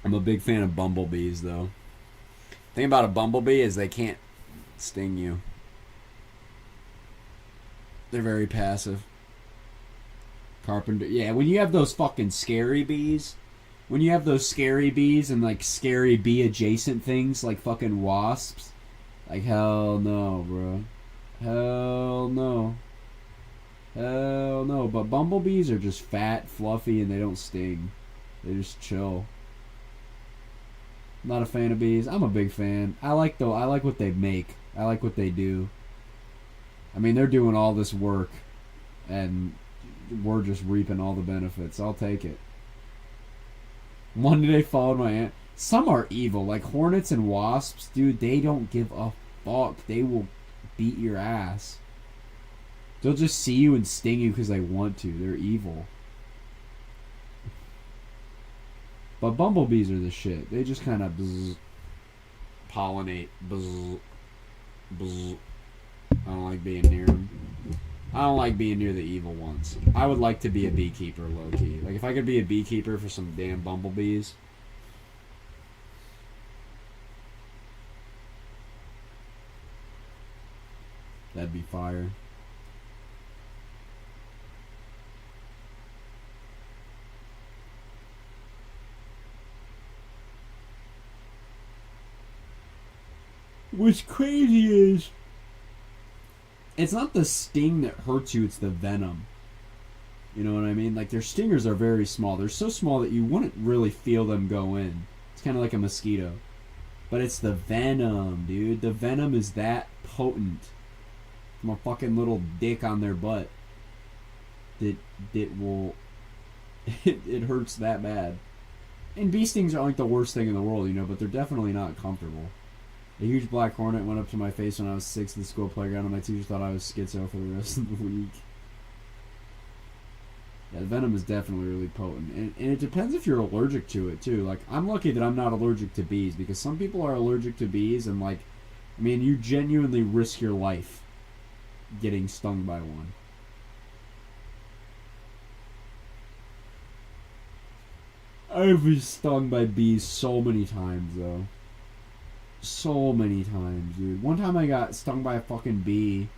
I'm a big fan of bumblebees, though. The thing about a bumblebee is they can't sting you. They're very passive. Carpenter. Yeah, when you have those fucking scary bees, when you have those scary bees and like scary bee adjacent things like fucking wasps, like hell no, bro. Hell no. Hell no. But bumblebees are just fat, fluffy, and they don't sting. They just chill. Not a fan of bees. I'm a big fan. I like what they make. I like what they do. I mean, they're doing all this work, and we're just reaping all the benefits. I'll take it. One day followed my aunt. Some are evil, like hornets and wasps, dude. They don't give a fuck. They will beat your ass. They'll just see you and sting you because they want to. They're evil. But bumblebees are the shit. They just kind of pollinate. Bzz, bzz. I don't like being near them. I don't like being near the evil ones. I would like to be a beekeeper, low-key. Like, if I could be a beekeeper for some damn bumblebees. That'd be fire. What's crazy is it's not the sting that hurts you, it's the venom. You know what I mean? Like, their stingers are very small. They're so small that you wouldn't really feel them go in. It's kind of like a mosquito. But it's the venom, dude. The venom is that potent from a fucking little dick on their butt that will... it hurts that bad. And bee stings are like the worst thing in the world, you know, but they're definitely not comfortable. A huge black hornet went up to my face when I was 6 in the school playground, and my teacher thought I was schizo for the rest of the week. Yeah, the venom is definitely really potent. And it depends if you're allergic to it, too. Like, I'm lucky that I'm not allergic to bees, because some people are allergic to bees, and, like, I mean, you genuinely risk your life getting stung by one. I've been stung by bees so many times, though. So many times, dude. One time I got stung by a fucking bee.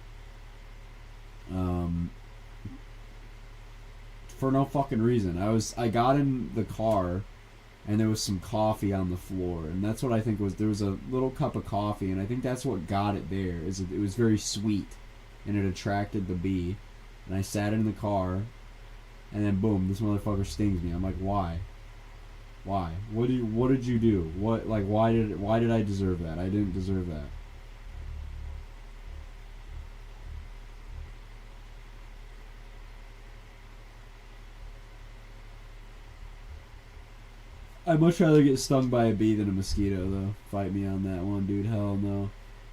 For no fucking reason. I got in the car and there was some coffee on the floor, and that's what I think was, there was a little cup of coffee, and I think that's what got it there. Is it was very sweet and it attracted the bee. And I sat in the car and then boom, this motherfucker stings me. I'm like, why? Why? What did you do? What, like, why did I deserve that? I didn't deserve that. I'd much rather get stung by a bee than a mosquito, though. Fight me on that one, dude. Hell no.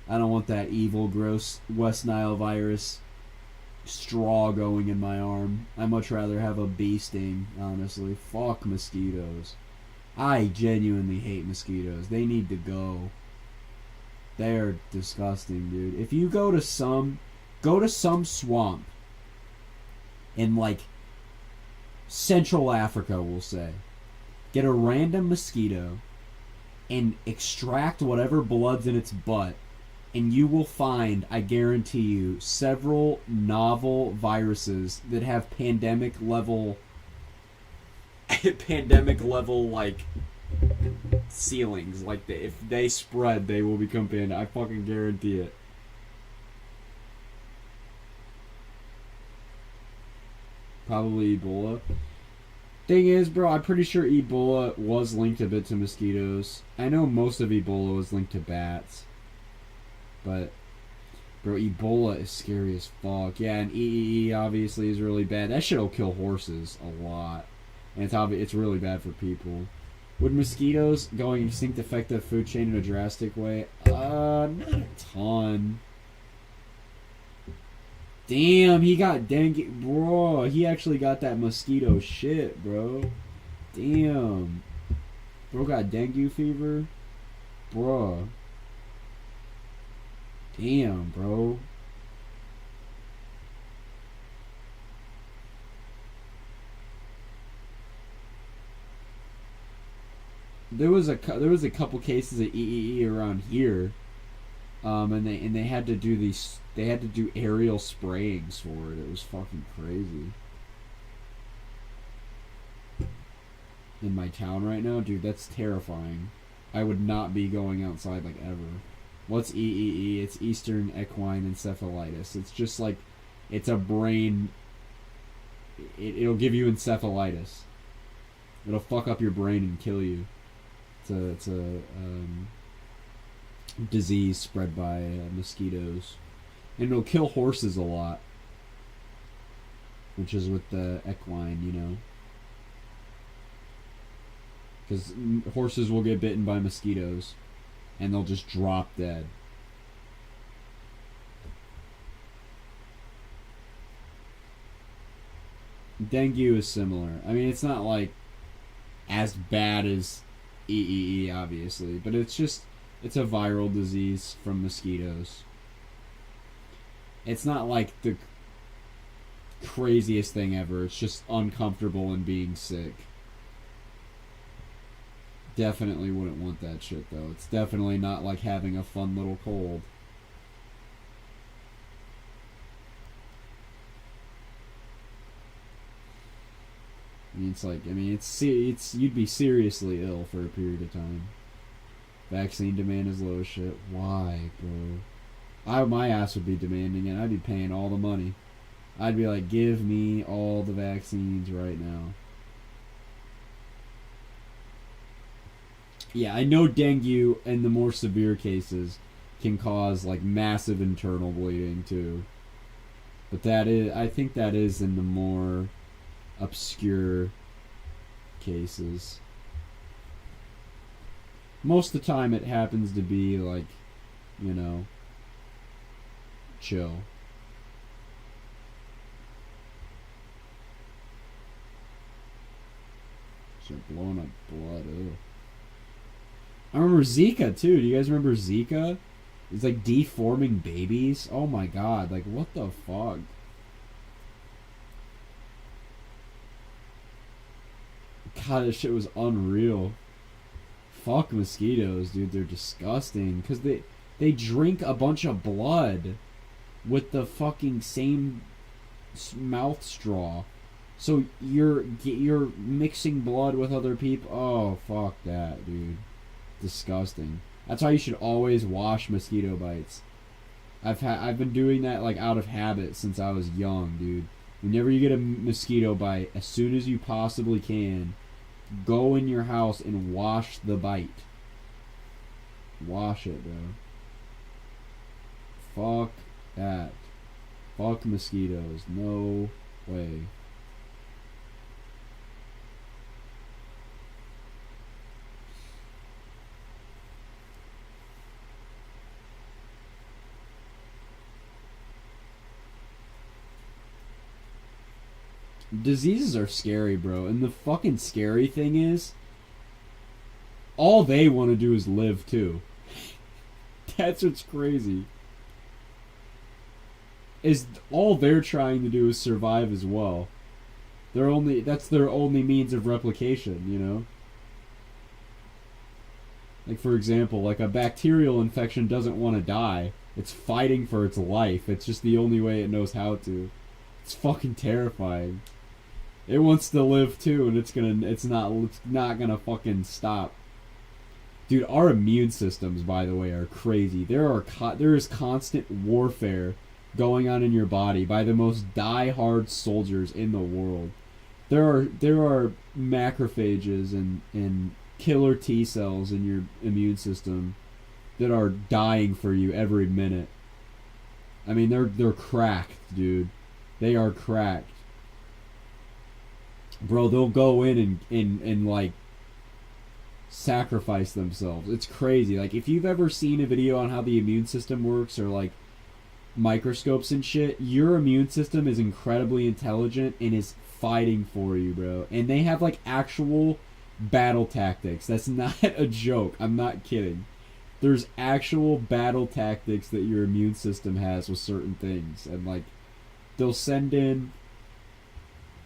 I don't want that evil, gross West Nile virus straw going in my arm. I'd much rather have a bee sting, honestly. Fuck mosquitoes. I genuinely hate mosquitoes. They need to go. They're disgusting, dude. If you go to some swamp in, like, Central Africa, we'll say, get a random mosquito and extract whatever blood's in its butt, and you will find, I guarantee you, several novel viruses that have pandemic level like ceilings. Like, if they spread, they will become pandemic. I fucking guarantee it. Probably Ebola. Thing is, bro, I'm pretty sure Ebola was linked a bit to mosquitoes. I know most of Ebola was linked to bats. But, bro, Ebola is scary as fuck. Yeah, and EEE obviously is really bad. That shit'll kill horses a lot. And it's really bad for people. Would mosquitoes going extinct affect the food chain in a drastic way? Not a ton. Damn, he got dengue. Bro, he actually got that mosquito shit, bro. Damn. Bro got dengue fever? Bro. Damn, bro. There was a couple cases of EEE around here, and they had to do aerial sprayings for it. It was fucking crazy. In my town right now, dude, that's terrifying. I would not be going outside like ever. What's EEE? It's Eastern Equine Encephalitis. It's just like, it's a brain. It'll give you encephalitis. It'll fuck up your brain and kill you. It's a disease spread by mosquitoes, and it'll kill horses a lot. which is with the equine, you know. Because horses will get bitten by mosquitoes, and they'll just drop dead. Dengue is similar. I mean, it's not like as bad as EEE, obviously, but it's a viral disease from mosquitoes. It's not like the craziest thing ever. It's just uncomfortable and being sick. Definitely wouldn't want that shit, though. It's definitely not like having a fun little cold. I mean, it's you'd be seriously ill for a period of time. Vaccine demand is low as shit. Why, bro? My ass would be demanding it. I'd be paying all the money. I'd be like, give me all the vaccines right now. Yeah, I know dengue and the more severe cases can cause like massive internal bleeding too. But I think that is in the more obscure cases. Most of the time it happens to be like, you know, chill. Start blowing up blood. Ew. I remember Zika too. Do you guys remember Zika? It's like deforming babies. Oh my god! Like what the fuck? God, this shit was unreal. Fuck mosquitoes, dude. They're disgusting because they drink a bunch of blood with the fucking same mouth straw. So you're mixing blood with other people. Oh fuck that, dude. Disgusting. That's why you should always wash mosquito bites. I've been doing that like out of habit since I was young, dude. Whenever you get a mosquito bite, as soon as you possibly can, go in your house and wash the bite. Wash it, bro. Fuck that. Fuck mosquitoes. No way. Diseases are scary, bro. And the fucking scary thing is, all they want to do is live, too. That's what's crazy. Is all they're trying to do is survive as well. That's their only means of replication, you know? Like, for example, like a bacterial infection doesn't want to die. It's fighting for its life. It's just the only way it knows how to. It's fucking terrifying. It wants to live too, and it's not gonna fucking stop. Dude, our immune systems, by the way, are crazy. There is constant warfare going on in your body by the most die-hard soldiers in the world. There are macrophages and killer T cells in your immune system that are dying for you every minute. I mean, they're cracked, dude. They are cracked. Bro, they'll go in and like sacrifice themselves. It's crazy. Like, if you've ever seen a video on how the immune system works, or like microscopes and shit, your immune system is incredibly intelligent and is fighting for you, bro. And they have like actual battle tactics. That's not a joke. I'm not kidding. There's actual battle tactics that your immune system has with certain things. And like, they'll send in,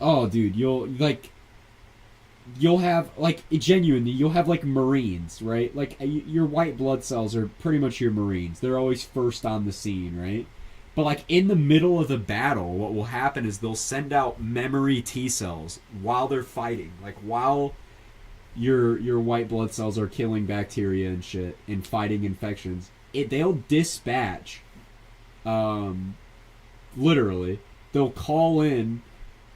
oh dude, you'll have like, genuinely, you'll have like Marines, right? Like, your white blood cells are pretty much your Marines. They're always first on the scene, right? But like, in the middle of the battle, what will happen is they'll send out memory T cells while they're fighting. Like, while your white blood cells are killing bacteria and shit and fighting infections, they'll dispatch, literally, they'll call in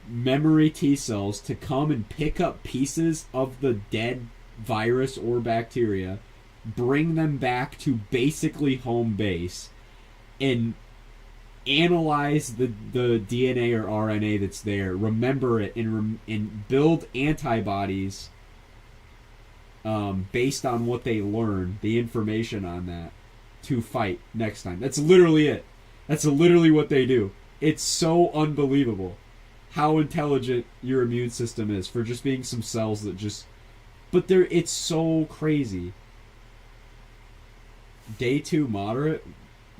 memory T cells to come and pick up pieces of the dead virus or bacteria, bring them back to basically home base, and analyze the DNA or RNA that's there, remember it, and build antibodies based on what they learn, the information on that, to fight next time. That's literally it. That's literally what they do. It's so unbelievable how intelligent your immune system is for just being some cells that just... But it's so crazy. Day 2 moderate?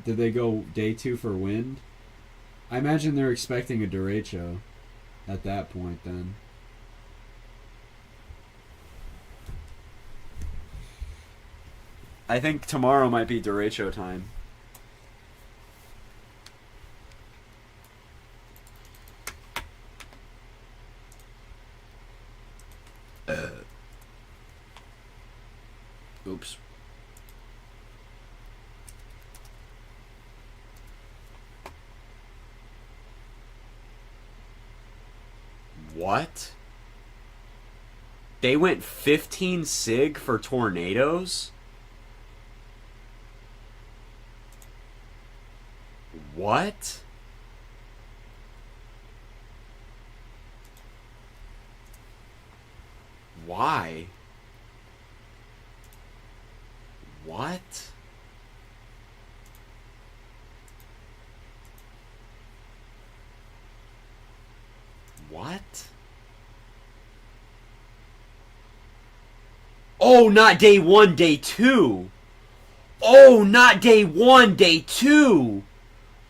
Did they go day 2 for wind? I imagine they're expecting a derecho at that point then. I think tomorrow might be derecho time. Oops. What? They went 15 sig for tornadoes? What? Why? What? What? Oh, not day 1, day 2. Oh, not day 1, day 2.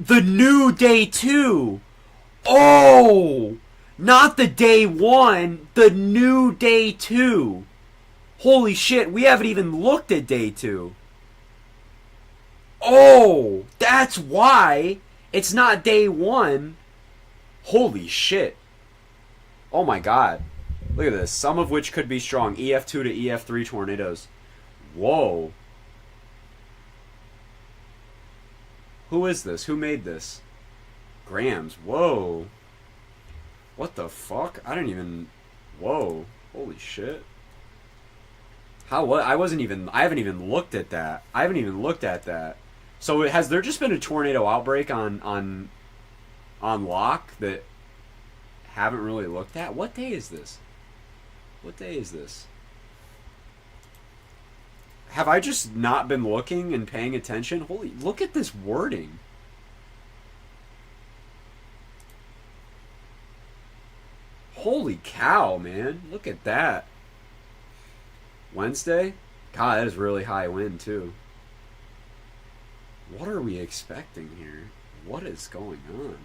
The new day 2. Oh, not the day 1, the new day 2. Holy shit, we haven't even looked at day 2. Oh, that's why it's not day 1. Holy shit. Oh my god. Look at this. Some of which could be strong. EF2 to EF3 tornadoes. Whoa. Who is this? Who made this? Grams. Whoa. What the fuck? I didn't even... Whoa. Holy shit. How what? I haven't even looked at that. I haven't even looked at that. So has there just been a tornado outbreak on lock that haven't really looked at? What day is this? What day is this? Have I just not been looking and paying attention? Holy, look at this wording. Holy cow, man. Look at that. Wednesday? God, that is really high wind, too. What are we expecting here? What is going on?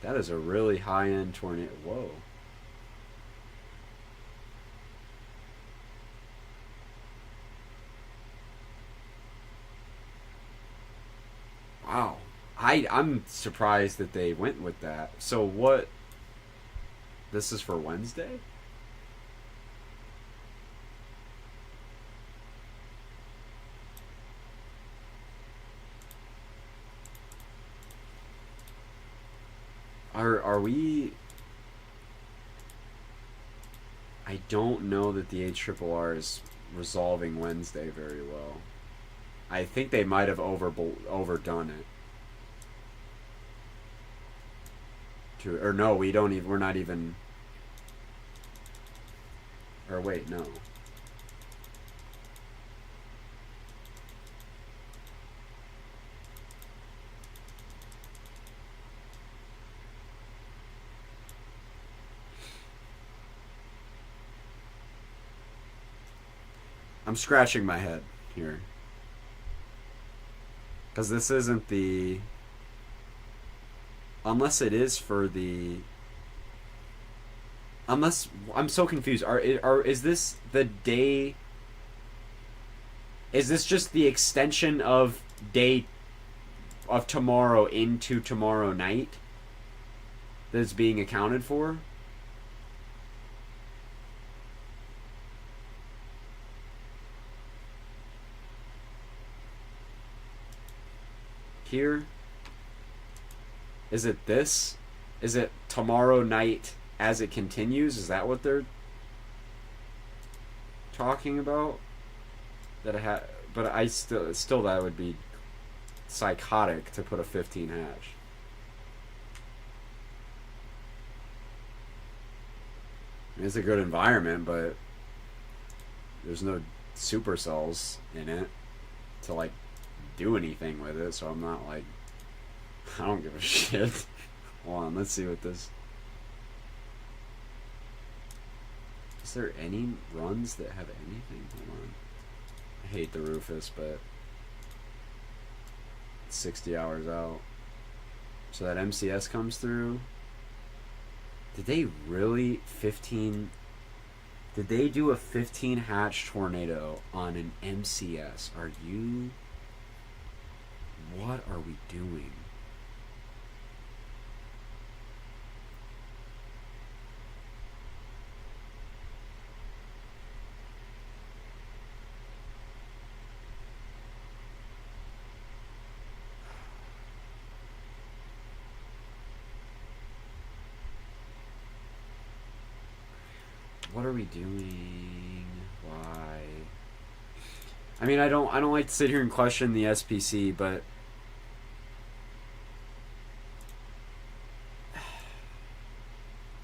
That is a really high-end tornado. Whoa. Wow. I'm surprised that they went with that. So what? This is for Wednesday? Are we... I don't know that the HRRR is resolving Wednesday very well. I think they might have overdone it. Or no, we don't even... We're not even... Or wait, no. I'm scratching my head here. Because this isn't the... Unless it is for the... Unless... I'm so confused. Is this the day... Is this just the extension of day... of tomorrow into tomorrow night that's being accounted for? Here? Is it this? Is it tomorrow night as it continues? Is that what they're talking about? That I had, but I still that would be psychotic to put a 15 hatch. I mean, it's a good environment, but there's no supercells in it to like do anything with it, so I'm not like, I don't give a shit. Hold on, let's see what this. Is there any runs that have anything? Hold on. I hate the Rufus, but it's 60 hours out. So that MCS comes through. Did they really 15? Did they do a 15 hatch tornado on an MCS? Are you? What are we doing? What are we doing? Why? I mean, I don't like to sit here and question the SPC, but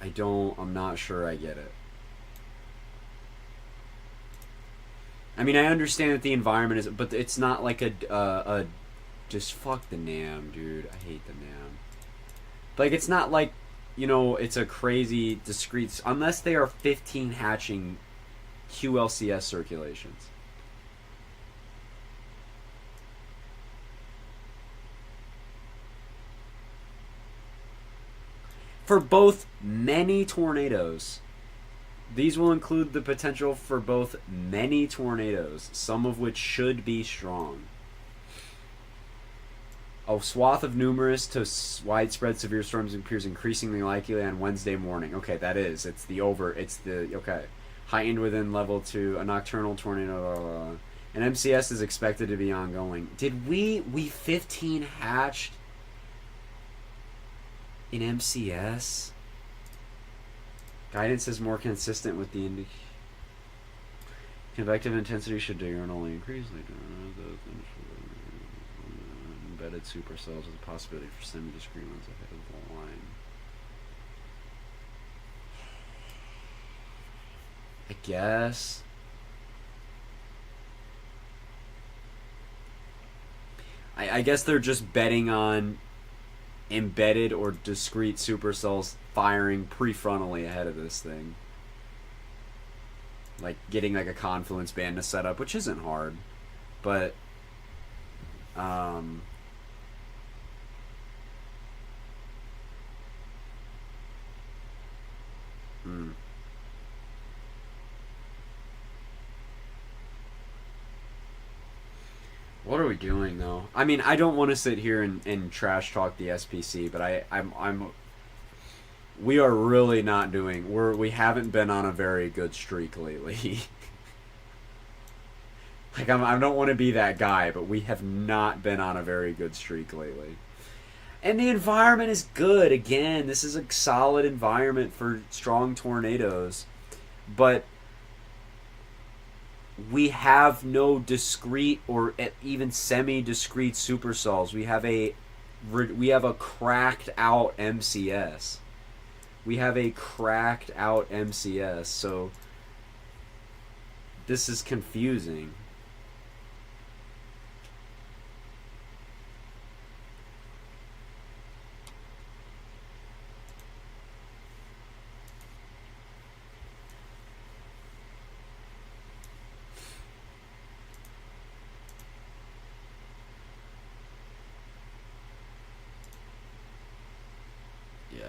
I'm not sure I get it. I mean, I understand that the environment is, but it's not like a just fuck the NAM, dude. I hate the NAM. Like, it's not like, you know, it's a crazy discrete, unless they are 15 hatching QLCS circulations. For both many tornadoes, these will include the potential for both many tornadoes, some of which should be strong. A swath of numerous to widespread severe storms appears increasingly likely on Wednesday morning. Okay, that is. It's the okay. Heightened within level 2, a nocturnal tornado. An MCS is expected to be ongoing. Did we 15 hatched in MCS? Guidance is more consistent with the convective intensity should diurnally increase. Embedded supercells with a possibility for semi-discrete ones ahead of the line. I guess. I guess they're just betting on embedded or discrete supercells firing prefrontally ahead of this thing. Like getting like a confluence band to set up, which isn't hard, but What are we doing though? I mean, I don't want to sit here and trash talk the SPC, but we are really not doing. We haven't been on a very good streak lately. Like I don't want to be that guy, but we have not been on a very good streak lately. And the environment is good. Again, this is a solid environment for strong tornadoes, but we have no discrete or even semi-discrete supercells. We have a cracked out MCS. We have a cracked out MCS, so this is confusing.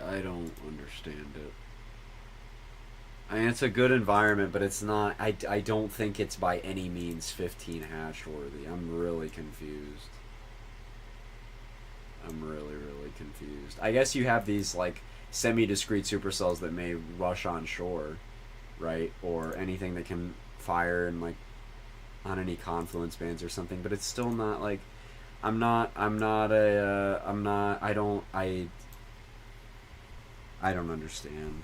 I don't understand it. I mean, it's a good environment, but it's not. I don't think it's by any means 15 hatch worthy. I'm really confused. I'm really confused. I guess you have these like semi-discrete supercells that may rush on shore, right? Or anything that can fire and like on any confluence bands or something. But it's still not like. I don't understand.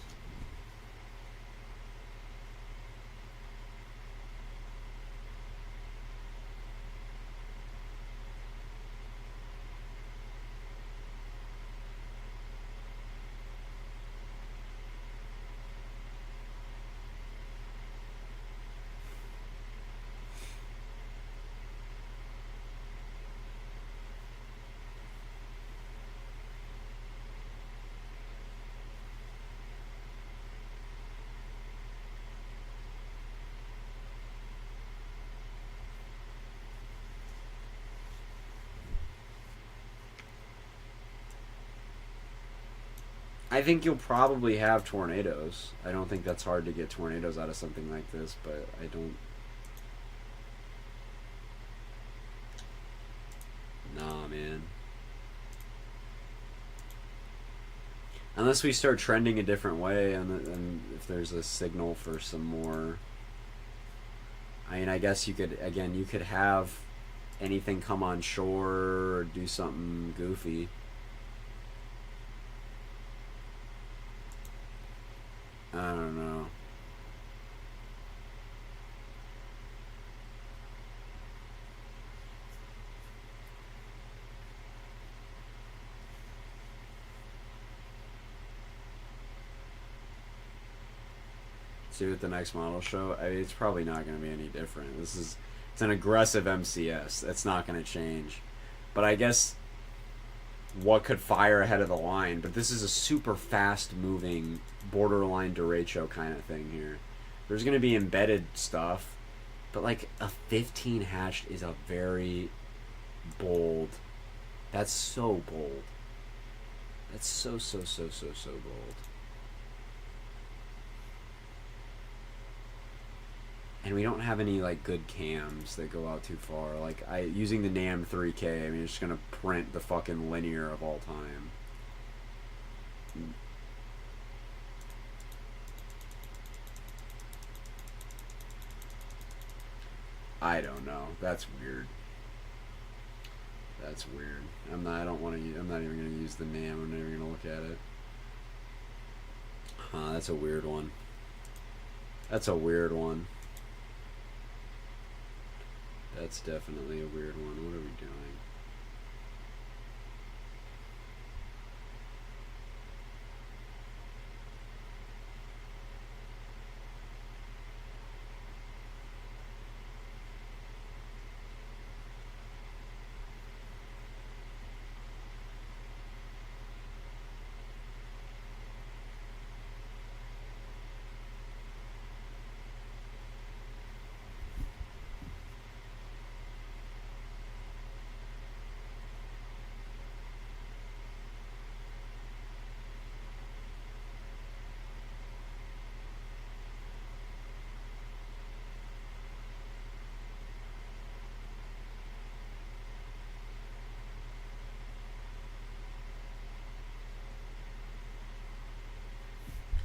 I think you'll probably have tornadoes. I don't think that's hard to get tornadoes out of something like this, but I don't. Nah, man. Unless we start trending a different way, and if there's a signal for some more. I mean, I guess you could, again, you could have anything come on shore or do something goofy. I don't know. See what the next model show. I mean, it's probably not going to be any different. It's an aggressive MCS. That's not going to change. But I guess what could fire ahead of the line? But this is a super fast moving borderline derecho kind of thing here. There's going to be embedded stuff, but like a 15 hatched is a very bold. That's so bold. That's so bold. And we don't have any like good cams that go out too far. Like using the NAM 3K, I mean, it's just gonna print the fucking linear of all time. I don't know. That's weird. That's weird. I'm not even gonna use the NAM. I'm not even gonna look at it. That's a weird one. That's a weird one. That's definitely a weird one. What are we doing?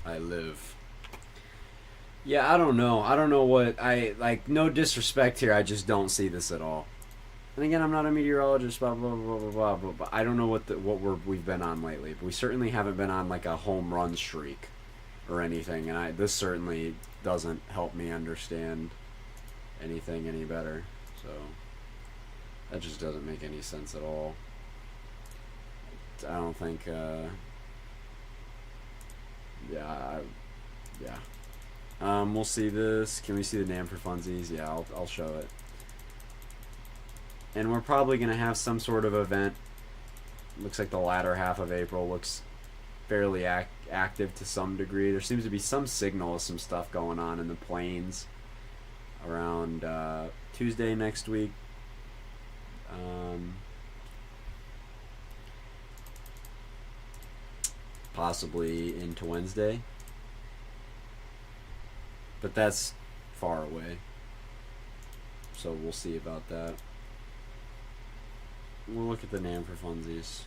I live. Yeah, I don't know. I don't know what I like. No disrespect here. I just don't see this at all. And again, I'm not a meteorologist. Blah blah blah blah blah. But I don't know we've been on lately. But we certainly haven't been on like a home run streak or anything. And this certainly doesn't help me understand anything any better. So that just doesn't make any sense at all. I don't think. Yeah. We'll see this. Can we see the NAM for funsies? Yeah, I'll show it. And we're probably gonna have some sort of event. Looks like the latter half of April looks fairly active to some degree. There seems to be some signal of some stuff going on in the plains around Tuesday next week. Possibly into Wednesday, but that's far away, so we'll see about that. We'll look at the NAM for funsies.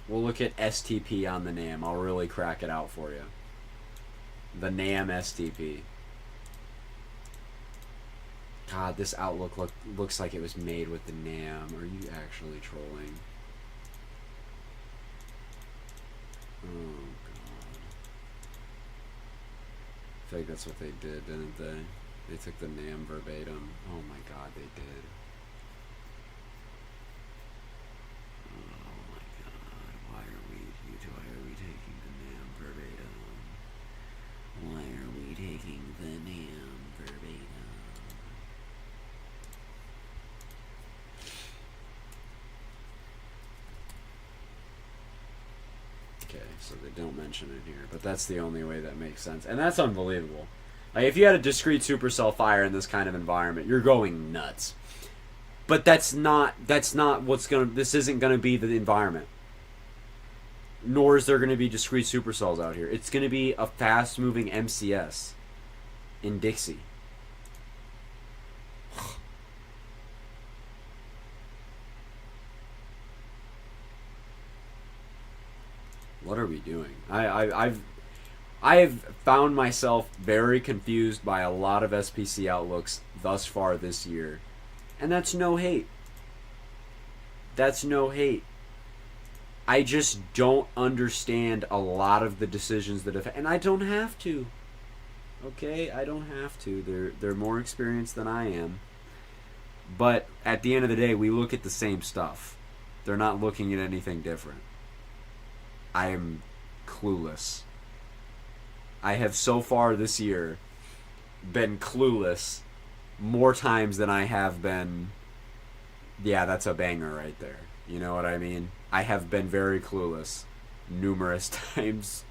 We'll look at STP on the NAM. I'll really crack it out for you. The NAM STP. God, this outlook looks like it was made with the NAM. Are you actually trolling? Oh, God. I feel like that's what they did, didn't they? They took the NAM verbatim. Oh my God, they did. Oh my God, why are we taking the NAM verbatim? Why are we taking the NAM verbatim? Okay, so they don't mention it here, but that's the only way that makes sense, and that's unbelievable. Like, if you had a discrete supercell fire in this kind of environment, you're going nuts. But that's not what's gonna. This isn't gonna be the environment. Nor is there gonna be discrete supercells out here. It's gonna be a fast-moving MCS in Dixie. What are we doing? I've found myself very confused by a lot of SPC outlooks thus far this year. And that's no hate. That's no hate. I just don't understand a lot of the decisions that have... And I don't have to. Okay? I don't have to. They're more experienced than I am. But at the end of the day, we look at the same stuff. They're not looking at anything different. I am clueless. I have so far this year been clueless more times than I have been, yeah, that's a banger right there. You know what I mean? I have been very clueless numerous times.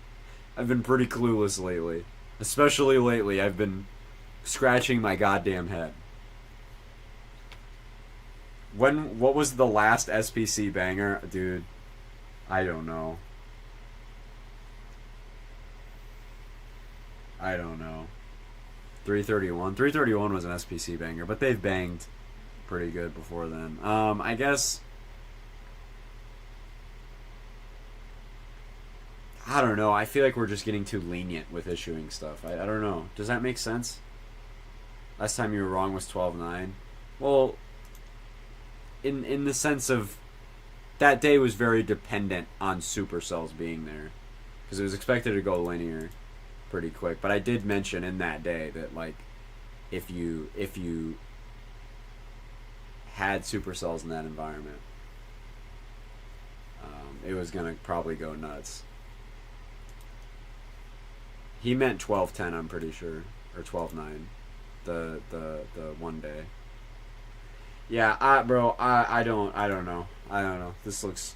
I've been pretty clueless lately. Especially lately, I've been scratching my goddamn head. What was the last SPC banger? Dude, I don't know. I don't know. 331. 331 was an SPC banger, but they've banged pretty good before then. I guess... I don't know. I feel like we're just getting too lenient with issuing stuff. I don't know. Does that make sense? Last time you were wrong was 12-9. Well, in the sense of... That day was very dependent on supercells being there. Because it was expected to go linear pretty quick, but I did mention in that day that, like, if you had supercells in that environment, it was gonna probably go nuts. He meant 12-10, I'm pretty sure, or 12-9, the one day. Yeah, I don't know. This looks.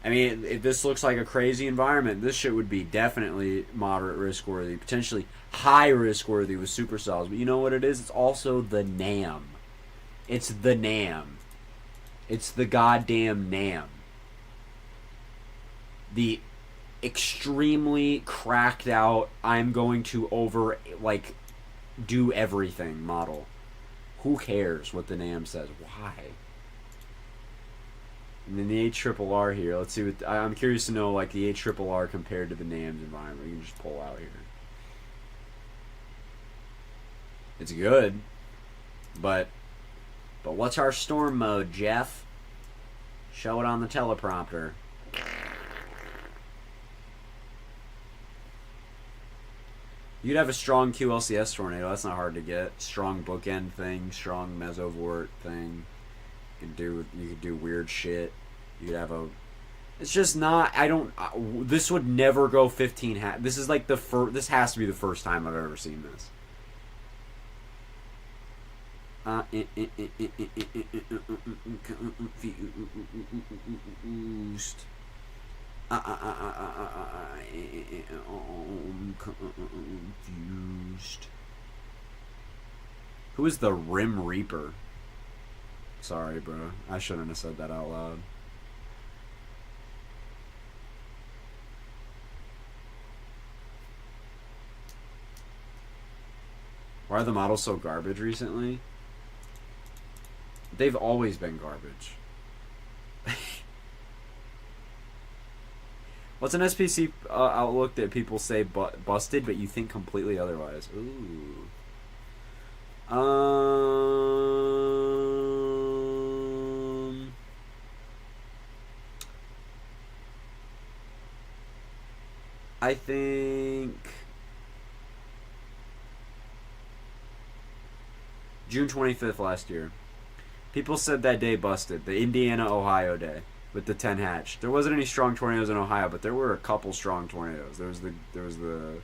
I mean, if this looks like a crazy environment, this shit would be definitely moderate risk worthy, potentially high risk worthy with supercells. But you know what it is? It's also the NAM. It's the NAM. It's the goddamn NAM. The extremely cracked out, I'm going to do everything model. Who cares what the NAM says? Why? And then the HRRR here. Let's see what... I'm curious to know, like, the HRRR compared to the NAM's environment. You can just pull out here. It's good. But what's our storm mode, Jeff? Show it on the teleprompter. You'd have a strong QLCS tornado. That's not hard to get. Strong bookend thing. Strong mesovort thing. You could do weird shit. You could have a... It's just not... this would never go 15 This is like the first... This has to be the first time I've ever seen this. Confused. Who is the Rim Reaper? Sorry, bro. I shouldn't have said that out loud. Why are the models so garbage recently? They've always been garbage. What's an SPC outlook that people say busted, but you think completely otherwise? Ooh. I think June 25th last year. People said that day busted. The Indiana-Ohio day with the 10 hatch. There wasn't any strong tornadoes in Ohio, but there were a couple strong tornadoes. There was the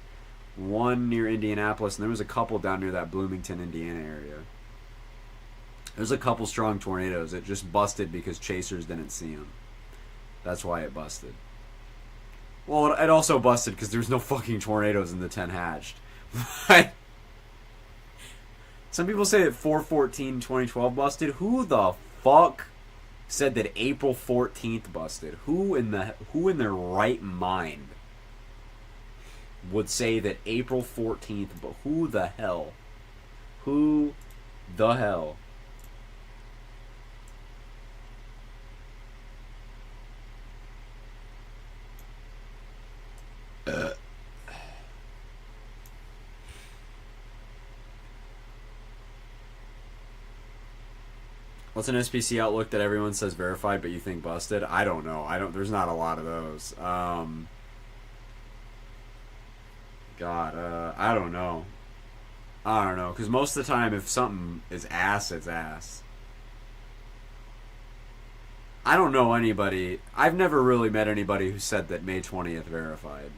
one near Indianapolis, and there was a couple down near that Bloomington, Indiana area. There's a couple strong tornadoes. It just busted because chasers didn't see them. That's why it busted. Well, it also busted because there's no fucking tornadoes in the 10 hatched. Some people say that 4/14/2012 busted. Who the fuck said that April 14th busted? Who in their right mind would say that April 14th? But who the hell? Who the hell? What's an SPC outlook that everyone says verified but you think busted? I don't know. There's not a lot of those. I don't know. I don't know, because most of the time if something is ass, it's ass. I don't know anybody. I've never really met anybody who said that May 20th verified.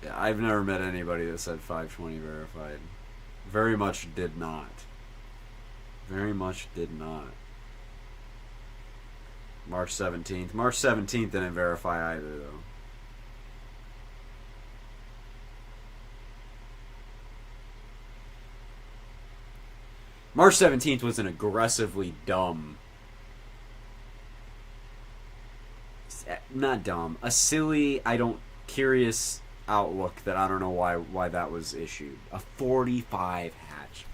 Yeah, I've never met anybody that said 5/20 verified. Very much did not. Very much did not. March 17th. March 17th didn't verify either, though. March 17th was an aggressively dumb... Not dumb. A silly, curious outlook that I don't know why that was issued. A 45 hatch.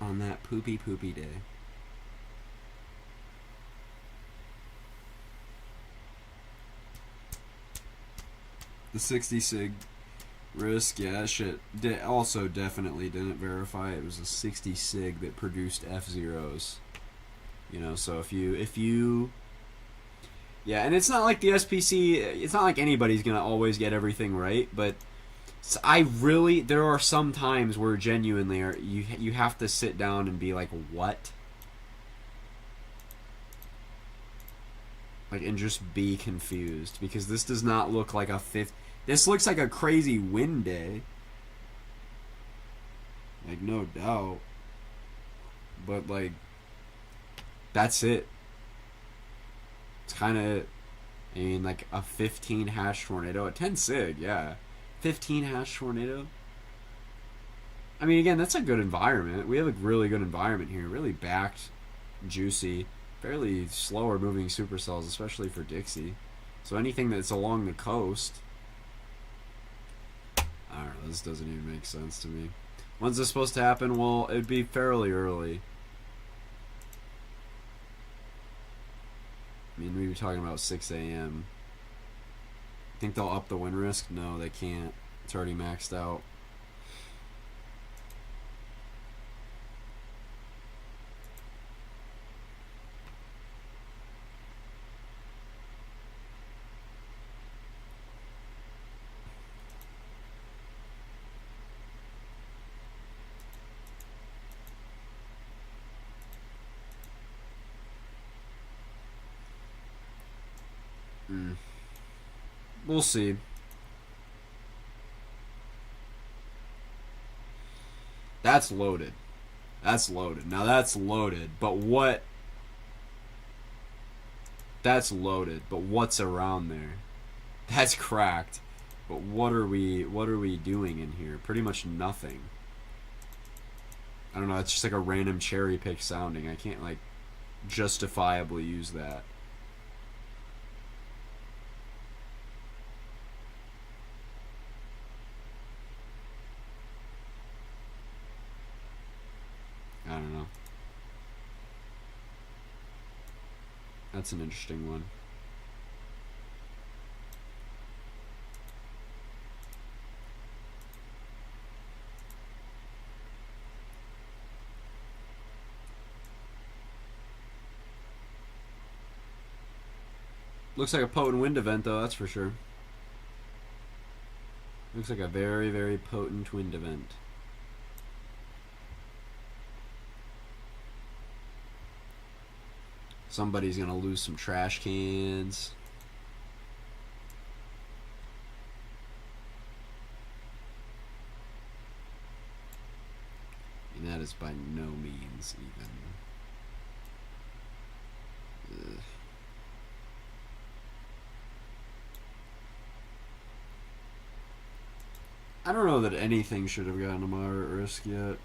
On that poopy day. The 60 sig risk, yeah, that shit also definitely didn't verify. It was a 60 sig that produced F-zeros. You know, so if you yeah, and it's not like the SPC, it's not like anybody's gonna always get everything right, but there are some times where genuinely you have to sit down and be like, what? Like, and just be confused, because this does not look like a fifth. This looks like a crazy win day. Like, no doubt. But, like, that's it. It's kind of, I mean, like a 15 hash tornado, a 10 sig, yeah. 15 hash tornado. I mean, again, that's a good environment. We have a really good environment here. Really backed, juicy, fairly slower moving supercells, especially for Dixie. So anything that's along the coast, I don't know, this doesn't even make sense to me. When's this supposed to happen? Well, it'd be fairly early. I mean, we'd be talking about 6 a.m. Think they'll up the win risk? No, they can't. It's already maxed out. We'll see. That's loaded. That's loaded. Now that's loaded. But what? That's loaded. But what's around there? That's cracked. But what are we doing in here? Pretty much nothing. I don't know. It's just like a random cherry pick sounding. I can't like justifiably use that. I don't know. That's an interesting one. Looks like a potent wind event, though, that's for sure. Looks like a very, very potent wind event. Somebody's gonna lose some trash cans. And that is by no means even. Ugh. I don't know that anything should have gotten a moderate risk yet.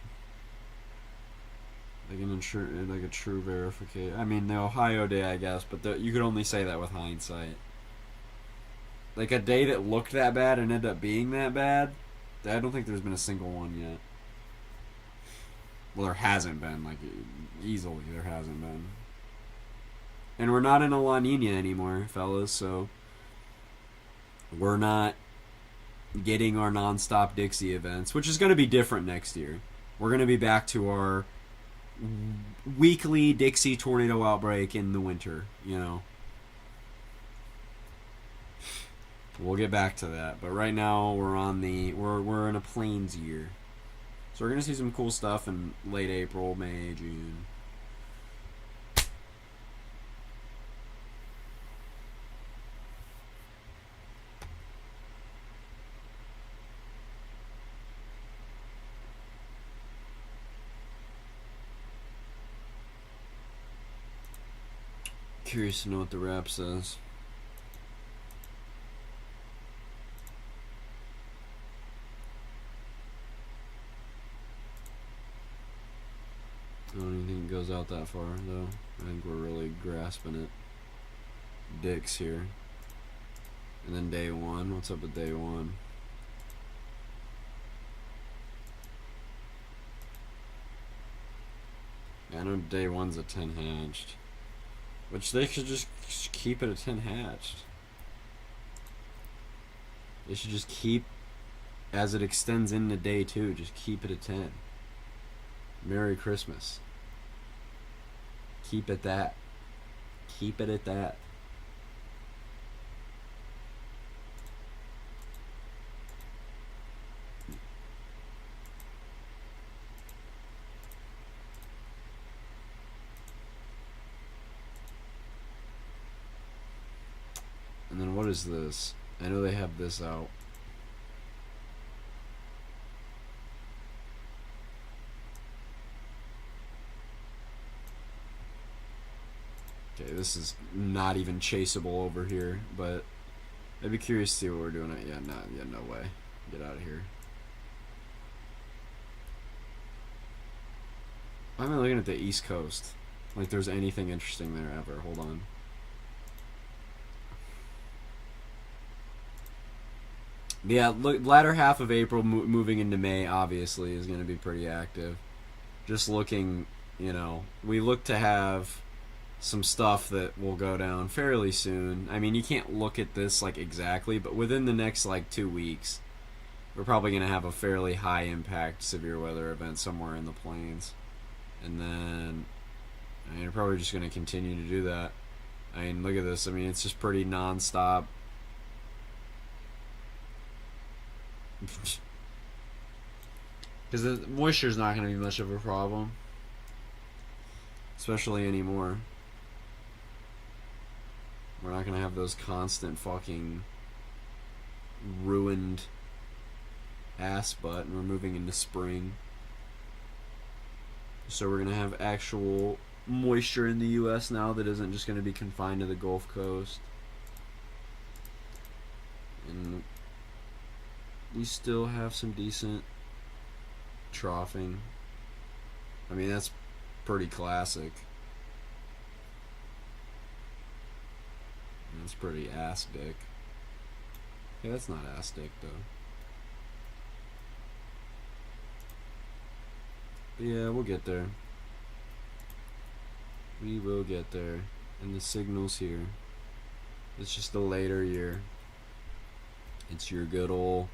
Like like a true verification. I mean, the Ohio day, I guess, but you could only say that with hindsight. Like a day that looked that bad and ended up being that bad, I don't think there's been a single one yet. Well, there hasn't been. Like, easily, there hasn't been. And we're not in a La Nina anymore, fellas, so we're not getting our non-stop Dixie events, which is going to be different next year. We're going to be back to our weekly Dixie tornado outbreak in the winter, you know. We'll get back to that, but right now we're in a plains year. So we're going to see some cool stuff in late April, May, June. Curious to know what the rap says. I don't even think it goes out that far, though. I think we're really grasping it. Dicks here. And then day one. What's up with day one? Yeah, I know day one's a 10 hatched. Which they should just keep it a 10 hatched. They should just keep, as it extends into day two, just keep it a 10. Merry Christmas. Keep it that. Keep it at that. And then what is this? I know they have this out. Okay, this is not even chaseable over here, but I'd be curious to see what we're doing. Yeah, no way. Get out of here. Why am I looking at the East Coast? Like there's anything interesting there ever. Hold on. Yeah, look, latter half of April moving into May obviously is going to be pretty active. Just looking, you know, we look to have some stuff that will go down fairly soon. I mean, you can't look at this like exactly, but within the next like 2 weeks, we're probably going to have a fairly high impact severe weather event somewhere in the plains. And then, I mean, you're probably just going to continue to do that. I mean, look at this. I mean, it's just pretty non-stop. Because the moisture's not going to be much of a problem. Especially anymore. We're not going to have those constant fucking ruined ass butt, and we're moving into spring. So we're going to have actual moisture in the U.S. now that isn't just going to be confined to the Gulf Coast. And we still have some decent troughing. I mean, that's pretty classic. That's pretty ass dick. Yeah, that's not ass dick though. But yeah, we'll get there. We will get there. And the signal's here. It's just a later year. It's your good old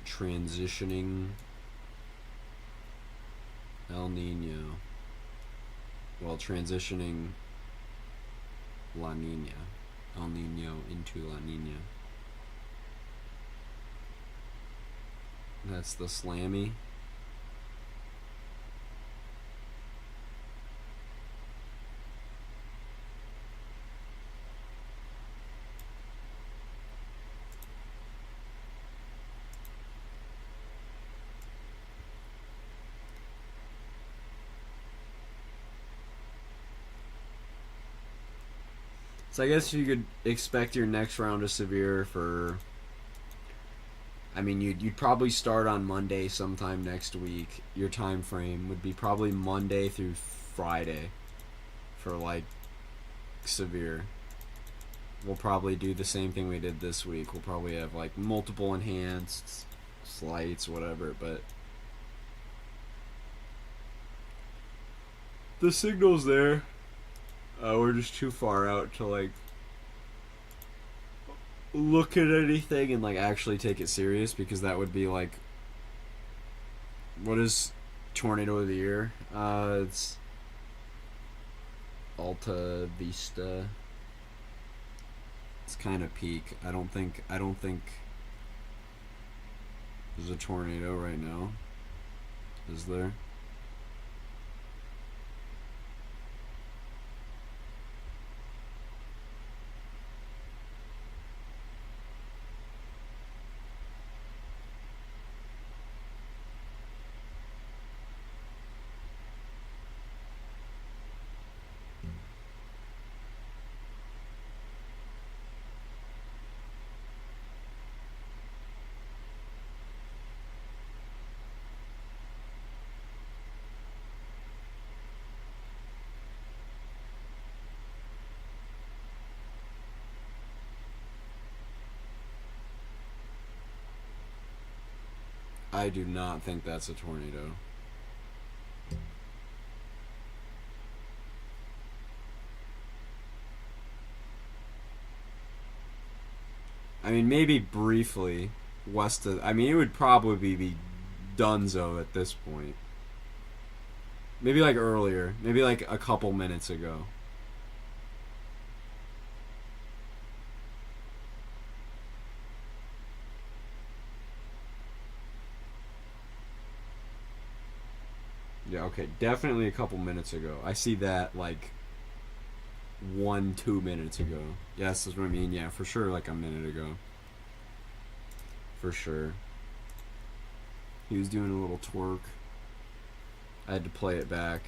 transitioning El Nino. Well, transitioning La Nina. El Nino into La Nina. That's the slammy. So I guess you could expect your next round of severe for. I mean, you'd probably start on Monday sometime next week. Your time frame would be probably Monday through Friday for like severe. We'll probably do the same thing we did this week. We'll probably have like multiple enhanced slights, whatever, but the signal's there. We're just too far out to like look at anything and like actually take it serious, because that would be like, what is tornado of the year? It's Alta Vista. It's kind of peak. I don't think there's a tornado right now. Is there? I do not think that's a tornado. I mean, maybe briefly west of. I mean, it would probably be Dunzo at this point. Maybe like earlier. Maybe like a couple minutes ago. Yeah, okay, definitely a couple minutes ago. I see that like 2 minutes ago. Yes, that's what I mean. Yeah, for sure, like a minute ago. For sure. He was doing a little twerk. I had to play it back.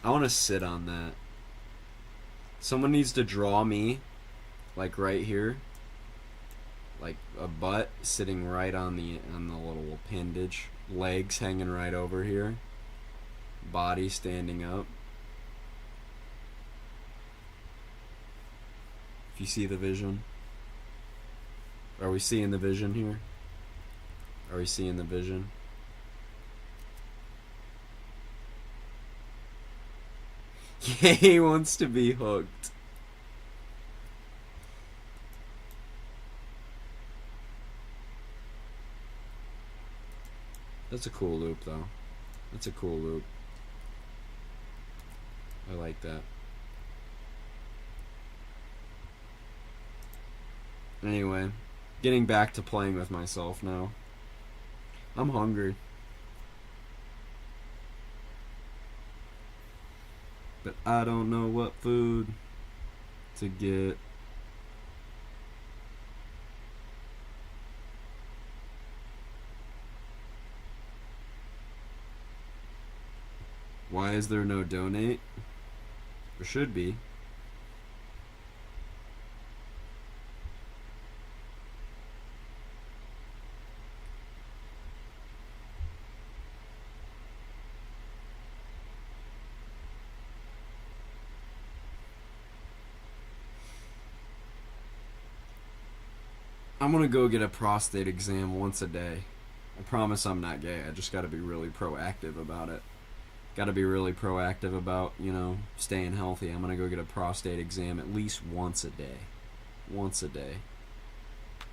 I want to sit on that. Someone needs to draw me, like right here, like a butt sitting right on the little appendage, legs hanging right over here, body standing up. If you see the vision, are we seeing the vision here? Are we seeing the vision? Yeah, he wants to be hooked. That's a cool loop, though. That's a cool loop. I like that. Anyway, getting back to playing with myself now. I'm hungry. But I don't know what food to get. Why is there no donate? There should be. I'm gonna go get a prostate exam once a day. I promise I'm not gay. I just gotta be really proactive about it. Gotta be really proactive about, staying healthy. I'm gonna go get a prostate exam at least once a day. Once a day.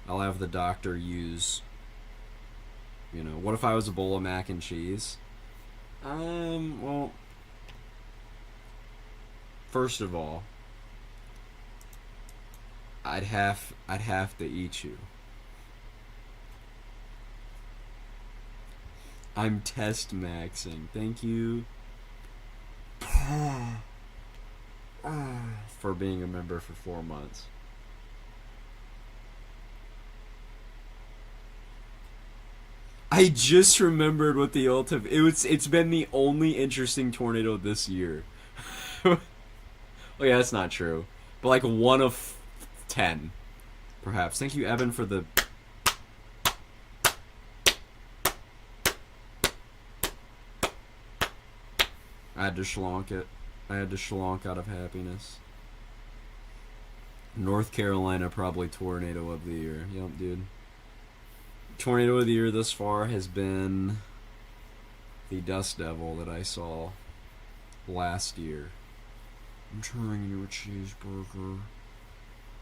I'll have the doctor use, what if I was a bowl of mac and cheese? Well, first of all, I'd have to eat you. I'm test maxing. Thank you. for being a member for 4 months. I just remembered what the it's been the only interesting tornado this year. Well, yeah, that's not true. But like 1 of 10, perhaps. Thank you, Evan, for the... I had to schlonk it. I had to schlonk out of happiness. North Carolina, probably tornado of the year. Yup, dude. Tornado of the year thus far has been the Dust Devil that I saw last year. I'm turning into a cheeseburger.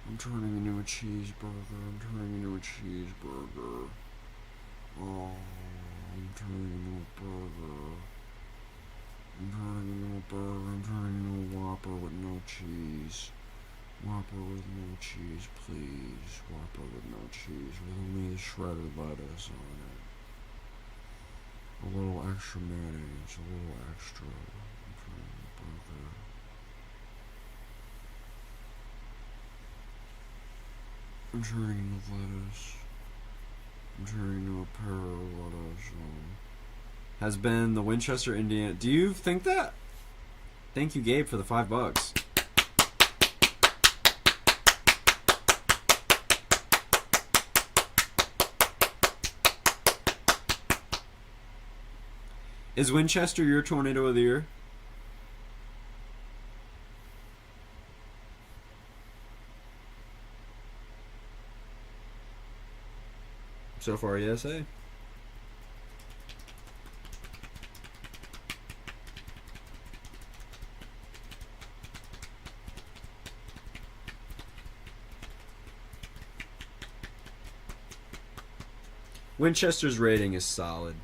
I'm turning into a cheeseburger. I'm turning into a cheeseburger. Oh, I'm turning into a burger. I'm turning into a burger. I'm turning into a Whopper with no cheese. Whopper with no cheese, please. Whopper with no cheese, with only the shredded lettuce on it. A little extra mayonnaise, a little extra. I'm turning into a burger. I'm turning into lettuce. I'm turning into a pair of lettuce. Has been the Winchester, Indiana. Do you think that? Thank you, Gabe, for the $5. Is Winchester your tornado of the year? So far, yes, eh? Winchester's rating is solid.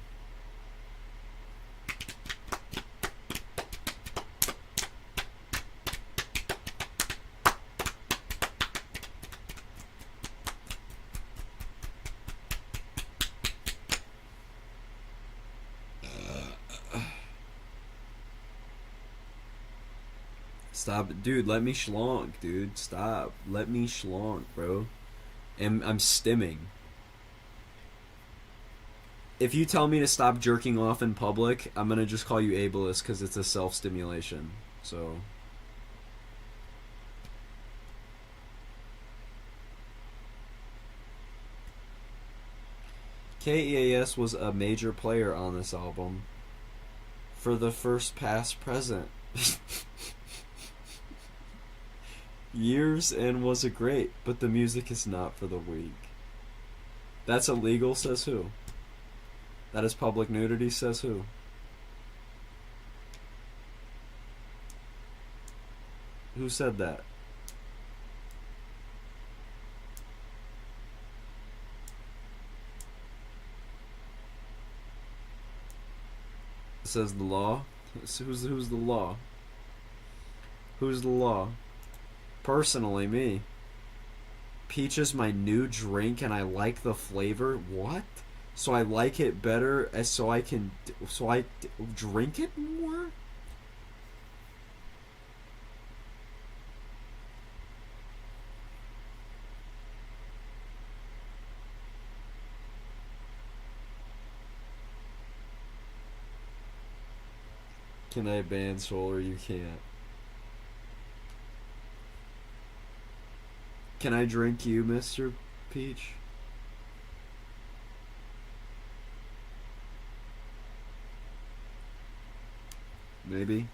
Stop, dude. Let me schlonk, dude. Stop. Let me schlonk, bro. And I'm stimming. If you tell me to stop jerking off in public, I'm gonna just call you ableist because it's a self-stimulation. So. KEAS was a major player on this album. For the first past present. Years and was a great, but the music is not for the weak. That's illegal, says who? That is public nudity, says who? Who said that? Says the law? Who's the law? Who's the law? Personally, me. Peach is my new drink and I like the flavor. What? So I like it better as so I drink it more? Can I ban Solar? You can't. Can I drink you, Mr. Peach? Maybe.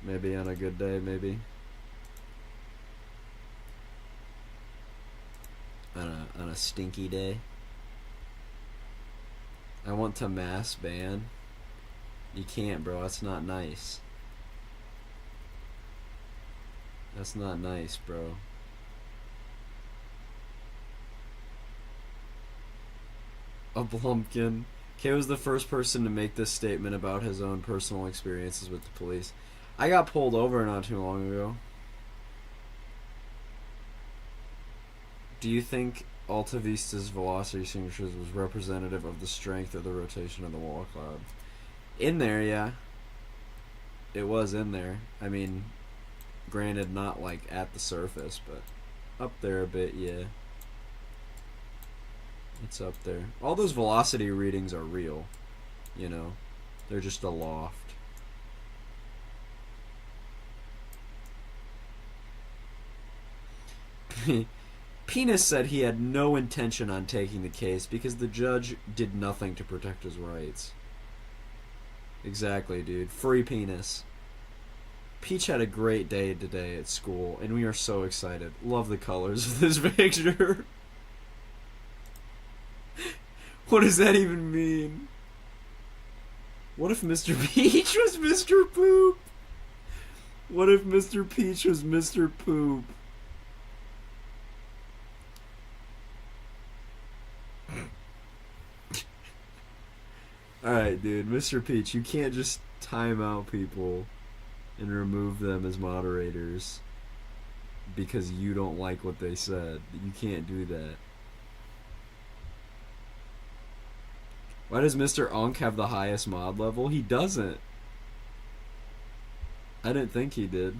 Maybe on a good day, maybe. On a stinky day. I want to mass ban. You can't, bro. That's not nice. That's not nice, bro. A Blumpkin. Kay was the first person to make this statement about his own personal experiences with the police. I got pulled over not too long ago. Do you think Alta Vista's velocity signatures was representative of the strength of the rotation of the wall cloud? In there, yeah. It was in there. I mean, granted, not like at the surface, but up there a bit, yeah. It's up there. All those velocity readings are real, you know. They're just a loft. Penis said he had no intention on taking the case because the judge did nothing to protect his rights. Exactly, dude. Free Penis. Peach had a great day today at school, and we are so excited. Love the colors of this picture. What does that even mean? What if Mr. Peach was Mr. Poop? What if Mr. Peach was Mr. Poop? Alright, dude. Mr. Peach, you can't just time out people and remove them as moderators because you don't like what they said. You can't do that. Why does Mr. Unk have the highest mod level? He doesn't. I didn't think he did.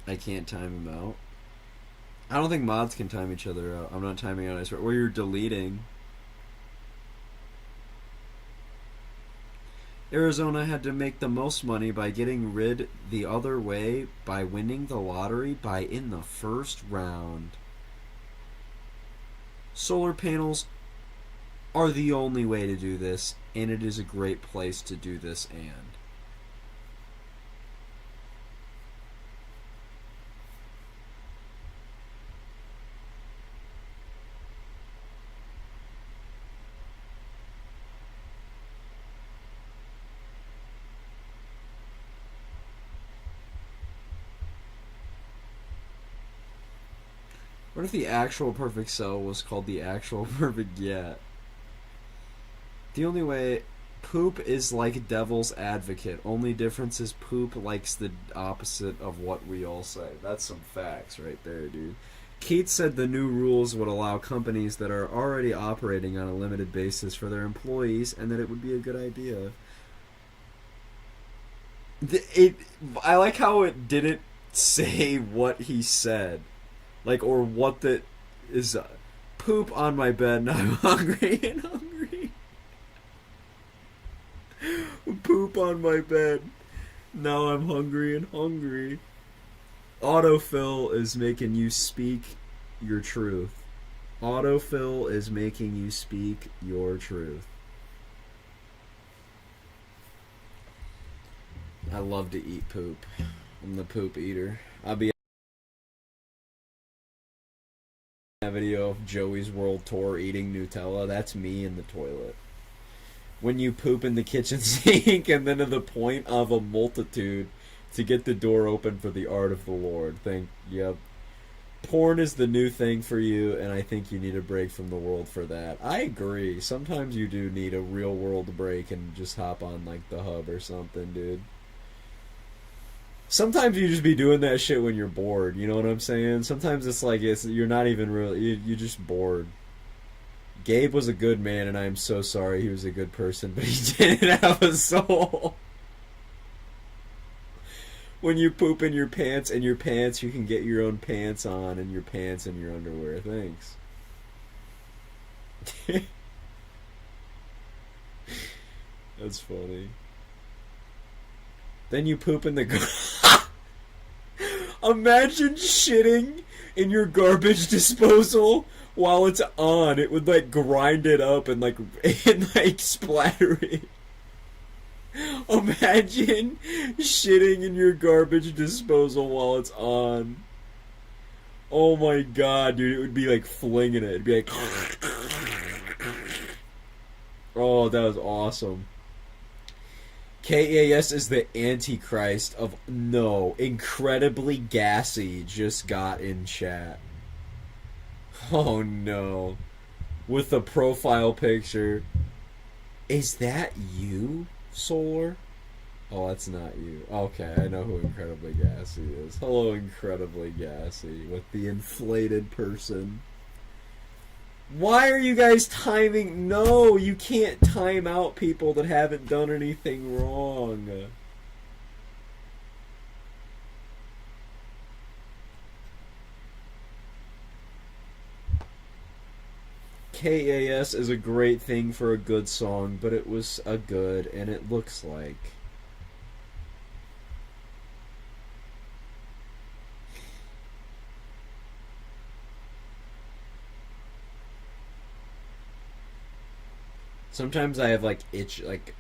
I can't time him out. I don't think mods can time each other out. I'm not timing out, I swear. Or you're deleting. Arizona had to make the most money by getting rid the other way by winning the lottery by in the first round. Solar panels are the only way to do this, and it is a great place to do this and. What if the actual perfect cell was called the actual perfect yet? The only way... Poop is like devil's advocate. Only difference is poop likes the opposite of what we all say. That's some facts right there, dude. Kate said the new rules would allow companies that are already operating on a limited basis for their employees and that it would be a good idea. I like how it didn't say what he said. Like, or what the is poop on my bed and I'm hungry and hungry. Poop on my bed. Now I'm hungry and hungry. Autofill is making you speak your truth. Autofill is making you speak your truth. I love to eat poop. I'm the poop eater. I'll be a video of Joey's World Tour eating Nutella. That's me in the toilet. When you poop in the kitchen sink and then to the point of a multitude to get the door open for the art of the Lord. Yep. Porn is the new thing for you, and I think you need a break from the world for that. I agree. Sometimes you do need a real world break and just hop on like the hub or something, dude. Sometimes you just be doing that shit when you're bored, you know what I'm saying? Sometimes it's like you're not even really, you're just bored. Gabe was a good man, and I am so sorry he was a good person, but he didn't have a soul. When you poop in your pants, you can get your own pants on, and your pants and your underwear. Thanks. That's funny. Then you poop in the... Imagine shitting in your garbage disposal while it's on. It would, like, grind it up and, like, splatter it. Imagine shitting in your garbage disposal while it's on. Oh my god, dude. It would be, like, flinging it. It'd be like... Oh, that was awesome. KAS is the Antichrist of no. Incredibly gassy just got in chat. Oh no. With the profile picture. Is that you, Solar? Oh, that's not you. Okay, I know who Incredibly Gassy is. Hello, Incredibly Gassy, with the inflated person. Why are you guys timing? No, you can't time out people that haven't done anything wrong. KAS is a great thing for a good song, but it was a good, and it looks like. Sometimes I have like itch, like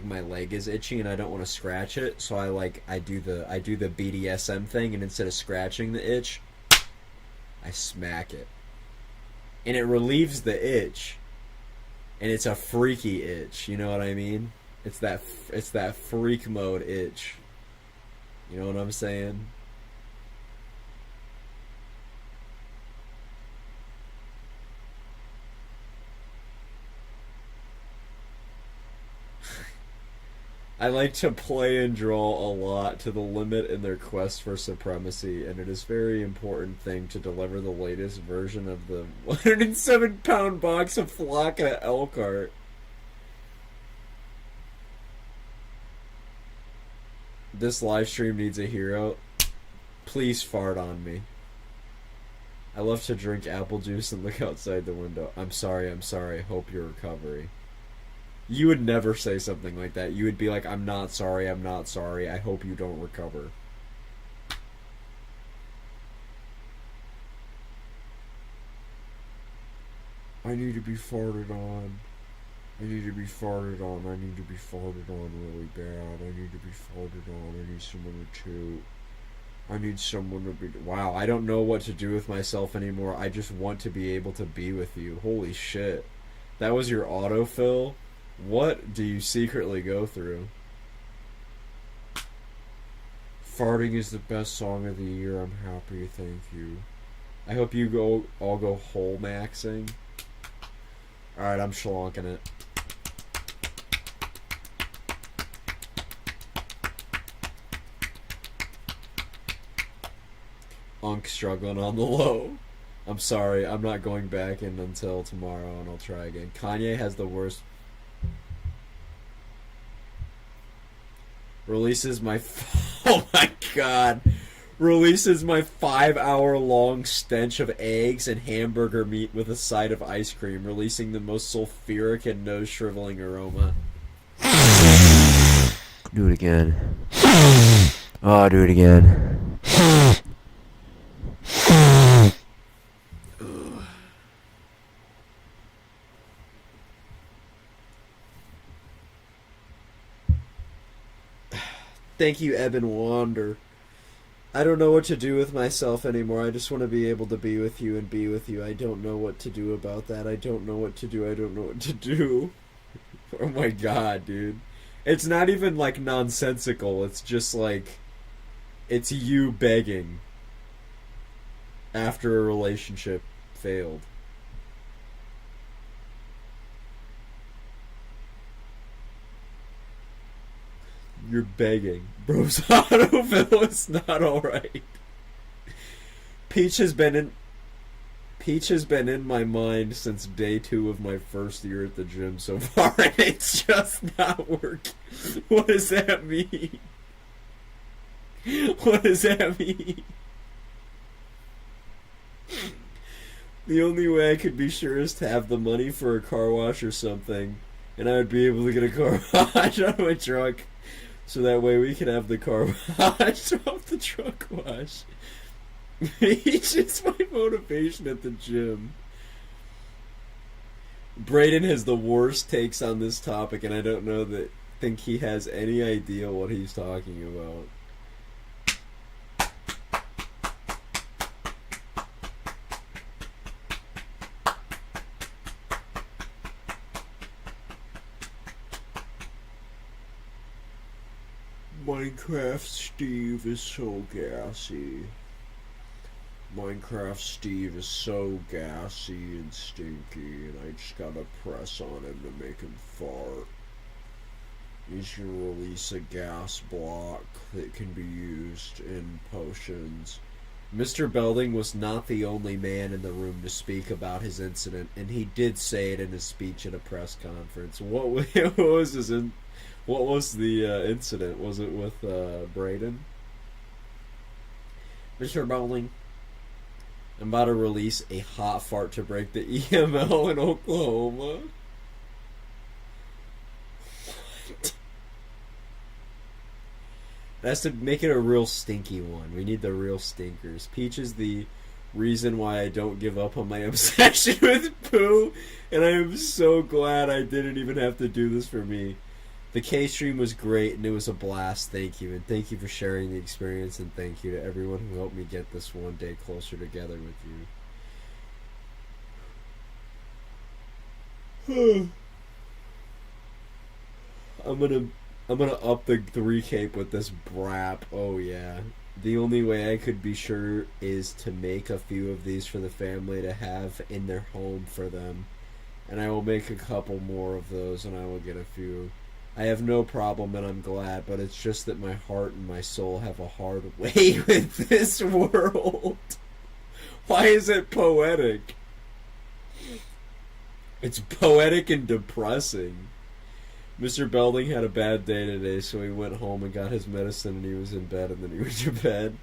my leg is itchy and I don't want to scratch it, so I do the BDSM thing, and instead of scratching the itch, I smack it, and it relieves the itch, and it's a freaky itch. You know what I mean? It's that freak mode itch. You know what I'm saying? I like to play and draw a lot to the limit in their quest for supremacy, and it is a very important thing to deliver the latest version of the 107-pound box of Flocka Elkhart. This live stream needs a hero. Please fart on me. I love to drink apple juice and look outside the window. I'm sorry. Hope your recovery. You would never say something like that. You would be like, I'm not sorry. I hope you don't recover. I need to be farted on. I need to be farted on really bad. I need to be farted on. I need someone to toot. I need someone to be... Wow, I don't know what to do with myself anymore. I just want to be able to be with you. Holy shit. That was your autofill? What do you secretly go through? Farting is the best song of the year. I'm happy, thank you. I hope you all go whole maxing. Alright, I'm schlonking it. Unk struggling on the low. I'm sorry, I'm not going back in until tomorrow, and I'll try again. Kanye has the worst... Releases my... Oh my god. Releases my 5-hour-long stench of eggs and hamburger meat with a side of ice cream, releasing the most sulfuric and nose-shriveling aroma. Do it again. Oh, do it again. Thank you, Eben Wander. I don't know what to do with myself anymore. I just want to be able to be with you and be with you. I don't know what to do about that. I don't know what to do. I don't know what to do. Oh my god, dude. It's not even, like, nonsensical. It's just, like... It's you begging after a relationship failed. You're begging. Bro's autofill is not alright. Peach has been in my mind since day 2 of my first year at the gym so far, and it's just not working. What does that mean? What does that mean? The only way I could be sure is to have the money for a car wash or something, and I would be able to get a car wash on my truck, so that way we can have the car wash off the truck wash. It's just my motivation at the gym. Brayden has the worst takes on this topic, and I don't think he has any idea what he's talking about. Minecraft Steve is so gassy. Minecraft Steve is so gassy and stinky, and I just gotta press on him to make him fart. You should release a gas block that can be used in potions. Mr. Belding was not the only man in the room to speak about his incident, and he did say it in his speech at a press conference. What was his what was the incident? Was it with Braden? Mr. Belding, I'm about to release a hot fart to break the EML in Oklahoma. That's to make it a real stinky one. We need the real stinkers. Peach is the reason why I don't give up on my obsession with poo, and I am so glad I didn't even have to do this for me. The K-Stream was great, and it was a blast. Thank you, and thank you for sharing the experience, and thank you to everyone who helped me get this one day closer together with you. I'm gonna up the 3 cape with this brap. Oh yeah. The only way I could be sure is to make a few of these for the family to have in their home for them. And I will make a couple more of those, and I will get a few. I have no problem, and I'm glad, but it's just that my heart and my soul have a hard way with this world. Why is it poetic? It's poetic and depressing. Mr. Belding had a bad day today, so he went home and got his medicine, and he was in bed, and then he went to bed.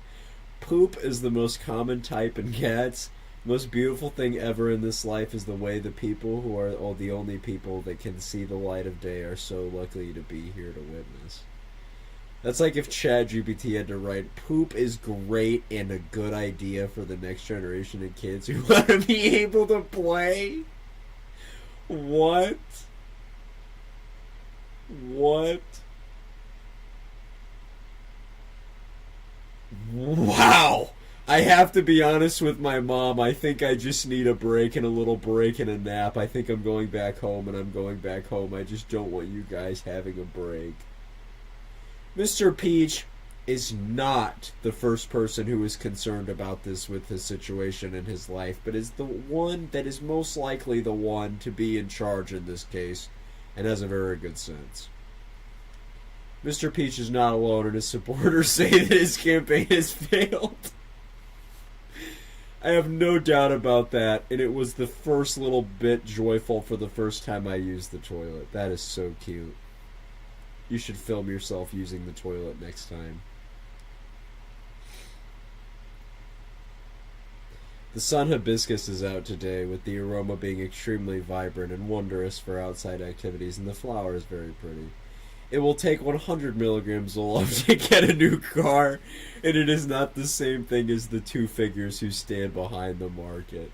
Poop is the most common type in cats. The most beautiful thing ever in this life is the way the people who are the only people that can see the light of day are so lucky to be here to witness. That's like if ChatGPT had to write, poop is great and a good idea for the next generation of kids who want to be able to play. What? What? Wow! I have to be honest with my mom. I think I just need a break and a little break and a nap. I think I'm going back home, and I'm going back home. I just don't want you guys having a break. Mr. Peach is not the first person who is concerned about this with his situation in his life, but is the one that is most likely the one to be in charge in this case, and has a very good sense. Mr. Peach is not alone, and his supporters say that his campaign has failed. I have no doubt about that, and it was the first little bit joyful for the first time I used the toilet. That is so cute. You should film yourself using the toilet next time. The sun hibiscus is out today, with the aroma being extremely vibrant and wondrous for outside activities, and the flower is very pretty. It will take 100 milligrams Zoloft to get a new car, and it is not the same thing as the two figures who stand behind the market.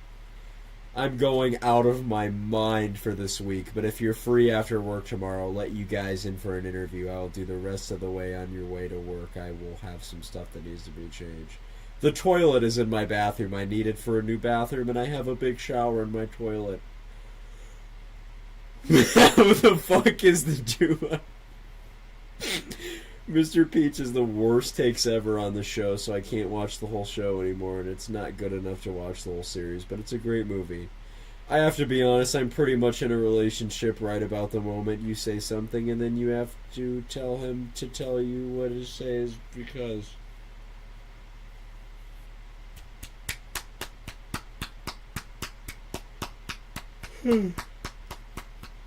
I'm going out of my mind for this week, but if you're free after work tomorrow, I'll let you guys in for an interview. I'll do the rest of the way on your way to work. I will have some stuff that needs to be changed. The toilet is in my bathroom. I need it for a new bathroom, and I have a big shower in my toilet. Who the fuck is the duo? Mr. Peach is the worst takes ever on the show, so I can't watch the whole show anymore, and it's not good enough to watch the whole series, but it's a great movie. I have to be honest, I'm pretty much in a relationship right about the moment you say something, and then you have to tell him to tell you what to say is because...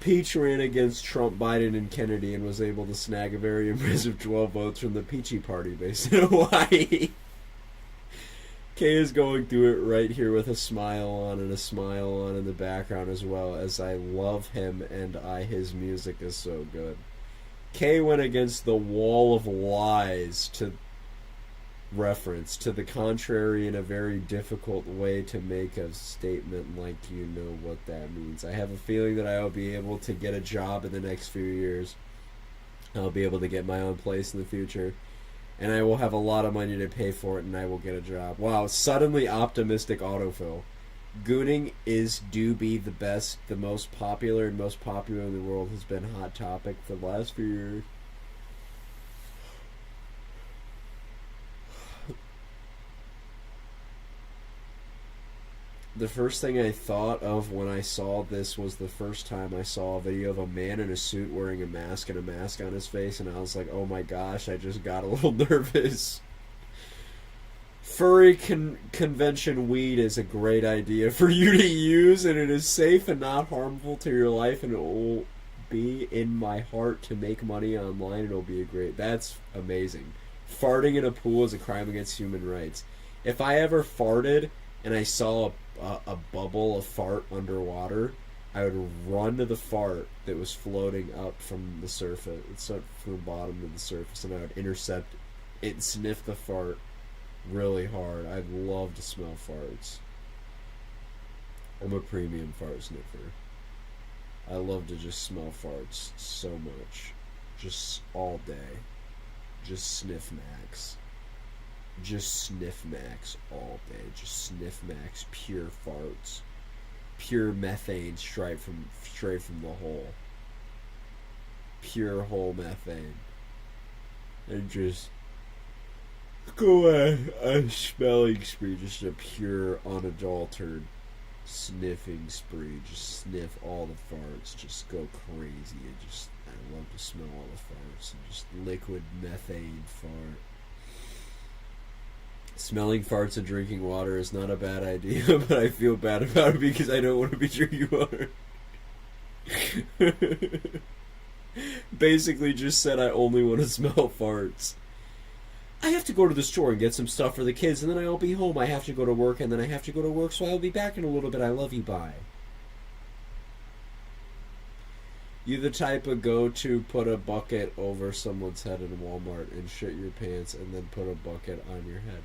Peach ran against Trump, Biden, and Kennedy and was able to snag a very impressive 12 votes from the Peachy Party based in Hawaii. Kay is going through it right here with a smile on and a smile on in the background as well, as I love him and his music is so good. Kay went against the wall of lies to reference to the contrary in a very difficult way to make a statement like you know what that means. I have a feeling that I will be able to get a job in the next few years. I'll be able to get my own place in the future, and I will have a lot of money to pay for it, and I will get a job. Wow, suddenly optimistic autofill. Gooning do be the best, the most popular in the world has been Hot Topic for the last few years. the first thing I thought of when I saw this was the first time I saw a video of a man in a suit wearing a mask and a mask on his face, and I was like, oh my gosh, I just got a little nervous. Furry convention weed is a great idea for you to use, and it is safe and not harmful to your life, and it will be in my heart to make money online. It'll be a great... That's amazing. Farting in a pool is a crime against human rights. If I ever farted and I saw a bubble of fart underwater, I would run to the fart that was floating up from the surface, from the bottom to the surface, and I would intercept it and sniff the fart really hard. I'd love to smell farts. I'm a premium fart sniffer. I love to just smell farts so much. Just all day. Just sniff max. Just sniff max all day. Just sniff max pure farts. Pure methane straight from the hole. Pure whole methane. And just go a smelling spree, just a pure unadulterated sniffing spree. Just sniff all the farts. Just go crazy. I love to smell all the farts. And just liquid methane fart. Smelling farts and drinking water is not a bad idea, but I feel bad about it because I don't want to be drinking water. Basically just said I only want to smell farts. I have to go to the store and get some stuff for the kids, and then I'll be home. I have to go to work, and then I have to go to work, so I'll be back in a little bit. I love you, bye. You the type of go to put a bucket over someone's head in Walmart and shit your pants and then put a bucket on your head.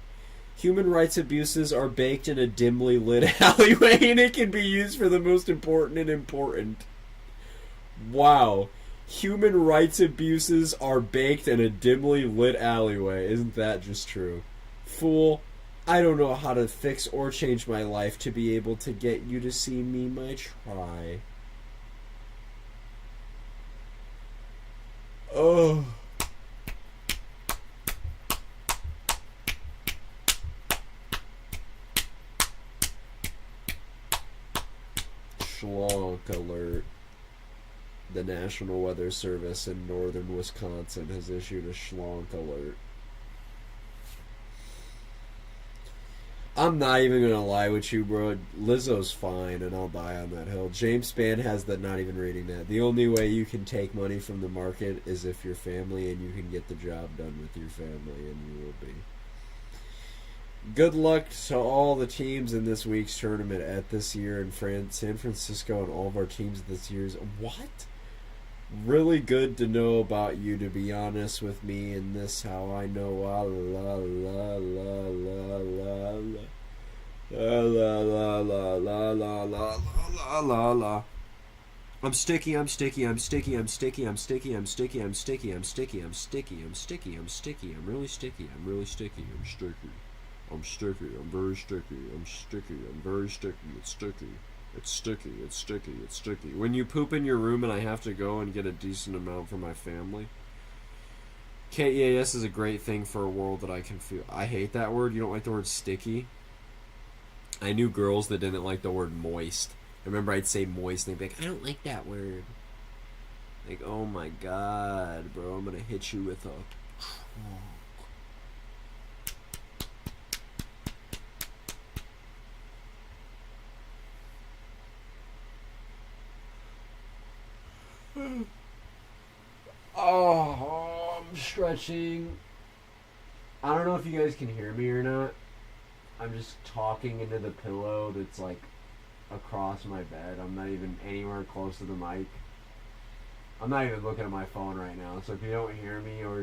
Human rights abuses are baked in a dimly lit alleyway, and it can be used for the most important and important. Wow. Human rights abuses are baked in a dimly lit alleyway. Isn't that just true? Fool, I don't know how to fix or change my life to be able to get you to see me my try. Oh. Schlonk alert. The National Weather Service in northern Wisconsin has issued a schlonk alert. I'm not even gonna lie with you, bro. Lizzo's fine, and I'll die on that hill. James Spann has that. Not even reading that. The only way you can take money from the market is if you're family, and you can get the job done with your family, and you will be. Good luck to all the teams in this week's tournament at this year in San Francisco, and all of our teams this year's. What? Really good to know about you, to be honest with me, and this how I know. La la la la la la la la la la la la la la. I'm sticky, I'm sticky, I'm sticky, I'm sticky, I'm sticky, I'm sticky, I'm sticky, I'm sticky, I'm sticky, I'm sticky, I'm sticky, I'm really sticky, I'm really sticky, I'm sticky. I'm sticky, I'm very sticky, I'm sticky, I'm very sticky, it's sticky. It's sticky, it's sticky, it's sticky. When you poop in your room and I have to go and get a decent amount for my family. KEAS is a great thing for a world that I can feel. I hate that word. You don't like the word sticky? I knew girls that didn't like the word moist. I remember I'd say moist and they'd be like, I don't like that word. Like, oh my god, bro, I'm gonna hit you with a trunk. Oh, I'm stretching. I don't know if you guys can hear me or not. I'm just talking into the pillow that's like across my bed. I'm not even anywhere close to the mic. I'm not even looking at my phone right now. So if you don't hear me or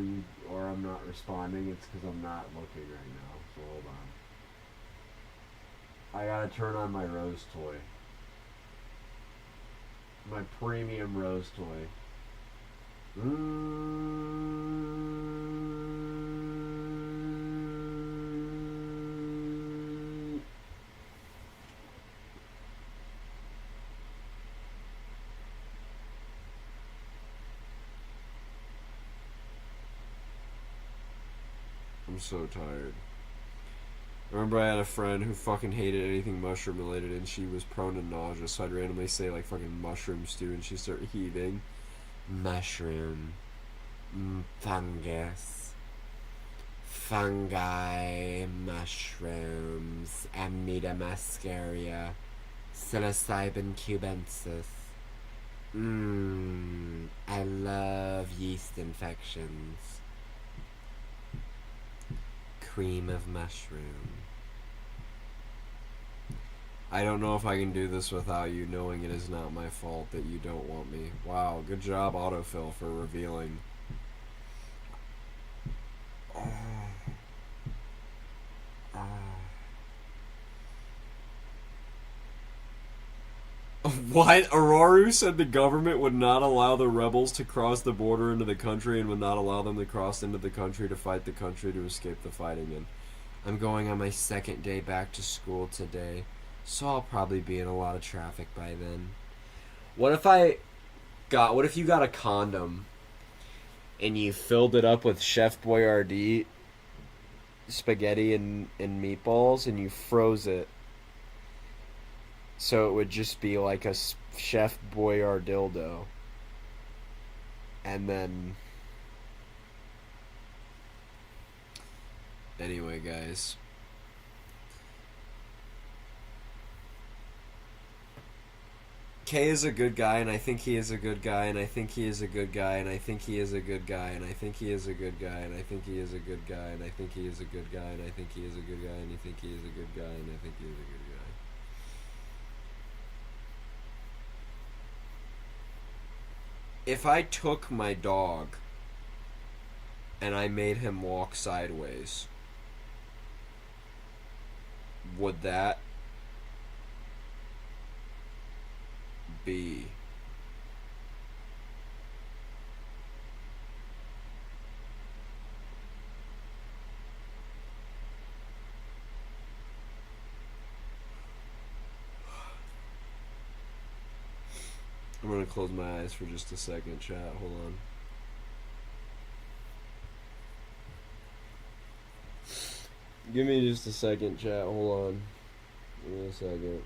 I'm not responding, it's because I'm not looking right now. So hold on. I gotta turn on my rose toy. My premium rose toy. I'm so tired. I remember I had a friend who fucking hated anything mushroom related, and she was prone to nausea, so I'd randomly say like fucking mushroom stew, and she'd start heaving. Mushroom. Fungus. Fungi. Mushrooms. Amanita muscaria. Psilocybin cubensis. I love yeast infections. Cream of mushroom. I don't know if I can do this without you knowing it is not my fault that you don't want me. Wow, good job, autofill, for revealing. What? Aroru said the government would not allow the rebels to cross the border into the country and would not allow them to cross into the country to fight the country to escape the fighting in. I'm going on my second day back to school today, so I'll probably be in a lot of traffic by then. What if you got a condom and you filled it up with Chef Boyardee spaghetti and meatballs and you froze it so it would just be like a Chef Boyardee dildo, and then anyway, guys, Kay is a good guy, and I think he is a good guy, and I think he is a good guy, and I think he is a good guy, and I think he is a good guy, and I think he is a good guy, and I think he is a good guy, and I think he is a good guy, and I think he is a good guy, and I think he is a good guy. If I took my dog and I made him walk sideways, would that be I'm gonna close my eyes for just a second, chat. Hold on. Give me just a second, chat. Hold on. Give me a second.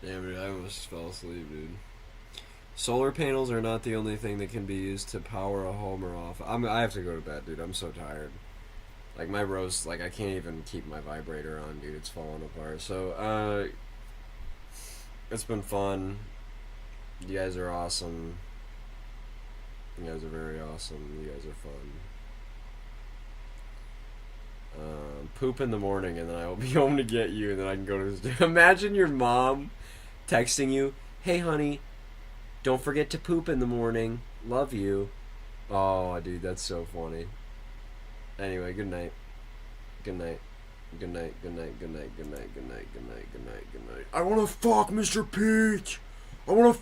Damn, dude, I almost fell asleep, dude. Solar panels are not the only thing that can be used to power a home or off. I have to go to bed, dude. I'm so tired. Like, my roast, like, I can't even keep my vibrator on, dude. It's falling apart. So, it's been fun. You guys are awesome. You guys are very awesome. You guys are fun. Poop in the morning, and then I will be home to get you, and then I can go to this. Imagine your mom texting you, "Hey, honey, don't forget to poop in the morning. Love you." Oh, dude, that's so funny. Anyway, good night. Good night. Good night. Good night. Good night. Good night. Good night. Good night. Good night. Good night. I wanna fuck Mr. Peach. I wanna